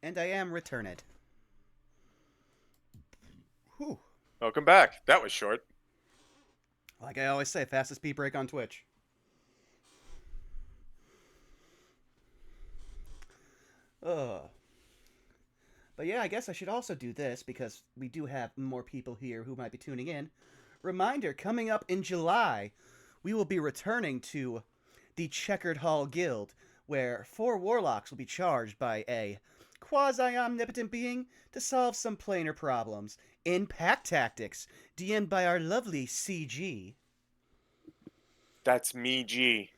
And I am returned. Whew. Welcome back. That was short. Like I always say, fastest pee break on Twitch. Ugh. But yeah, I guess I should also do this because we do have more people here who might be tuning in. Reminder, coming up in July, we will be returning to the Checkered Hall Guild, where 4 warlocks will be charged by a quasi-omnipotent being to solve some planar problems in Pack Tactics, DM'd by our lovely CG. That's me, G.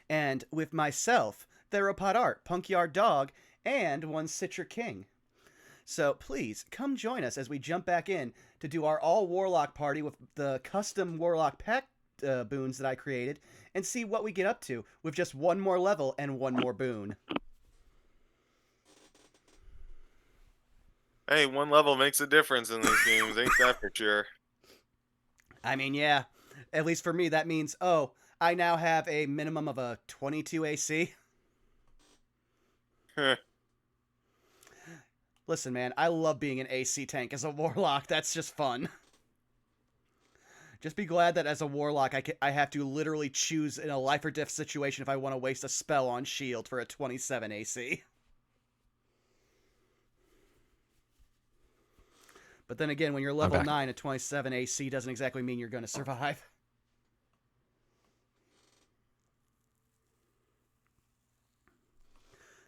And with myself, Theropod Art, Punkyard Dog, and one Citra King. So please, come join us as we jump back in to do our all-Warlock party with the custom Warlock pack boons that I created, and see what we get up to with just one more level and one more boon. Hey, one level makes a difference in these games, ain't that for sure? I mean, yeah. At least for me, that means, oh, I now have a minimum of a 22 AC. Heh. Listen, man, I love being an AC tank as a Warlock. That's just fun. Just be glad that as a Warlock, I have to literally choose in a life or death situation if I want to waste a spell on shield for a 27 AC. But then again, when you're level 9, a 27 AC doesn't exactly mean you're going to survive.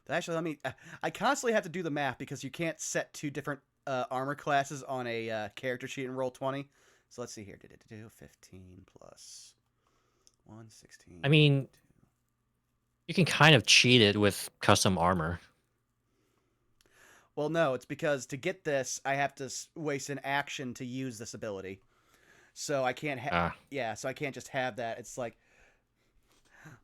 Actually, let me... I constantly have to do the math because you can't set 2 different armor classes on a character sheet in Roll20. So let's see here. 15 plus 1, 16. I mean, you can kind of cheat it with custom armor. Well, no, it's because to get this, I have to waste an action to use this ability. So I can't yeah, so I can't just have that. It's like...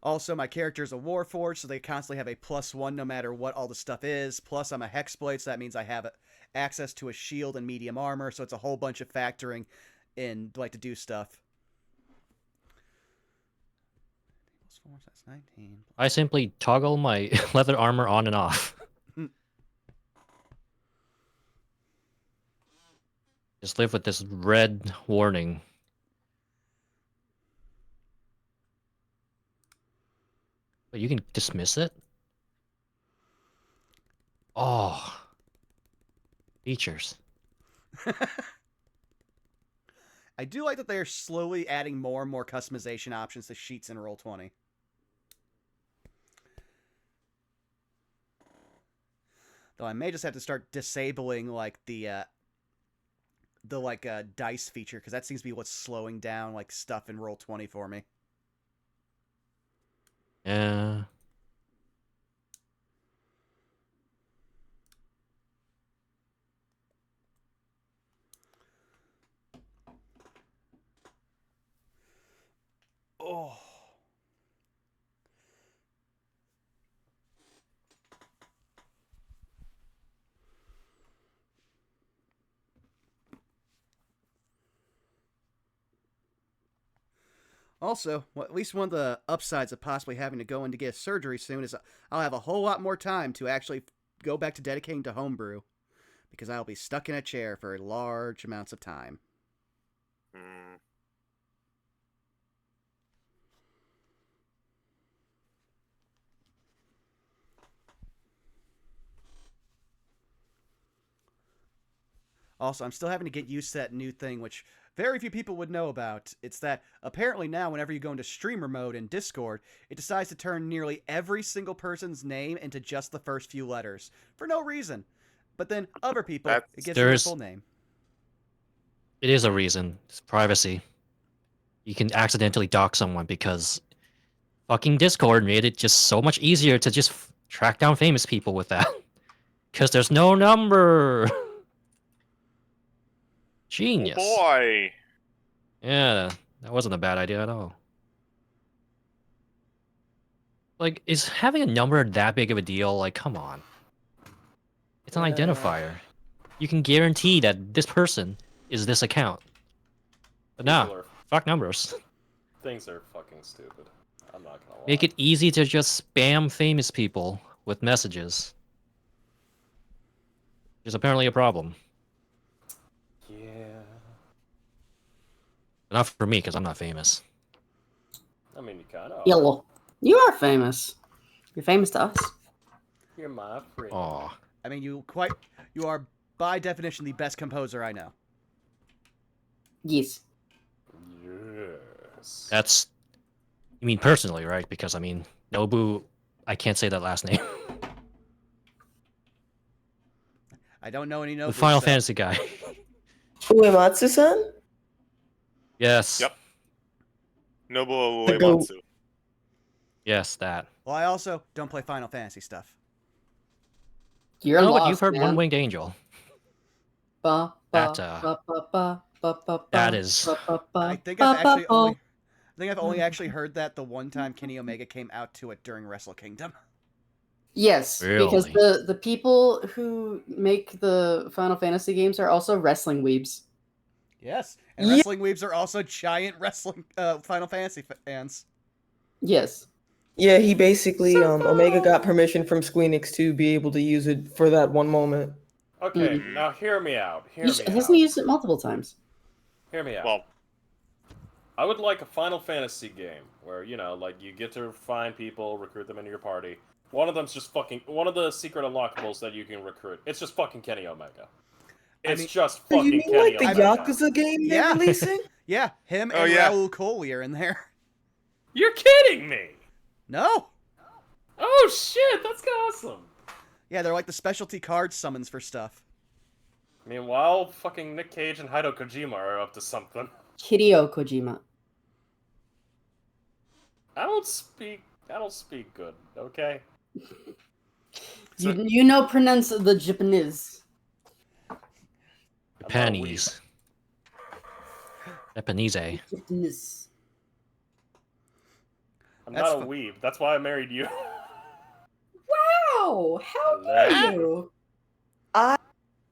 Also, my character is a Warforged, so they constantly have a +1 no matter what all the stuff is. Plus, I'm a Hexblade, so that means I have access to a shield and medium armor, so it's a whole bunch of factoring in, like, to do stuff. 4, so that's 19. I simply toggle my leather armor on and off. Just live with this red warning. But you can dismiss it? Oh. Features. I do like that they are slowly adding more and more customization options to sheets in Roll20. Though I may just have to start disabling like the dice feature, because that seems to be what's slowing down like stuff in Roll20 for me. Yeah. Oh. Also, at least one of the upsides of possibly having to go in to get surgery soon is I'll have a whole lot more time to actually go back to dedicating to homebrew, because I'll be stuck in a chair for large amounts of time. Hmm. Also, I'm still having to get used to that new thing, which very few people would know about. It's that apparently now, whenever you go into streamer mode in Discord, it decides to turn nearly every single person's name into just the first few letters for no reason. But then other people, it gives them their full name. It is a reason. It's privacy. You can accidentally dox someone because fucking Discord made it just so much easier to just track down famous people with that. Because there's no number. Genius. Oh boy. Yeah, that wasn't a bad idea at all. Like, is having a number that big of a deal? Like, come on. It's an identifier. You can guarantee that this person is this account. But no, fuck numbers. Things are fucking stupid. I'm not gonna lie. Make it easy to just spam famous people with messages. There's apparently a problem. Yeah. But not for me, because I'm not famous. I mean, you kind of. Yeah, well, you are famous. You're famous to us. You're my friend. Aw. I mean, you are by definition the best composer I know. Yes. Yes. That's... You mean personally, right? Because, I mean, Nobu... I can't say that last name. I don't know any Nobu. The Final Fantasy guy. Uematsu-san? Yes. Yep. Nobuo The goat. Uematsu. Yes, that. Well, I also don't play Final Fantasy stuff. You're No, lost, but you've heard man. One-Winged Angel. Ba, That, ba, ba, ba, ba, ba, ba, that ba, is... ba, ba, I think ba, I've actually ba, only... I think I've only actually heard that the one time Kenny Omega came out to it during Wrestle Kingdom. Yes, because Really? the people who make the Final Fantasy games are also wrestling weebs. Yes, and Yeah. wrestling weebs are also giant wrestling Final Fantasy fans. Yes. Yeah, he basically Omega got permission from Squeenix to be able to use it for that one moment. Okay, Mhm. now hear me out. Hear me Hasn't out. he used it multiple times? Hear me out. Well, I would like a Final Fantasy game where, you know, like, you get to find people, recruit them into your party. One of them's just fucking... One of the secret unlockables that you can recruit. It's just fucking Kenny Omega. It's mean- just So fucking you mean Kenny like the Omega. Yakuza game they're Yeah. releasing? Yeah, him Oh, and yeah. Raul Coley are in there. You're kidding me! No. Oh shit, that's awesome! Yeah, they're like the specialty card summons for stuff. Meanwhile, fucking Nick Cage and Hideo Kojima are up to something. Hideo Kojima. I don't speak good, okay? So- You know pronounce the Japanese. Japanese. Japanese. Japanese. I'm That's not a weeb. That's why I married you. Wow! How Hello? dare you?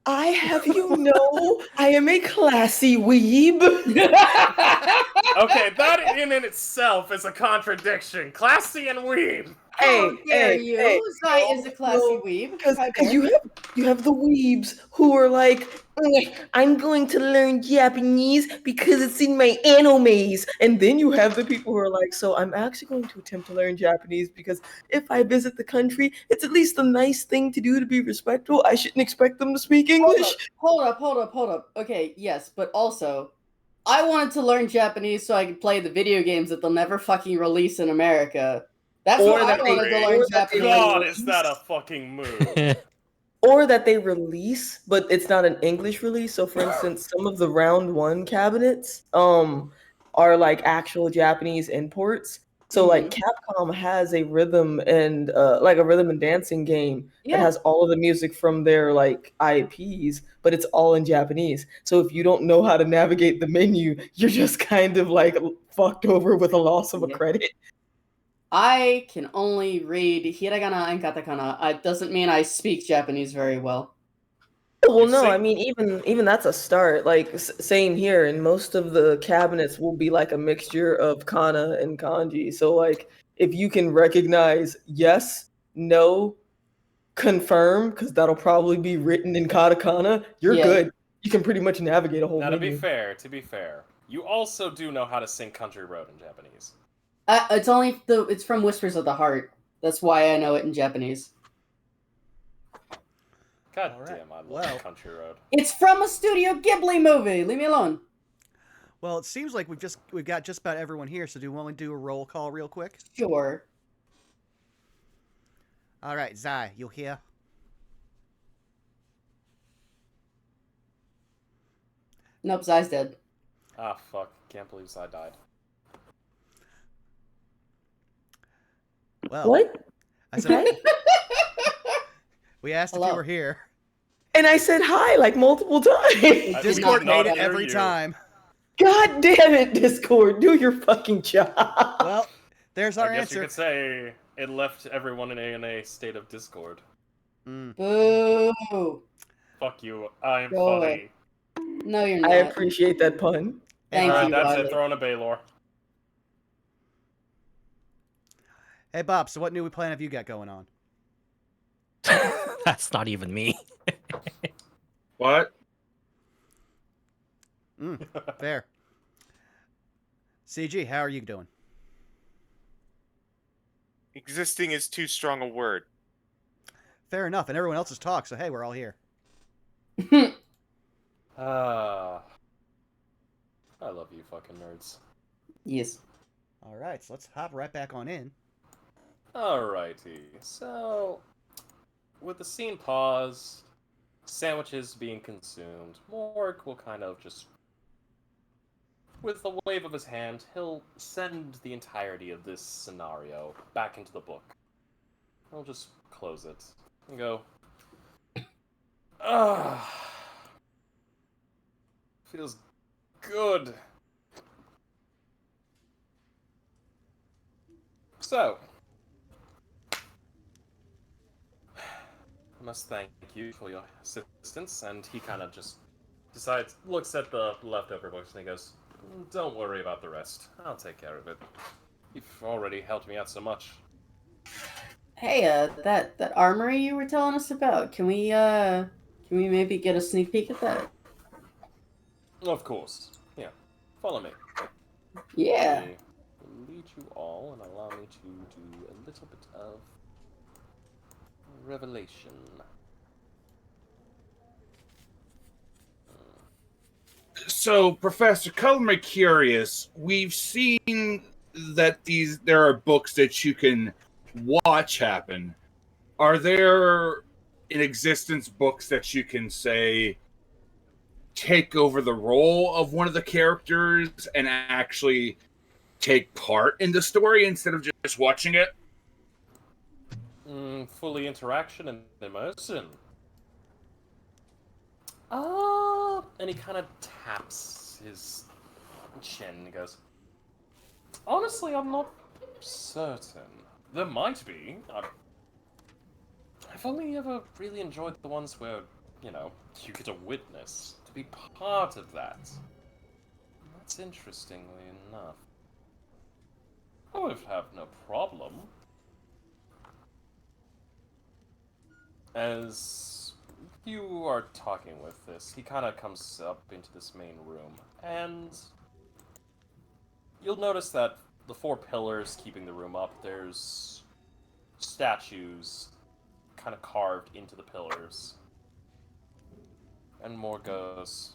I have you know, I am a classy weeb. Okay, that in itself is a contradiction. Classy and weeb. How dare you? Zai is a classy weeb. Because How dare. you have the weebs who are like, I'm going to learn Japanese because it's in my animes. And then you have the people who are like, so I'm actually going to attempt to learn Japanese because if I visit the country, it's at least a nice thing to do to be respectful. I shouldn't expect them to speak English. Hold up. Okay, yes, but also, I wanted to learn Japanese so I could play the video games that they'll never fucking release in America. That's Or what that I they- wanted to or learn that they- Japanese. God, is that a fucking move? Or that they release, but it's not an English release. So, for instance, some of the round one cabinets are like actual Japanese imports. So, like Capcom has a rhythm and like a rhythm and dancing game that has all of the music from their like IPs, but it's all in Japanese. So, if you don't know how to navigate the menu, you're just kind of like fucked over with a loss of a credit. I can only read hiragana and katakana. It doesn't mean I speak Japanese very well. Well, You no, see- I mean even that's a start. Like same here, and most of the cabinets will be like a mixture of kana and kanji. So like if you can recognize yes, no, confirm, because that'll probably be written in katakana, you're Yeah. good. You can pretty much navigate a whole Now, to menu. be fair, you also do know how to sing Country Road in Japanese. It's from Whispers of the Heart. That's why I know it in Japanese. God All right, damn, I love well. Country Road. It's from a Studio Ghibli movie. Leave me alone. Well, it seems like we've got just about everyone here. So do you want to do a roll call real quick? Sure. All right, Zai, you here? Nope, Zai's dead. Ah, fuck. Can't believe I died. Well, What? I said Okay. we asked if Hello. you were here. And I said hi like multiple times. I Discord did not made it hear every you. time. God damn it, Discord, do your fucking job. Well, there's our I guess you answer. could say it left everyone in a state of discord. Mm. Boo. Fuck you. I am Go funny. away. No, you're I not. appreciate that pun. Thank Alright, you, that's Riley. it. Throw in a Baylor. Hey, Bob. So what new plan have you got going on? That's not even me. What? Fair. CG, how are you doing? Existing is too strong a word. Fair enough. And everyone else has talked, so hey, we're all here. I love you fucking nerds. Yes. All right, so let's hop right back on in. Alrighty. So, with the scene paused, sandwiches being consumed, Mork will kind of just, with a wave of his hand, he'll send the entirety of this scenario back into the book. He'll just close it and go, feels good. So, I must thank you for your assistance. And he kind of just looks at the leftover books and he goes, don't worry about the rest. I'll take care of it. You've already helped me out so much. Hey, that armory you were telling us about, can we maybe get a sneak peek at that? Of course. Yeah. Follow me. Yeah. Let me lead you all and allow me to do a little bit of revelation. So, Professor, color me curious. We've seen that there are books that you can watch happen. Are there in existence books that you can say take over the role of one of the characters and actually take part in the story instead of just watching it? Fully interaction and immersion. And he kind of taps his chin and goes, honestly, I'm not certain. There might be. I've only ever really enjoyed the ones where you know, you get to witness, to be part of that. That's interestingly enough. I would have no problem. As you are talking with this, he kind of comes up into this main room, and you'll notice that the 4 pillars keeping the room up, there's statues kind of carved into the pillars. And Moore goes,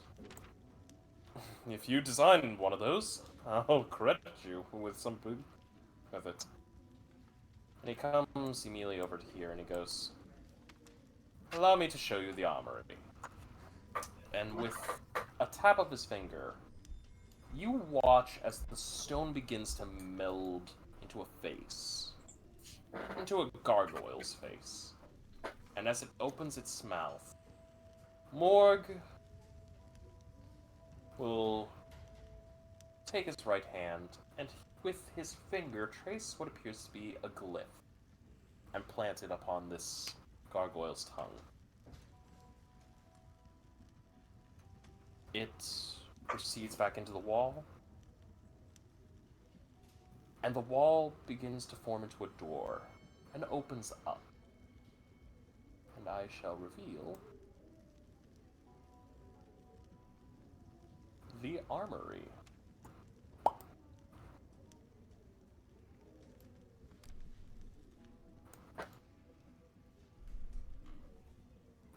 if you designed one of those, I'll credit you with some boot with it. And he comes immediately over to here and he goes, allow me to show you the armory. And with a tap of his finger, you watch as the stone begins to meld into a face. Into a gargoyle's face. And as it opens its mouth, Morg will take his right hand and with his finger trace what appears to be a glyph and plant it upon this gargoyle's tongue. It proceeds back into the wall, and the wall begins to form into a door and opens up. And I shall reveal the armory.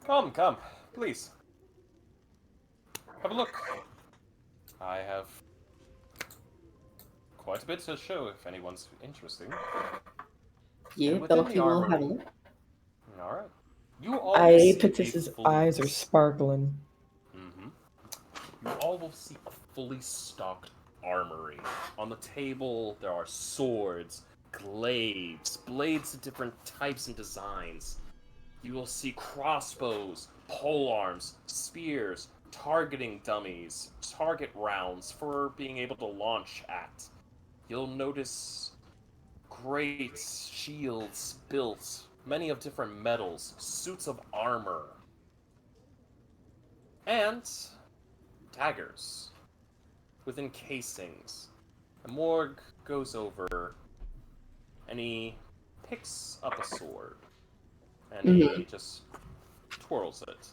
Come, please. Have a look. I have quite a bit to show if anyone's interested. Yeah, And within the Belky will have a armory- look. Alright. You all will see a Petis's fully- eyes are sparkling. You all will see a fully stocked armory. On the table, there are swords, glaives, blades of different types and designs. You will see crossbows, polearms, spears, targeting dummies, target rounds for being able to launch at. You'll notice great shields built, many of different metals, suits of armor, and daggers within casings. And Morg goes over and he picks up a sword and he just twirls it.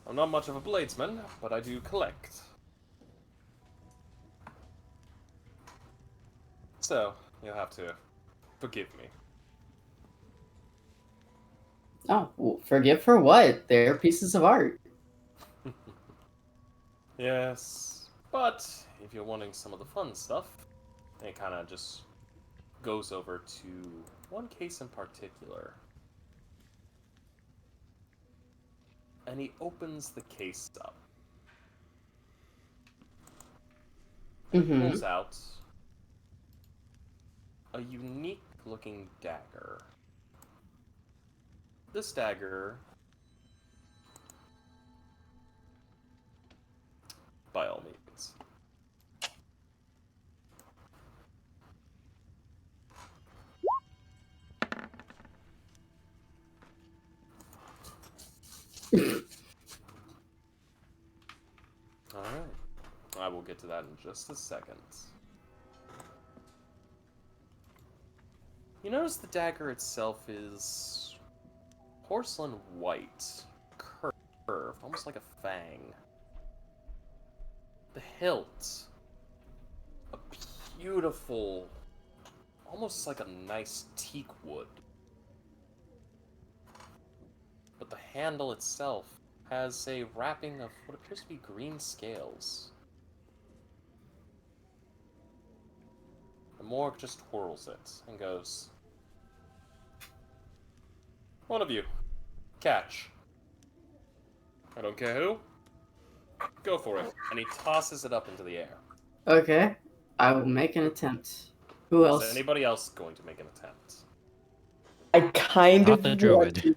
I'm not much of a bladesman, but I do collect. So, you'll have to forgive me. Oh, well, forgive for what? They're pieces of art. Yes, but if you're wanting some of the fun stuff, it kind of just goes over to one case in particular. And he opens the case up. And pulls out a unique looking dagger. This dagger, by all means. Alright. I will get to that in just a second. You notice the dagger itself is porcelain white, curved, almost like a fang. The hilt, a beautiful, almost like a nice teak wood. But the handle itself has a wrapping of what appears to be green scales. The Morg just twirls it and goes, one of you, catch. I don't care who. Go for it. And he tosses it up into the air. Okay, I will make an attempt. Who Is else? anybody else going to make an attempt? I kind Not of the want druid. to.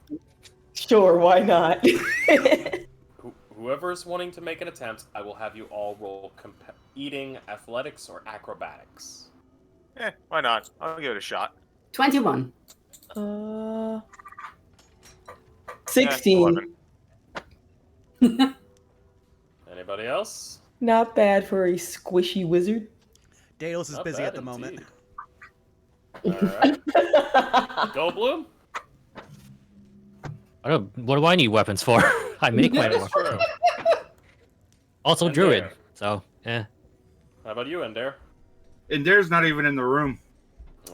Sure, why not? Whoever is wanting to make an attempt, I will have you all roll eating, athletics, or acrobatics. Why not? I'll give it a shot. 21. 16. 11. Anybody else? Not bad for a squishy wizard. Daedalus is Not busy bad at the moment. indeed. Alright. Go Bloom? What do I need weapons for? I make my That own. is true. Also And druid. there. So yeah. How about you, Ender? And Dare's not even in the room.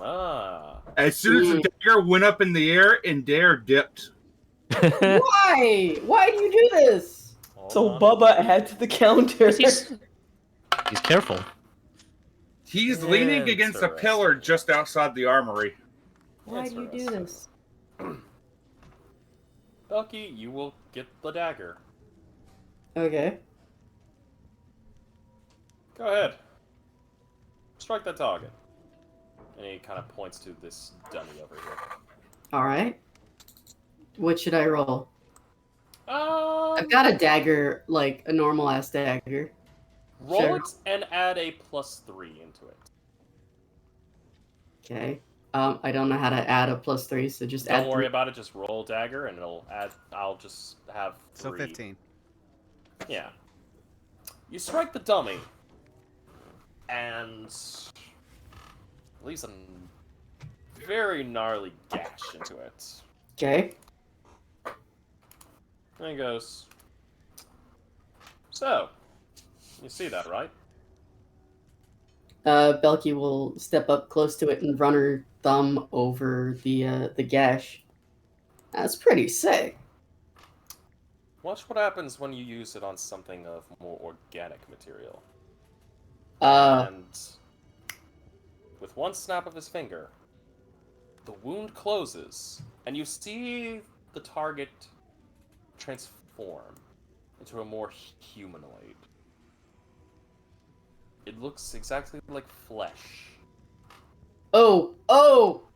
Ah. As soon as the dagger went up in the air, and Dare dipped. Why? Why do you do this? Hold So on. Bubba add to the counter. he's careful. He's leaning against a pillar just outside the armory. Why do you do this? Belky, you will get the dagger. Okay. Go ahead. Strike that target. And he kind of points to this dummy over here. All right. What should I roll? I've Um, got a dagger, like a normal ass dagger. roll Sure. it and add a +3 into it. Okay. I don't know how to add a +3, so just add. Don't worry about it. Just roll dagger, and it'll add. I'll just have 3. So 15. Yeah. You strike the dummy, and leaves a very gnarly gash into it. Okay. And he goes, so, you see that, right? Belky will step up close to it and run her thumb over the gash. That's pretty sick. Watch what happens when you use it on something of more organic material. Uh, And with one snap of his finger, the wound closes, and you see the target transform into a more humanoid. It looks exactly like flesh. oh,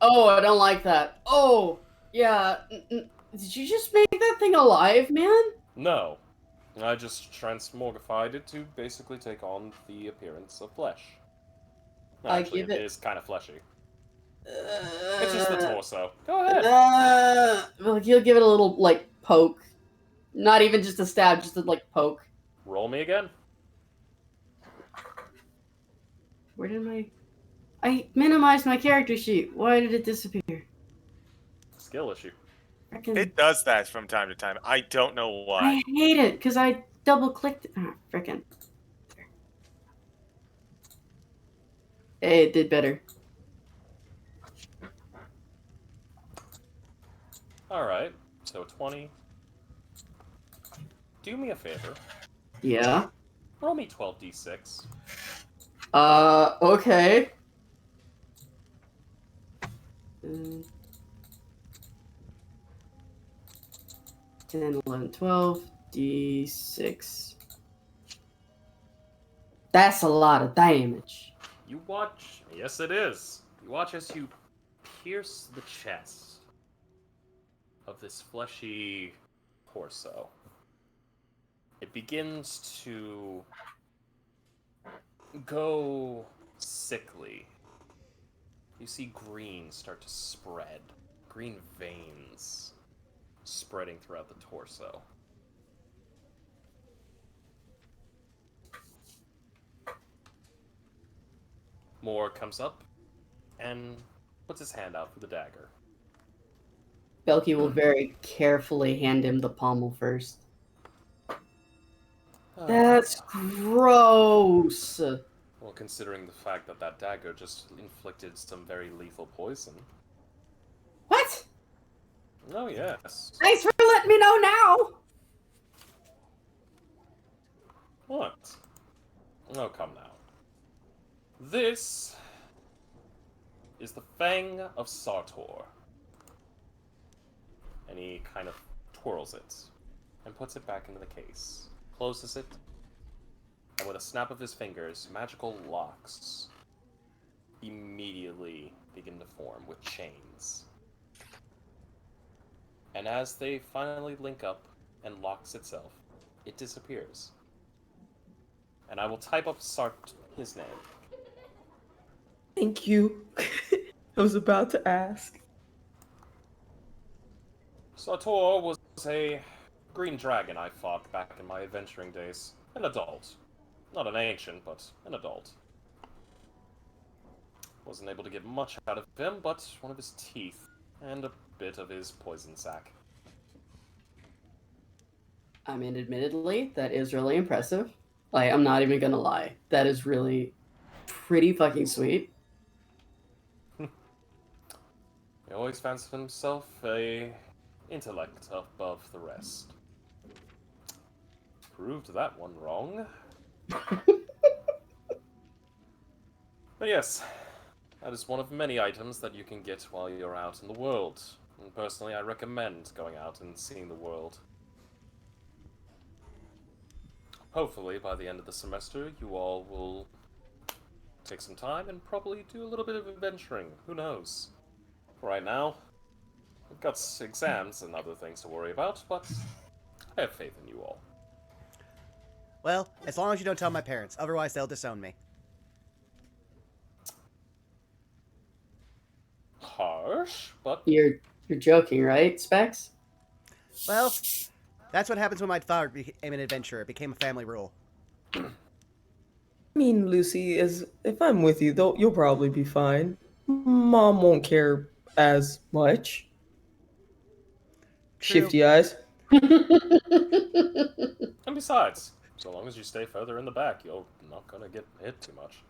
I don't like that. Oh, yeah. Did you just make that thing alive, man? No, I just transmogrified it to basically take on the appearance of flesh. I Actually, give it it- is kind of fleshy. It's just the torso. Go ahead. Well, you'll give it a little, like, poke. Not even just a stab, just a, like, poke. Roll me again. Where did I minimized my character sheet. Why did it disappear? Skill issue. Frickin'... It does that from time to time. I don't know why. I hate it, because I double-clicked it. Ah, frickin'. Hey, it did better. Alright, so 20. Do me a favor. Yeah. Roll me 12d6. Okay. 10, 11, 12, d6. That's a lot of damage. You watch. Yes, it is. You watch as you pierce the chest of this fleshy torso. It begins to go sickly. You see green start to spread. Green veins spreading throughout the torso. Moore comes up and puts his hand out for the dagger. Belky will very carefully hand him the pommel first. That's gross. Well, considering the fact that that dagger just inflicted some very lethal poison. What? Oh, yes. Thanks for letting me know now. What? Oh, come now. This is the Fang of Sartor. And he kind of twirls it and puts it back into the case, closes it, and with a snap of his fingers, magical locks immediately begin to form with chains. And as they finally link up and locks itself, it disappears. And I will type up his name. Thank you. I was about to ask. Sartor was was a green dragon I fought back in my adventuring days. An adult. Not an ancient, but an adult. Wasn't able to get much out of him, but one of his teeth, and a bit of his poison sac. I mean, admittedly, that is really impressive. Like, I'm not even gonna lie. That is really pretty fucking sweet. He always fancied himself a intellect above the rest. Proved that one wrong. But yes, that is one of many items that you can get while you're out in the world. And personally, I recommend going out and seeing the world. Hopefully, by the end of the semester, you all will take some time and probably do a little bit of adventuring. Who knows? Right now, I've got exams and other things to worry about, but I have faith in you all. Well, as long as you don't tell my parents, otherwise they'll disown me. Harsh, but You're joking, right, Specs? Well, that's what happens when my father became an adventurer. It became a family rule. I mean, Lucy, if I'm with you, though, you'll probably be fine. Mom won't care as much. True. Shifty eyes. and besides, so long as you stay further in the back, you're not gonna get hit too much.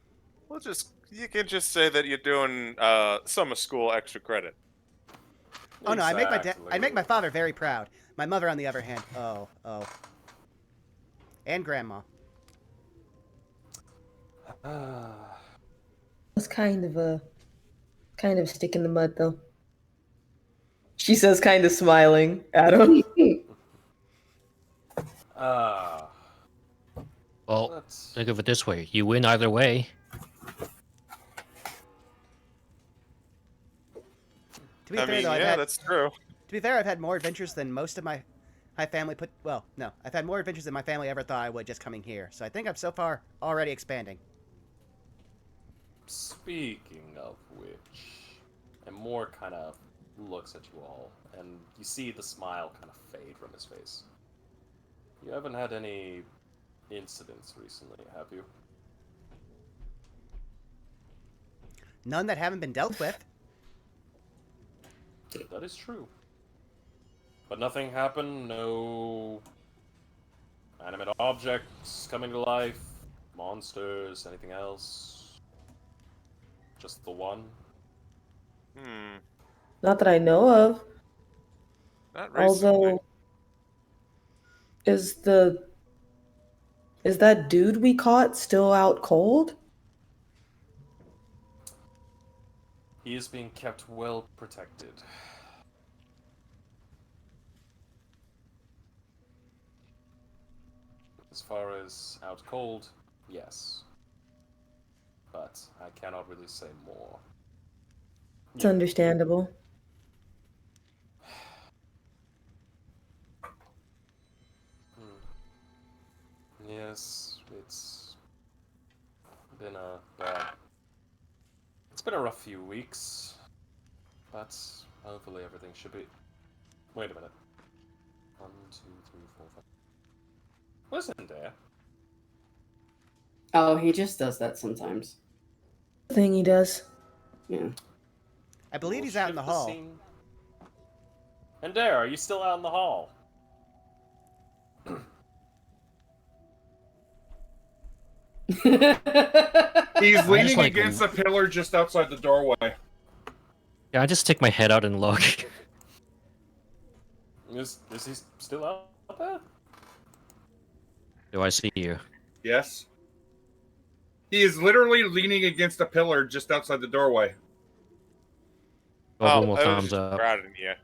You can just say that you're doing summer school extra credit. Oh no, I make Exactly. my father very proud. My mother, on the other hand, and grandma. That's kind of a stick in the mud, though. She says, kind of smiling at him. Well, Let's... think of it this way: you win either way. To be I fair, mean, though, yeah, that's true. To be fair, I've had more adventures than most of my family put. Well, no, I've had more adventures than my family ever thought I would just coming here. So I think I'm so far already expanding. Speaking of which, and more kind of looks at you all, and you see the smile kind of fade from his face. You haven't had any incidents recently, have you? None that haven't been dealt with. That is true. But nothing happened, no animate objects coming to life, monsters, anything else? Just the one? Not that I know of. Not recently. Although, is that dude we caught still out cold? He is being kept well protected. As far as out cold, yes. But I cannot really say more. It's understandable. Yes, it's been a bad... It's been a rough few weeks, but hopefully everything should be... Wait a minute. 1, 2, 3, 4, 5... Wasn't there? Oh, he just does that sometimes. Thing he does. Yeah. I believe We'll he's out in the shift hall. scene. And there, are you still out in the hall? He's leaning like- against a pillar just outside the doorway. Yeah, I just stick my head out and look. Is he still out there? Do I see you? Yes. He is literally leaning against a pillar just outside the doorway. One more I was thumbs just up. crowding here.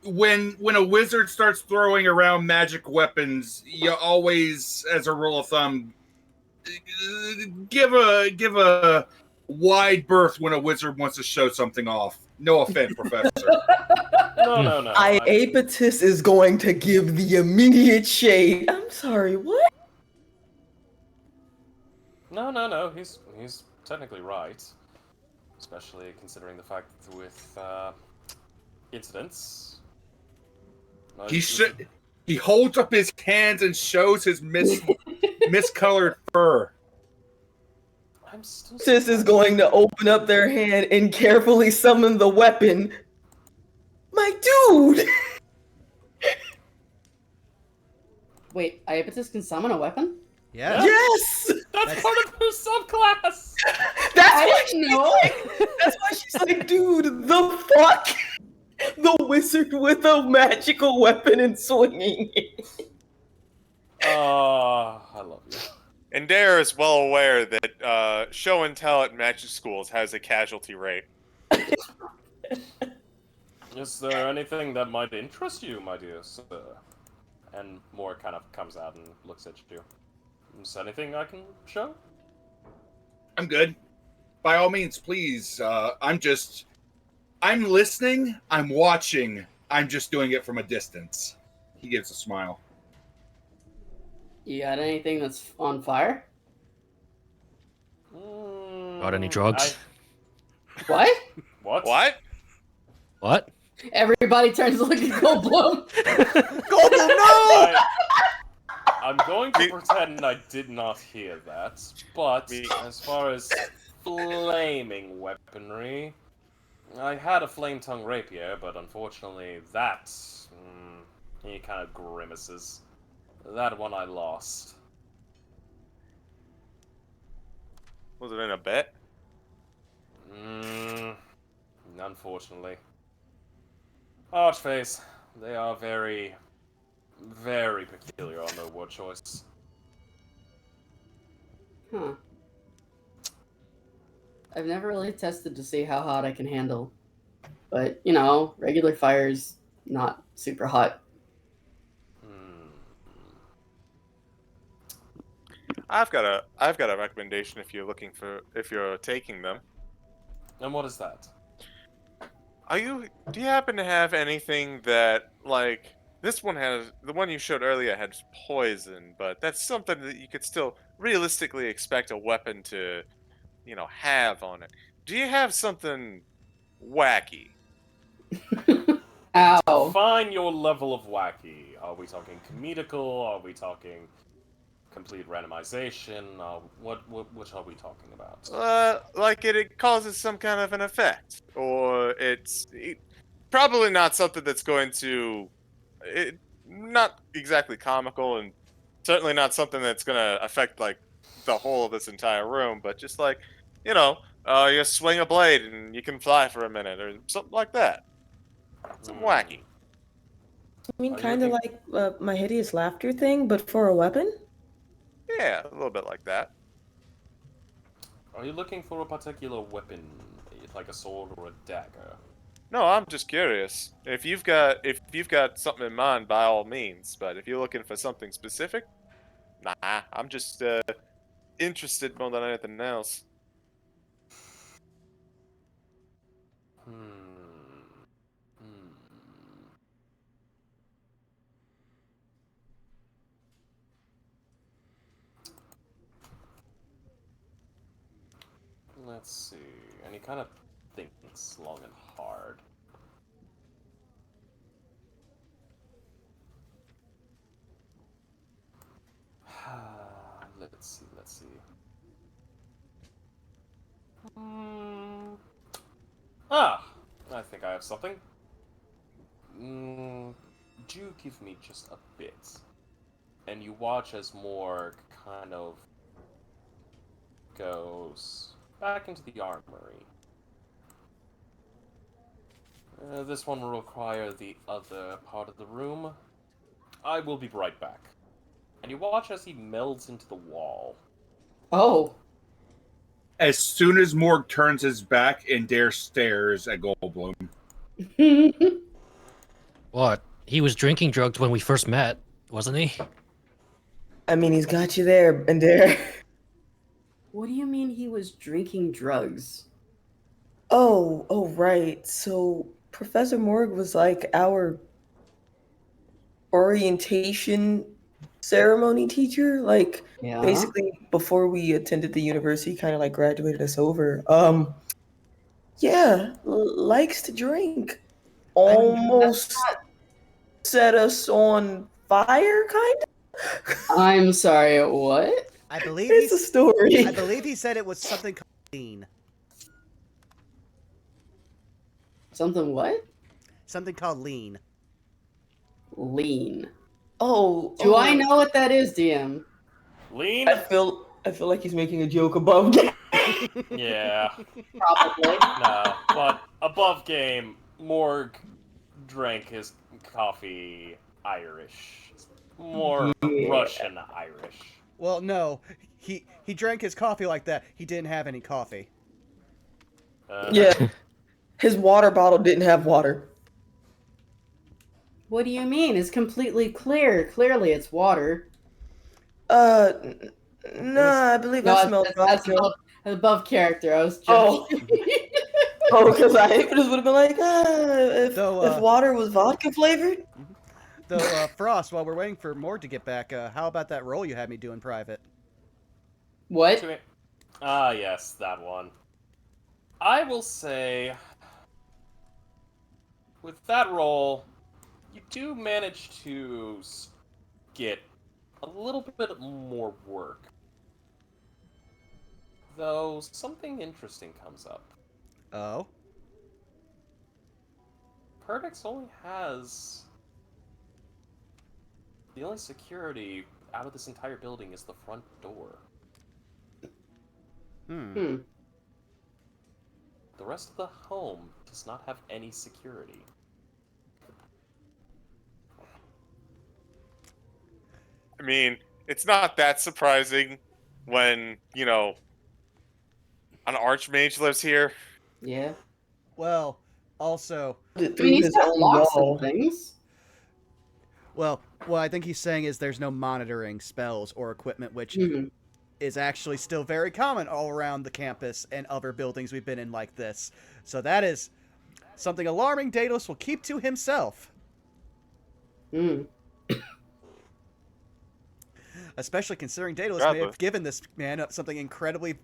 When a wizard starts throwing around magic weapons, you always, as a rule of thumb, give a wide berth when a wizard wants to show something off. No offense, Professor. No. Iapetus is going to give the immediate shade. I'm sorry, what? No. He's technically right. especially considering the fact that with incidents. He holds up his hands and shows his miscolored fur. I'm still. Sis is going to open up their hand and carefully summon the weapon. My dude! Wait, Iapetus can summon a weapon? Yeah. Yes! That's part of her subclass. I didn't know. That's why she's like, dude, the fuck? The wizard with a magical weapon and swinging it. I love you. And Dare is well aware that show and tell at magic schools has a casualty rate. Is there anything that might interest you, my dear sir? And Moore kind of comes out and looks at you. Is there anything I can show? I'm good. By all means, please. I'm listening. I'm watching. I'm just doing it from a distance. He gives a smile. You got anything that's on fire? Got any drugs? What? What? What? What? Everybody turns to look at Goldblum. Goldblum, no! I'm going to pretend I did not hear that, but as far as flaming weaponry, I had a flame tongue rapier, but unfortunately that, he kind of grimaces. That one I lost. Was it in a bet? Unfortunately. Archface, they are very, very peculiar on their word choice. Huh. I've never really tested to see how hot I can handle. But, you know, regular fire's not super hot. I've got a recommendation if you're taking them. And what is that? Do you happen to have anything that, like, the one you showed earlier had poison, but that's something that you could still realistically expect a weapon to, have on it. Do you have something wacky? Ow. Define your level of wacky. Are we talking comedical? Are we talking complete randomization? Which are we talking about? Like it causes some kind of an effect, or it's probably not something that's going to, not exactly comical, and certainly not something that's going to affect like the whole of this entire room, but just like, you swing a blade and you can fly for a minute, or something like that. Some wacky. I mean, Are you kind of like my hideous laughter thing, but for a weapon? Yeah, a little bit like that. Are you looking for a particular weapon, like a sword or a dagger? No, I'm just curious. If you've got something in mind, by all means. But if you're looking for something specific, nah, I'm just interested more than anything else. Let's see. And he kind of thinks long and hard. Let's see. I think I have something. Do give me just a bit. And you watch as Morg kind of goes back into the armory. This one will require the other part of the room. I will be right back. And you watch as he melds into the wall. Oh. As soon as Morg turns his back and Dare stares at Goldblum. What? He was drinking drugs when we first met, wasn't he? I mean, he's got you there, and Dare. What do you mean he was drinking drugs? Oh, right. So Professor Morg was like our orientation ceremony teacher. Like, basically, before we attended the university, kind of like graduated us over. Yeah, likes to drink. I mean, Almost set us on fire, kind of. I'm sorry, what? I believe It's a story. I believe he said it was something called lean. Something what? Something called lean. Lean. Oh, Do I know what that is, DM? Lean? I feel like he's making a joke above game. Yeah. Probably. No. But above game, Morg drank his coffee Irish. More Yeah. Russian Irish. Well, no, he drank his coffee like that. He didn't have any coffee. Yeah. His water bottle didn't have water. What do you mean? It's completely clear. Clearly, it's water. Nah, I believe No, I smelled that's vodka. above character. I was Oh. joking. Oh, because I just would have been like, if Though, water was vodka flavored. Though, Frost, while we're waiting for Morg to get back, how about that roll you had me do in private? What? Ah, yes, that one. I will say, with that roll, you do manage to get a little bit more work. Though something interesting comes up. Oh? Perdix only has... The only security out of this entire building is the front door. Hmm. The rest of the home does not have any security. I mean, it's not that surprising when, you know, an Archmage lives here. Yeah. Well, also, I mean, Through he's his got own locks wall. and things. well, what I think he's saying is there's no monitoring spells or equipment, which Mhm. is actually still very common all around the campus and other buildings we've been in like this. So that is something alarming Daedalus will keep to himself. Mm. Especially considering Daedalus may Rather. have given this man something incredibly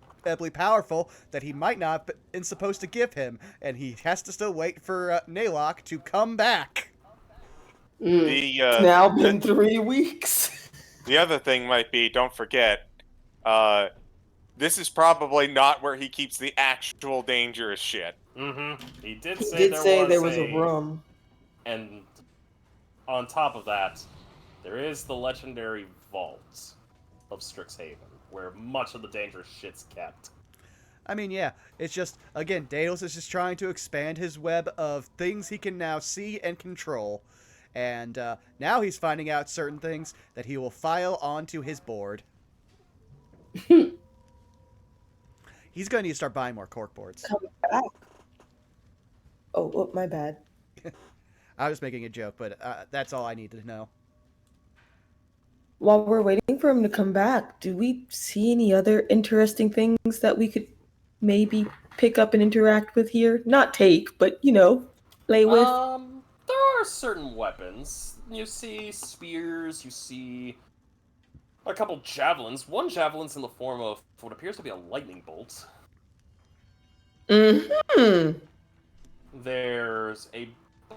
powerful that he might not have been supposed to give him, and he has to still wait for Naylock to come back. Mm. The It's now been 3 weeks. the other thing might be, don't forget, this is probably not where he keeps the actual dangerous shit. Mm-hmm. He did He say did say there was was a room. And on top of that, there is the legendary vault of Strixhaven, where much of the dangerous shit's kept. I mean, yeah, it's just, again, Daedalus is just trying to expand his web of things he can now see and control. And now he's finding out certain things that he will file onto his board. He's going to need to start buying more corkboards. Come back. Oh, my bad. I was making a joke, but that's all I need to know. While we're waiting for him to come back, do we see any other interesting things that we could maybe pick up and interact with here? Not take, but, play with? There are certain weapons. You see spears, you see a couple javelins. One javelin's in the form of what appears to be a lightning bolt. Mm-hmm. There's a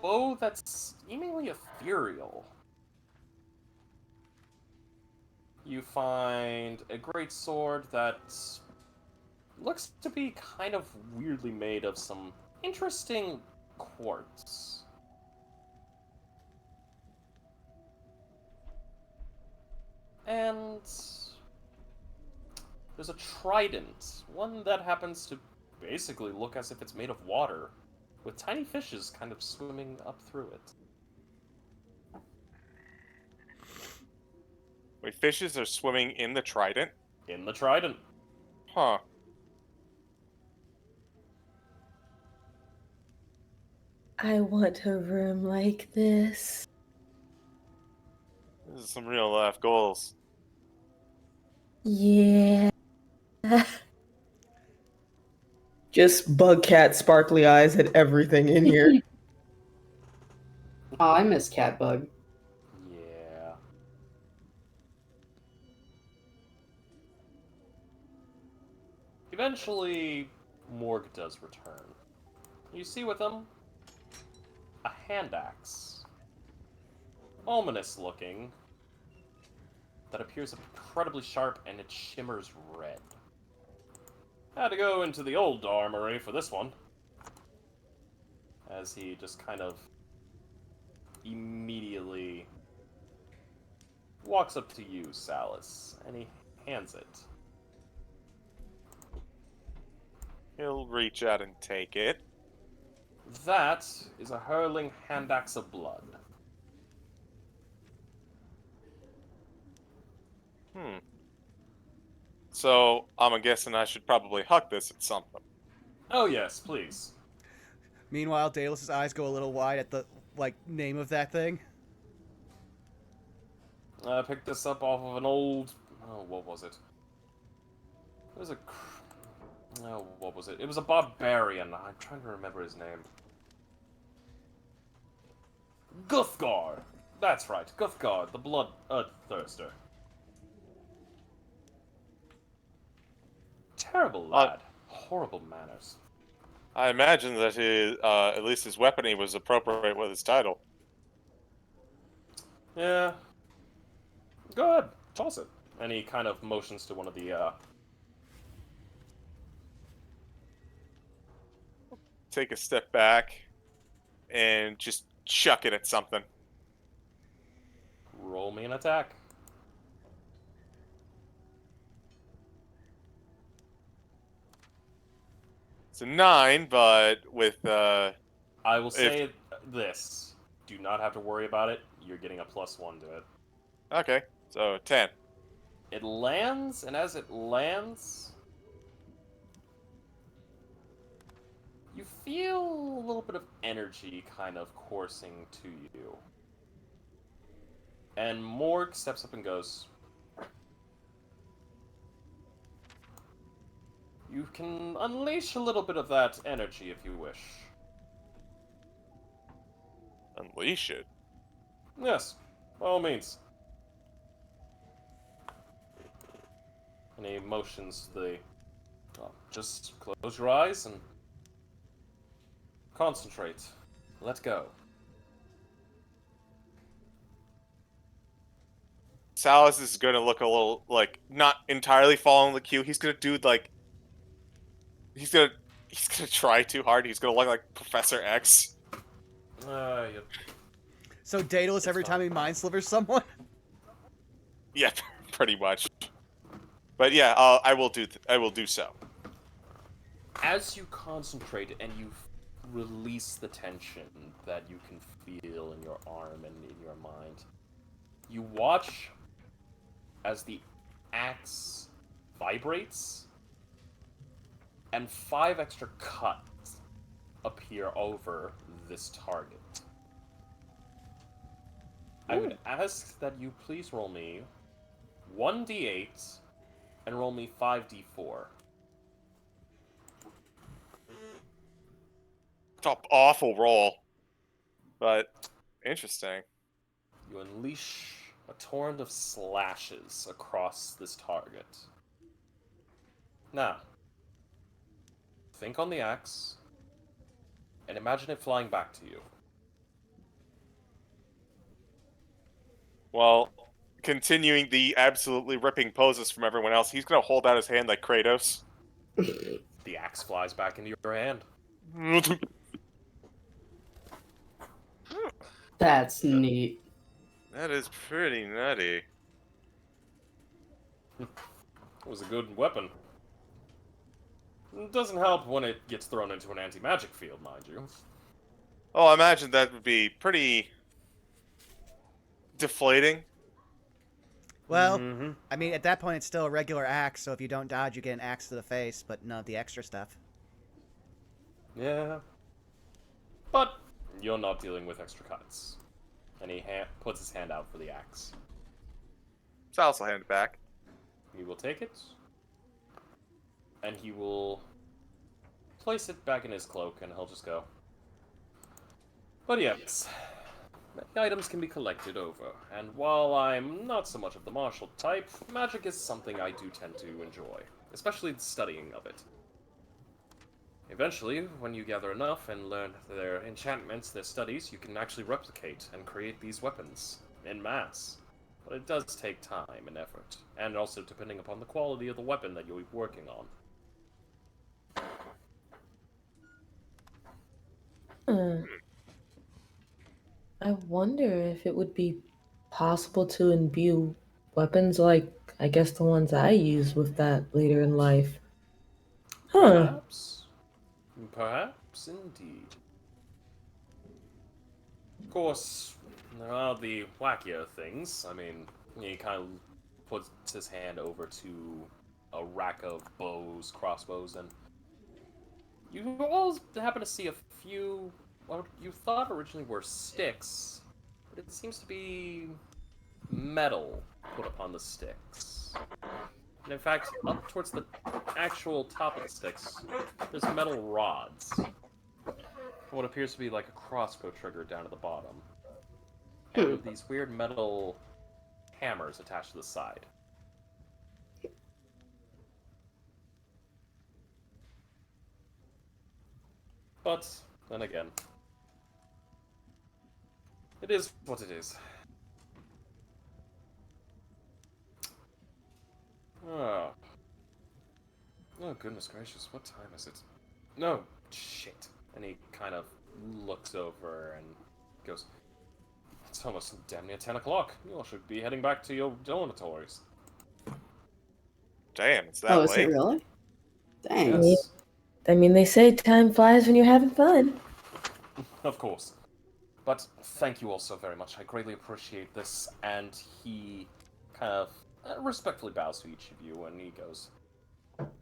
bow that's seemingly ethereal. You find a great sword that looks to be kind of weirdly made of some interesting quartz. And there's a trident, one that happens to basically look as if it's made of water, with tiny fishes kind of swimming up through it. Wait, fishes are swimming in the trident? In the trident. Huh. I want a room like this. This is some real life goals. Yeah. Just bug cat sparkly eyes at everything in here. Oh, I miss Catbug. Yeah. Eventually, Morg does return. You see with them a hand axe. Ominous looking. That appears incredibly sharp and it shimmers red. Had to go into the old armory for this one. As he just kind of immediately walks up to you, Salus, and he hands it. He'll reach out and take it. That is a hurling hand axe of blood. So, I'm guessing I should probably huck this at something. Oh yes, please. Meanwhile, Daedalus's eyes go a little wide at the name of that thing. I picked this up off of an old... Oh, what was it? It was a... Oh, what was it? It was a barbarian. I'm trying to remember his name. Guthgar! That's right, Guthgar, the blood thirster. Terrible lad. Horrible manners. I imagine that at least his weaponry was appropriate with his title. Yeah. Go ahead, toss it. And he kind of motions to one of the, Take a step back and just chuck it at something. roll me an attack. It's a 9, but with I will say this. Do not have to worry about it. You're getting a +1 to it. okay, so 10. It lands, and as it lands, you feel a little bit of energy kind of coursing to you. And Morg steps up and goes, you can unleash a little bit of that energy if you wish. Unleash it. Yes, by all means. And he motions just close your eyes and concentrate. Let go. Salus is gonna look a little not entirely following the cue. He's gonna do he's gonna try too hard. He's gonna look like Professor X. Yeah. So Daedalus every time he mind slivers someone. Yeah, pretty much. But yeah, I will do so. As you concentrate and you release the tension that you can feel in your arm and in your mind, you watch as the axe vibrates and 5 extra cuts appear over this target. I would ask that you please roll me 1d8 and roll me 5d4. Top awful roll, but interesting. You unleash a torrent of slashes across this target. Now, think on the axe, and imagine it flying back to you. Well, continuing the absolutely ripping poses from everyone else, he's gonna hold out his hand like Kratos. The axe flies back into your hand. That's neat. That is pretty nutty. It was a good weapon. It doesn't help when it gets thrown into an anti-magic field, mind you. Oh, I imagine that would be pretty deflating. Well, I mean, at that point, it's still a regular axe, so if you don't dodge, you get an axe to the face, but none of the extra stuff. Yeah. But you're not dealing with extra cuts. And he puts his hand out for the axe. Salus will hand it back. He will take it. And he will place it back in his cloak, and he'll just go. But yes, items can be collected over, and while I'm not so much of the martial type, magic is something I do tend to enjoy, especially the studying of it. Eventually, when you gather enough and learn their enchantments, their studies, you can actually replicate and create these weapons en masse. But it does take time and effort, and also depending upon the quality of the weapon that you'll be working on. I wonder if it would be possible to imbue weapons like, I guess, the ones I use with that later in life. Huh. Perhaps. Perhaps indeed. Of course, there are the wackier things. I mean, he kind of puts his hand over to a rack of bows, crossbows, and you all happen to see a few what you thought originally were sticks, but it seems to be metal put upon the sticks. And in fact, up towards the actual top of the sticks, there's metal rods. What appears to be like a crossbow trigger down at the bottom. And these weird metal hammers attached to the side. But, then again, it is what it is. Oh. Oh, goodness gracious, what time is it? No, shit. And he kind of looks over and goes, it's almost damn near 10 o'clock. You all should be heading back to your dormitories. Damn, it's that Oh, is late. it really? Dang. Yes, I mean, they say time flies when you're having fun. of course. But thank you all so very much. I greatly appreciate this. And he kind of respectfully bows to each of you, and he goes,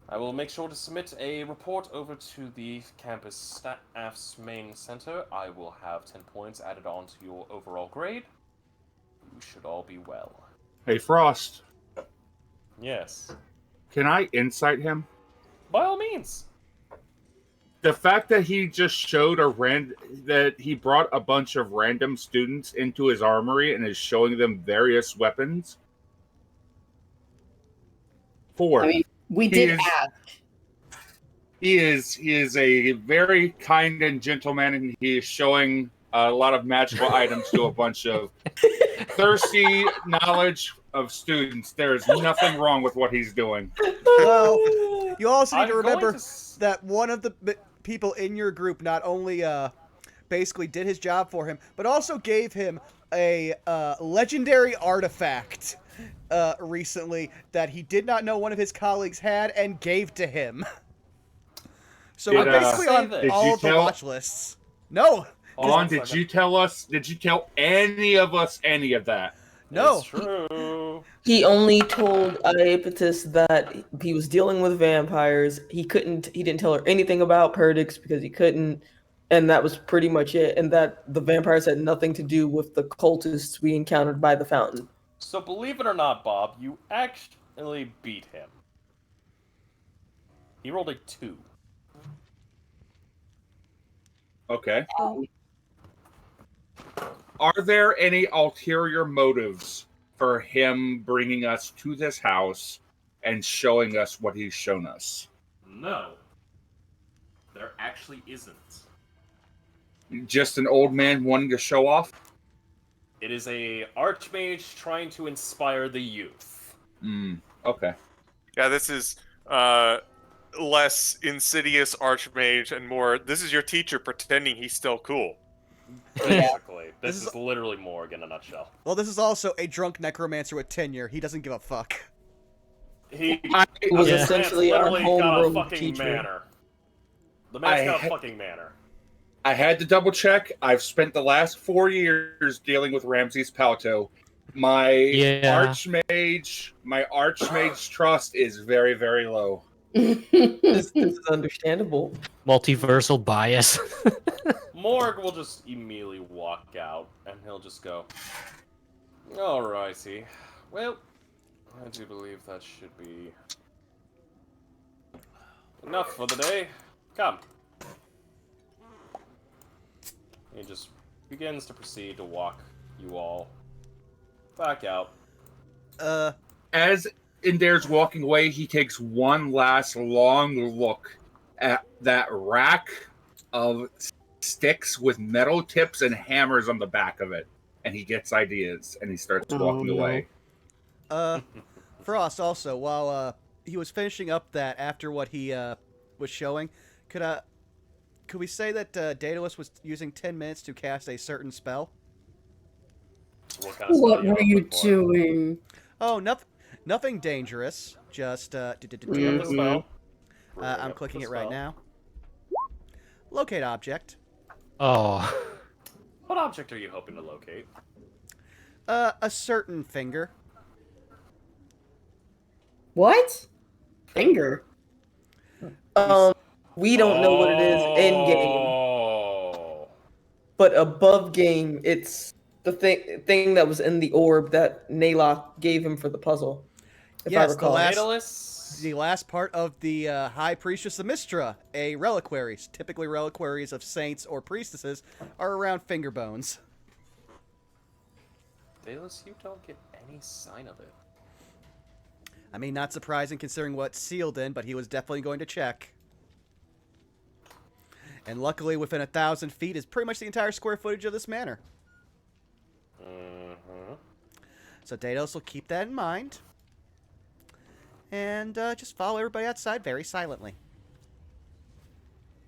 I will make sure to submit a report over to the campus staff's main center. I will have 10 points added on to your overall grade. You should all be well. Hey, Frost, Yes. can I insight him? By all means. The fact that he just showed that he brought a bunch of random students into his armory and is showing them various weapons. 4. I mean, we He did is- ask. He is a very kind and gentle man, and he is showing a lot of magical items to a bunch of thirsty knowledge of students. There is nothing wrong with what he's doing. Well, you also need I'm to going remember to that one of the people in your group not only basically did his job for him, but also gave him a legendary artifact recently that he did not know one of his colleagues had and gave to him. So Did, we're basically on did all you of the tell- watch lists. No, On, did you tell any of us any of that? no. It's true. He only told Iapetus that he was dealing with vampires. He didn't tell her anything about Perdix because he couldn't, and that was pretty much it. And that the vampires had nothing to do with the cultists we encountered by the fountain. So believe it or not, Bob, you actually beat him. He rolled a 2. Okay. Are there any ulterior motives for him bringing us to this house and showing us what he's shown us? No. There actually isn't. Just an old man wanting to show off? It is a Archmage trying to inspire the youth. Okay. Yeah, this is less insidious Archmage and more, this is your teacher pretending he's still cool. Basically. This This is literally Morg in a nutshell. Well, this is also a drunk necromancer with tenure. He doesn't give a fuck. He It was Yeah. essentially our literally got a homeroom fucking teacher. manor. The man's I got a ha- fucking manor. I had to double check. I've spent the last 4 years dealing with Ramses Palto. My Yeah. Archmage trust is very, very low. This is understandable. Multiversal bias. Morg will just immediately walk out, and he'll just go, alrighty. Well, I do believe that should be enough for the day. Come. He just begins to proceed to walk you all back out. As Indair's walking away, he takes one last long look at that rack of sticks with metal tips and hammers on the back of it, and he gets ideas and he starts walking no. away. Frost also, while he was finishing up that after what he was showing, could we say that Daedalus was using 10 minutes to cast a certain spell? What kind of What spell were you looking for? doing? Oh, nothing dangerous. Just Bring up the spell. Bring I'm up clicking the it right spell. now. Locate object. Oh. What object are you hoping to locate? A certain finger. What? Finger. We don't know what it is in game, Oh. but above game, it's the thing that was in the orb that Naylock gave him for the puzzle. If I Yes, recall. the last part of the High Priestess of Mystra, a reliquary. Typically, reliquaries of saints or priestesses are around finger bones. Daedalus, you don't get any sign of it. I mean, not surprising considering what's sealed in, but he was definitely going to check. And luckily, within 1,000 feet is pretty much the entire square footage of this manor. Mm-hmm. So Daedalus will keep that in mind. And just follow everybody outside very silently.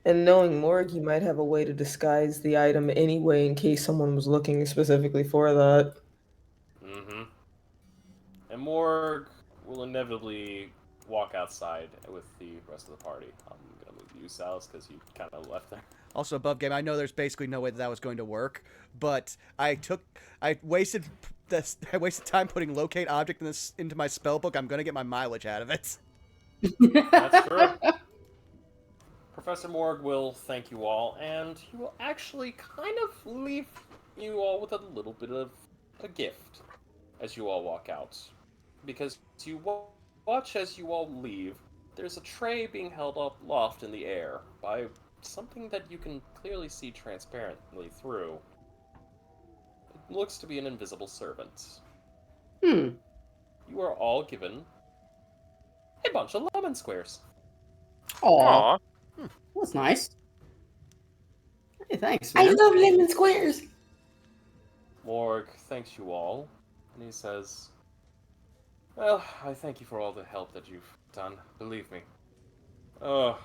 And knowing Morg, he might have a way to disguise the item anyway in case someone was looking specifically for that. Mm-hmm. And Morg will inevitably walk outside with the rest of the party. I'm gonna move you, Salis, because you kind of left there. Also, above game, I know there's basically no way that was going to work, but I wasted time putting locate object into my spell book. I'm gonna get my mileage out of it. That's true. Professor Morg will thank you all, and he will actually kind of leave you all with a little bit of a gift as you all walk out. Because you watch as you all leave, there's a tray being held up aloft in the air by something that you can clearly see transparently through. It looks to be an invisible servant. Hmm. You are all given a bunch of lemon squares. Aw, Aw. that's nice. Hey, thanks, I man. love lemon squares. Morg thanks you all, and he says, "Well, I thank you for all the help that you've done. Believe me. Oh,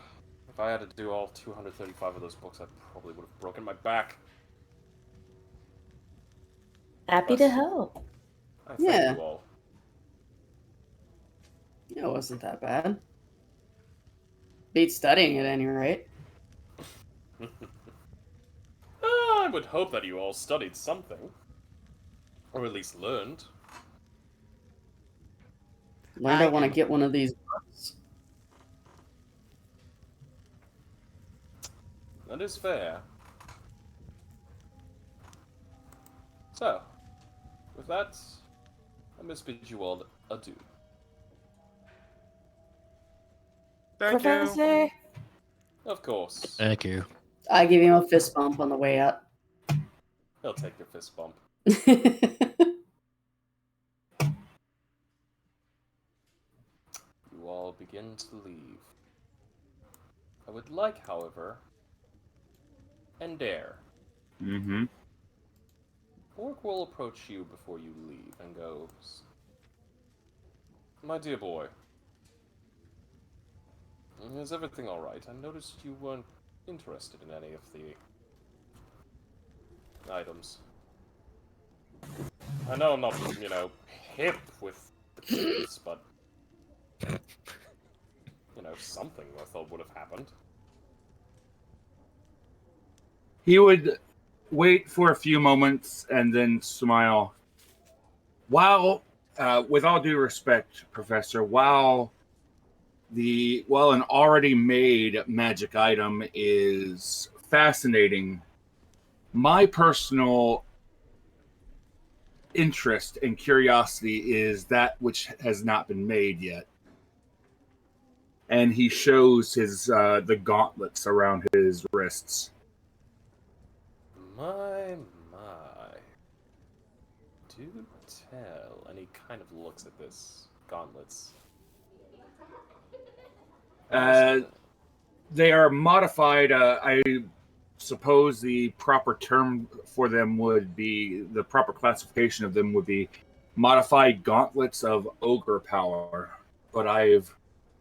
if I had to do all 235 of those books, I probably would have broken my back. Happy to help. I thank Yeah. you all." Yeah, it wasn't that bad. Beat studying at any rate. I would hope that you all studied something, or at least learned. Learned I want to get one of these books. That is fair. So, with that, I must bid you all adieu. Thank you. Professor. Of course, Thank you. I give him a fist bump on the way out. he'll take your fist bump. You all begin to leave. I would like, however, and dare, Mm-hmm. Orc will approach you before you leave and goes, "My dear boy, is everything alright? I noticed you weren't interested in any of the items. I know I'm not, hip with the kids, but, something I thought would have happened." He would wait for a few moments and then smile. While, with all due respect, Professor, while an already made magic item is fascinating, my personal interest and curiosity is that which has not been made yet. And he shows his the gauntlets around his wrists. My. Do tell. And he kind of looks at this gauntlets. They are modified. I suppose the proper term for them would be, the proper classification of them would be modified gauntlets of ogre power. But I've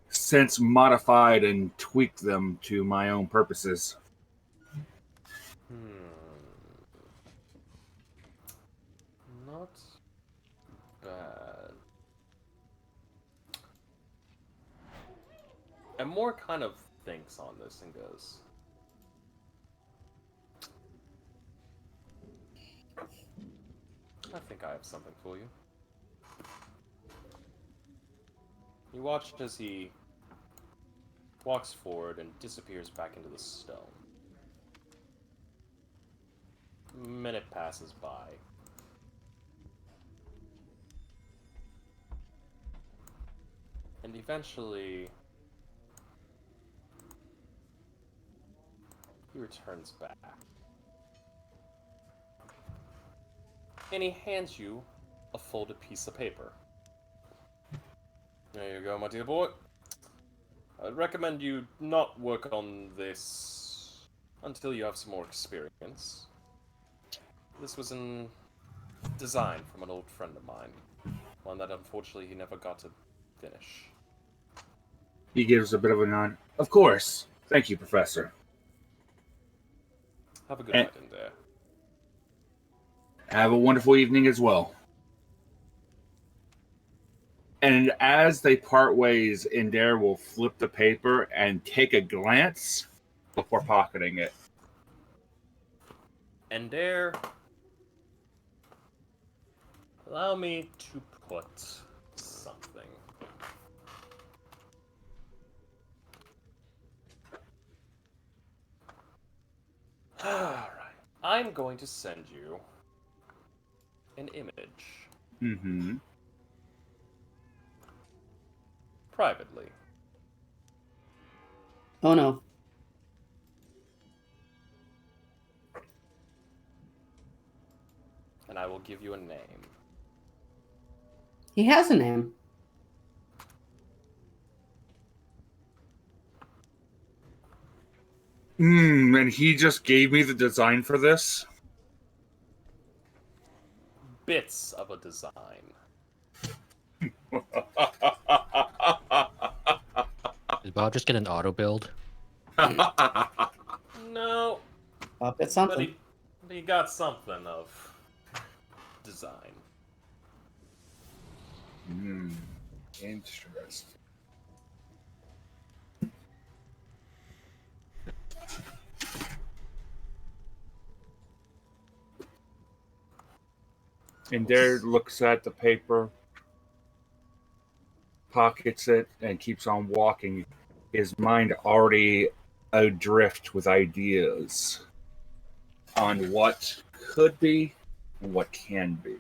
since modified and tweaked them to my own purposes. Not bad. And more kind of thinks on this and goes, I think I have something for you. You watch as he walks forward and disappears back into the stone. A minute passes by. And eventually, he returns back. And he hands you a folded piece of paper. There you go, my dear boy. I'd recommend you not work on this until you have some more experience. This was a design from an old friend of mine. One that unfortunately he never got to finish. He gives a bit of a nod. Of course. Thank you, Professor. Have a good night in there. Have a wonderful evening as well. And as they part ways, Indare will flip the paper and take a glance before pocketing it. And there, allow me to put something. Alright, I'm going to send you an image. Mm-hmm. Privately. Oh no. And I will give you a name. He has a name. And he just gave me the design for this? Bits of a design. Did Bob just get an auto build? No, Bob got but something. he got something of design. Interesting. And there looks at the paper, pockets it, and keeps on walking. His mind already adrift with ideas on what could be and what can be.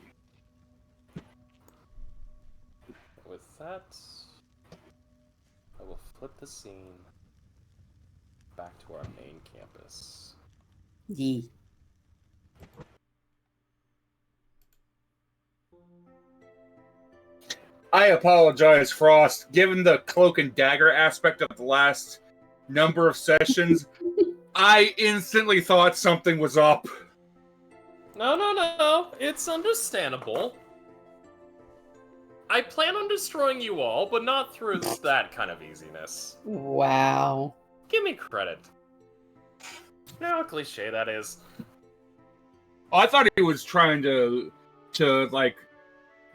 With that, I will flip the scene back to our main campus. Yee. I apologize, Frost. Given the cloak and dagger aspect of the last number of sessions, I instantly thought something was up. No. It's understandable. I plan on destroying you all, but not through that kind of easiness. Wow. Give me credit. You know how cliche that is? I thought he was trying to like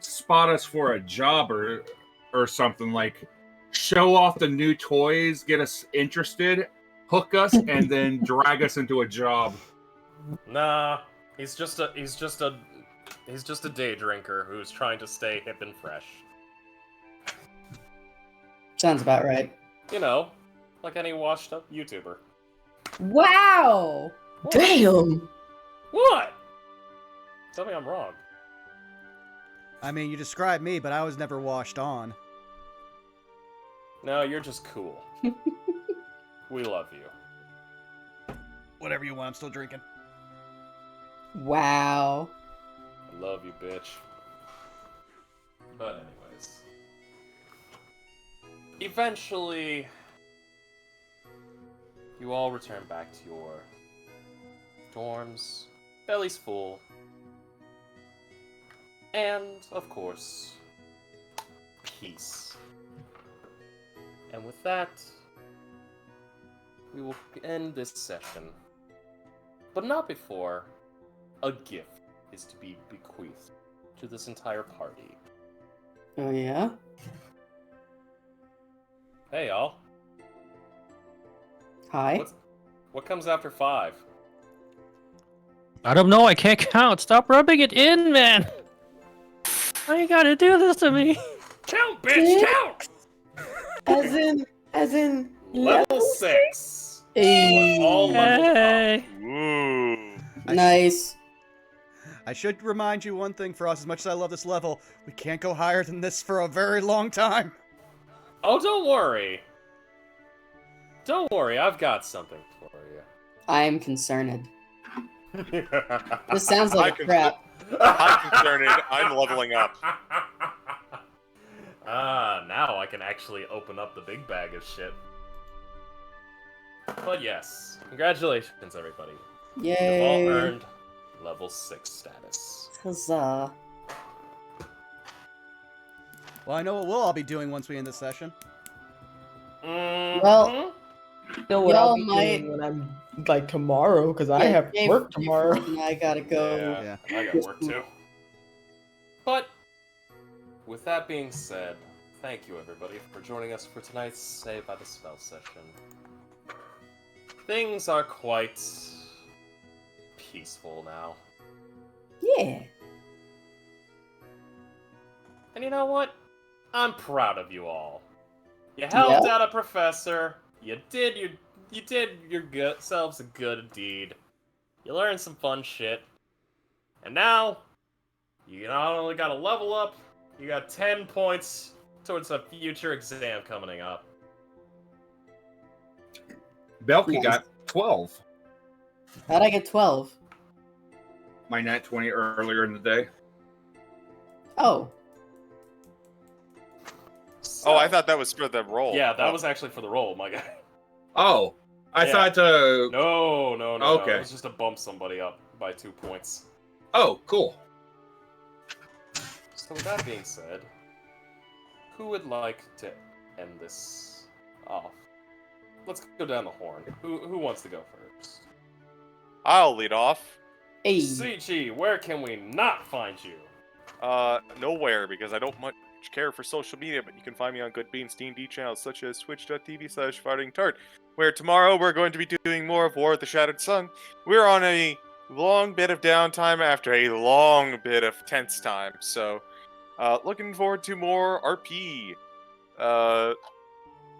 spot us for a job or something, like show off the new toys, get us interested, hook us, and then drag us into a job. Nah, he's just a day drinker who's trying to stay hip and fresh. Sounds about right. You know, like any washed up YouTuber. Wow. Damn. What? Tell me I'm wrong. I mean, you described me, but I was never washed on. No, you're just cool. We love you. Whatever you want, I'm still drinking. Wow. I love you, bitch. But anyways. Eventually, you all return back to your dorms, bellies full, and, of course, peace. And with that, we will end this session. But not before a gift is to be bequeathed to this entire party. Oh yeah. Hey, y'all. Hi. What comes after 5? I don't know. I can't count. Stop rubbing it in, man. Why you gotta do this to me? Count, bitch, count! As in Level 6. Hey. All leveled up. Hey. Ooh. Nice. I should remind you one thing, Frost. As much as I love this level, we can't go higher than this for a very long time. Oh, don't worry. Don't worry, I've got something for I am concerned. you. This sounds like I'm crap. I'm concerned. I'm leveling up. Now I can actually open up the big bag of shit. But yes, congratulations, everybody. You've all Yay. earned level 6 status. Huzzah. Well, I know what we'll all be doing once we end this session. Well, You know what Y'all I'll be might- doing when I'm like tomorrow, because I Yeah, have Dave- work Dave tomorrow. Frost and I gotta go. Yeah, Yeah. I got work too. But with that being said, thank you everybody for joining us for tonight's Save by the Spell session. Things are quite peaceful now. Yeah. And you know what? I'm proud of you all. You helped Yeah. out a professor. You did yourselves a good deed. You learned some fun shit. And now, you not only got to level up, you got 10 points towards a future exam coming up. Belky Nice. got 12. How'd I get 12? My nat 20 earlier in the day. Oh. So, Oh, I thought that was for the roll. Yeah, that Oh. was actually for the roll, my guy. Oh, I Yeah. thought. No. Okay. It was just to bump somebody up by 2 points. Oh, cool. So with that being said, who would like to end this off? Let's go down the horn. Who wants to go first? I'll lead off. Hey. CG, where can we not find you? Nowhere, because I don't much care for social media, but you can find me on good beans D&D channels such as twitch.tv/fightingtart, where tomorrow we're going to be doing more of War of the Shattered Sun. We're on a long bit of downtime after a long bit of tense time, so looking forward to more RP.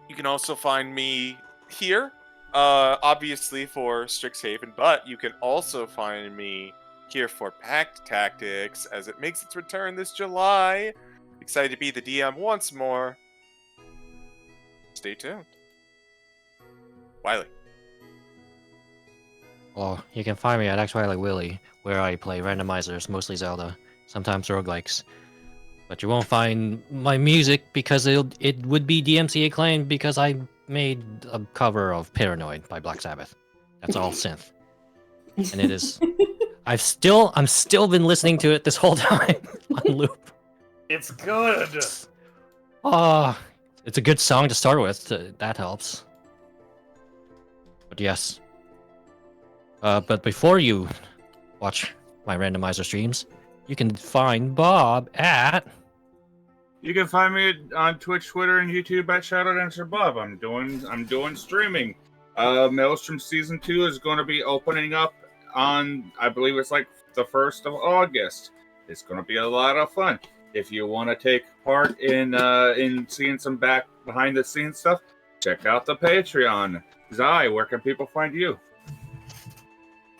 You can also find me here, obviously for Strixhaven, but you can also find me here for Pact Tactics as it makes its return this July. Excited to be the DM once more. Stay tuned. Wiley. Well, you can find me at X-Wiley Willy, where I play randomizers, mostly Zelda, sometimes roguelikes. But you won't find my music because it would be DMCA claimed because I made a cover of Paranoid by Black Sabbath. That's all synth. And it is I'm still been listening to it this whole time on loop. It's good! Ah, it's a good song to start with. That helps. But yes. But before you watch my randomizer streams, you can find Bob at. You can find me on Twitch, Twitter, and YouTube at ShadowDancerBob. I'm doing streaming. Maelstrom Season 2 is going to be opening up on, I believe it's like the 1st of August. It's going to be a lot of fun. If you want to take part in seeing some behind the scenes stuff, check out the Patreon. Zai, where can people find you?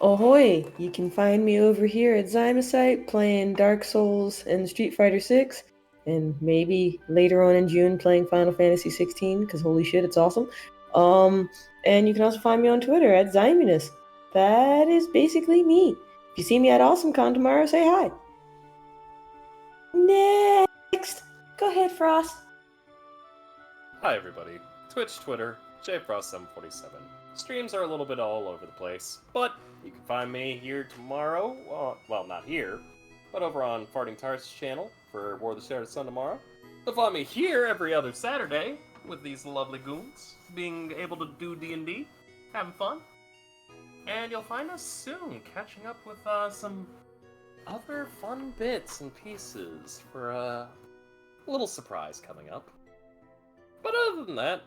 Ahoy! You can find me over here at Zymosite playing Dark Souls and Street Fighter 6, and maybe later on in June playing Final Fantasy 16, because holy shit, it's awesome. And you can also find me on Twitter at Zyminus. That is basically me. If you see me at AwesomeCon tomorrow, say hi. Next! Go ahead, Frost. Hi everybody. Twitch, Twitter, JFrost747. Streams are a little bit all over the place, but you can find me here tomorrow. Well, not here, but over on Farting Tart's channel for War of the Shattered Sun tomorrow. You'll find me here every other Saturday with these lovely goons, being able to do D&D, having fun. And you'll find us soon catching up with some other fun bits and pieces for a little surprise coming up. But other than that,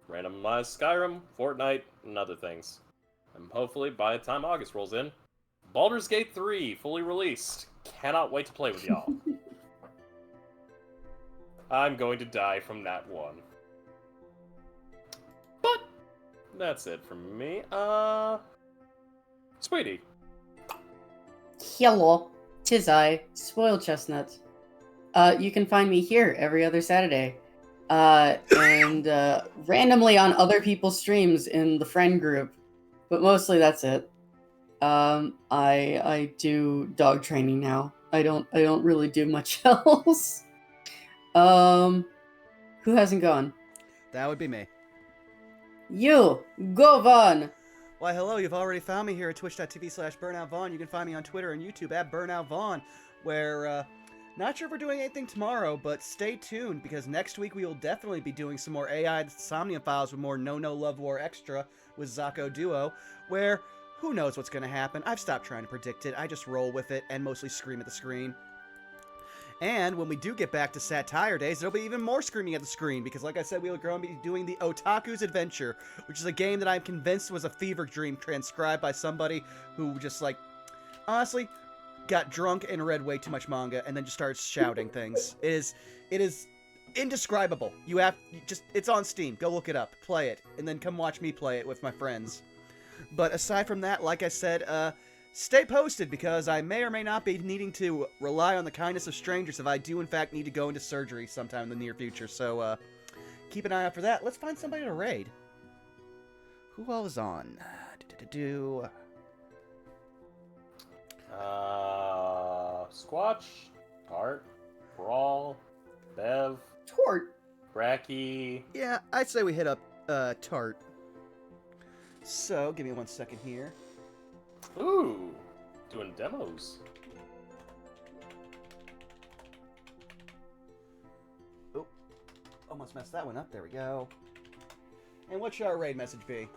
randomized Skyrim, Fortnite, and other things. And hopefully by the time August rolls in, Baldur's Gate 3 fully released. Cannot wait to play with y'all. I'm going to die from that one. But that's it from me. Sweetie. Hello, 'tis I, Spoiled Chestnut. You can find me here every other Saturday. And randomly on other people's streams in the friend group. But mostly that's it. I do dog training now. I don't really do much else. Who hasn't gone? That would be me. You, go Vaughn! Why, hello, you've already found me here at twitch.tv/BurnoutVaughn. You can find me on Twitter and YouTube at BurnoutVaughn, where, not sure if we're doing anything tomorrow, but stay tuned, because next week we will definitely be doing some more AI Somnium Files with more No Love War Extra with Zako Duo, where who knows what's going to happen. I've stopped trying to predict it. I just roll with it and mostly scream at the screen. And when we do get back to Satire Days, there'll be even more screaming at the screen, because like I said, we are going to be doing the Otaku's Adventure, which is a game that I'm convinced was a fever dream transcribed by somebody who just, like, honestly, got drunk and read way too much manga and then just started shouting things. It is indescribable. It's on Steam. Go look it up, play it, and then come watch me play it with my friends. But aside from that, like I said, stay posted, because I may or may not be needing to rely on the kindness of strangers if I do, in fact, need to go into surgery sometime in the near future. So, keep an eye out for that. Let's find somebody to raid. Who all is on? Squatch, Tart, Brawl, Bev, Tort. Bracky. Yeah, I'd say we hit up, Tart. So, give me 1 second here. Ooh, doing demos. Oh, almost messed that one up. There we go. And what should our raid message be?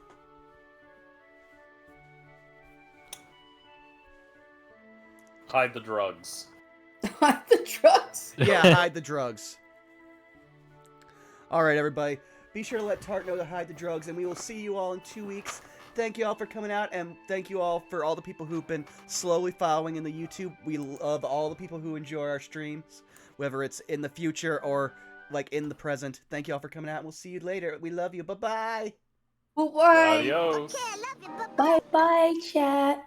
Hide the drugs. The drugs. Yeah, hide the drugs. Alright, everybody. Be sure to let Tart know to hide the drugs, and we will see you all in 2 weeks. Thank you all for coming out, and thank you all for all the people who've been slowly following in the YouTube. We love all the people who enjoy our streams, whether it's in the future or, like, in the present. Thank you all for coming out, and we'll see you later. We love you. Bye-bye! Bye. Adios. Bye bye, chat.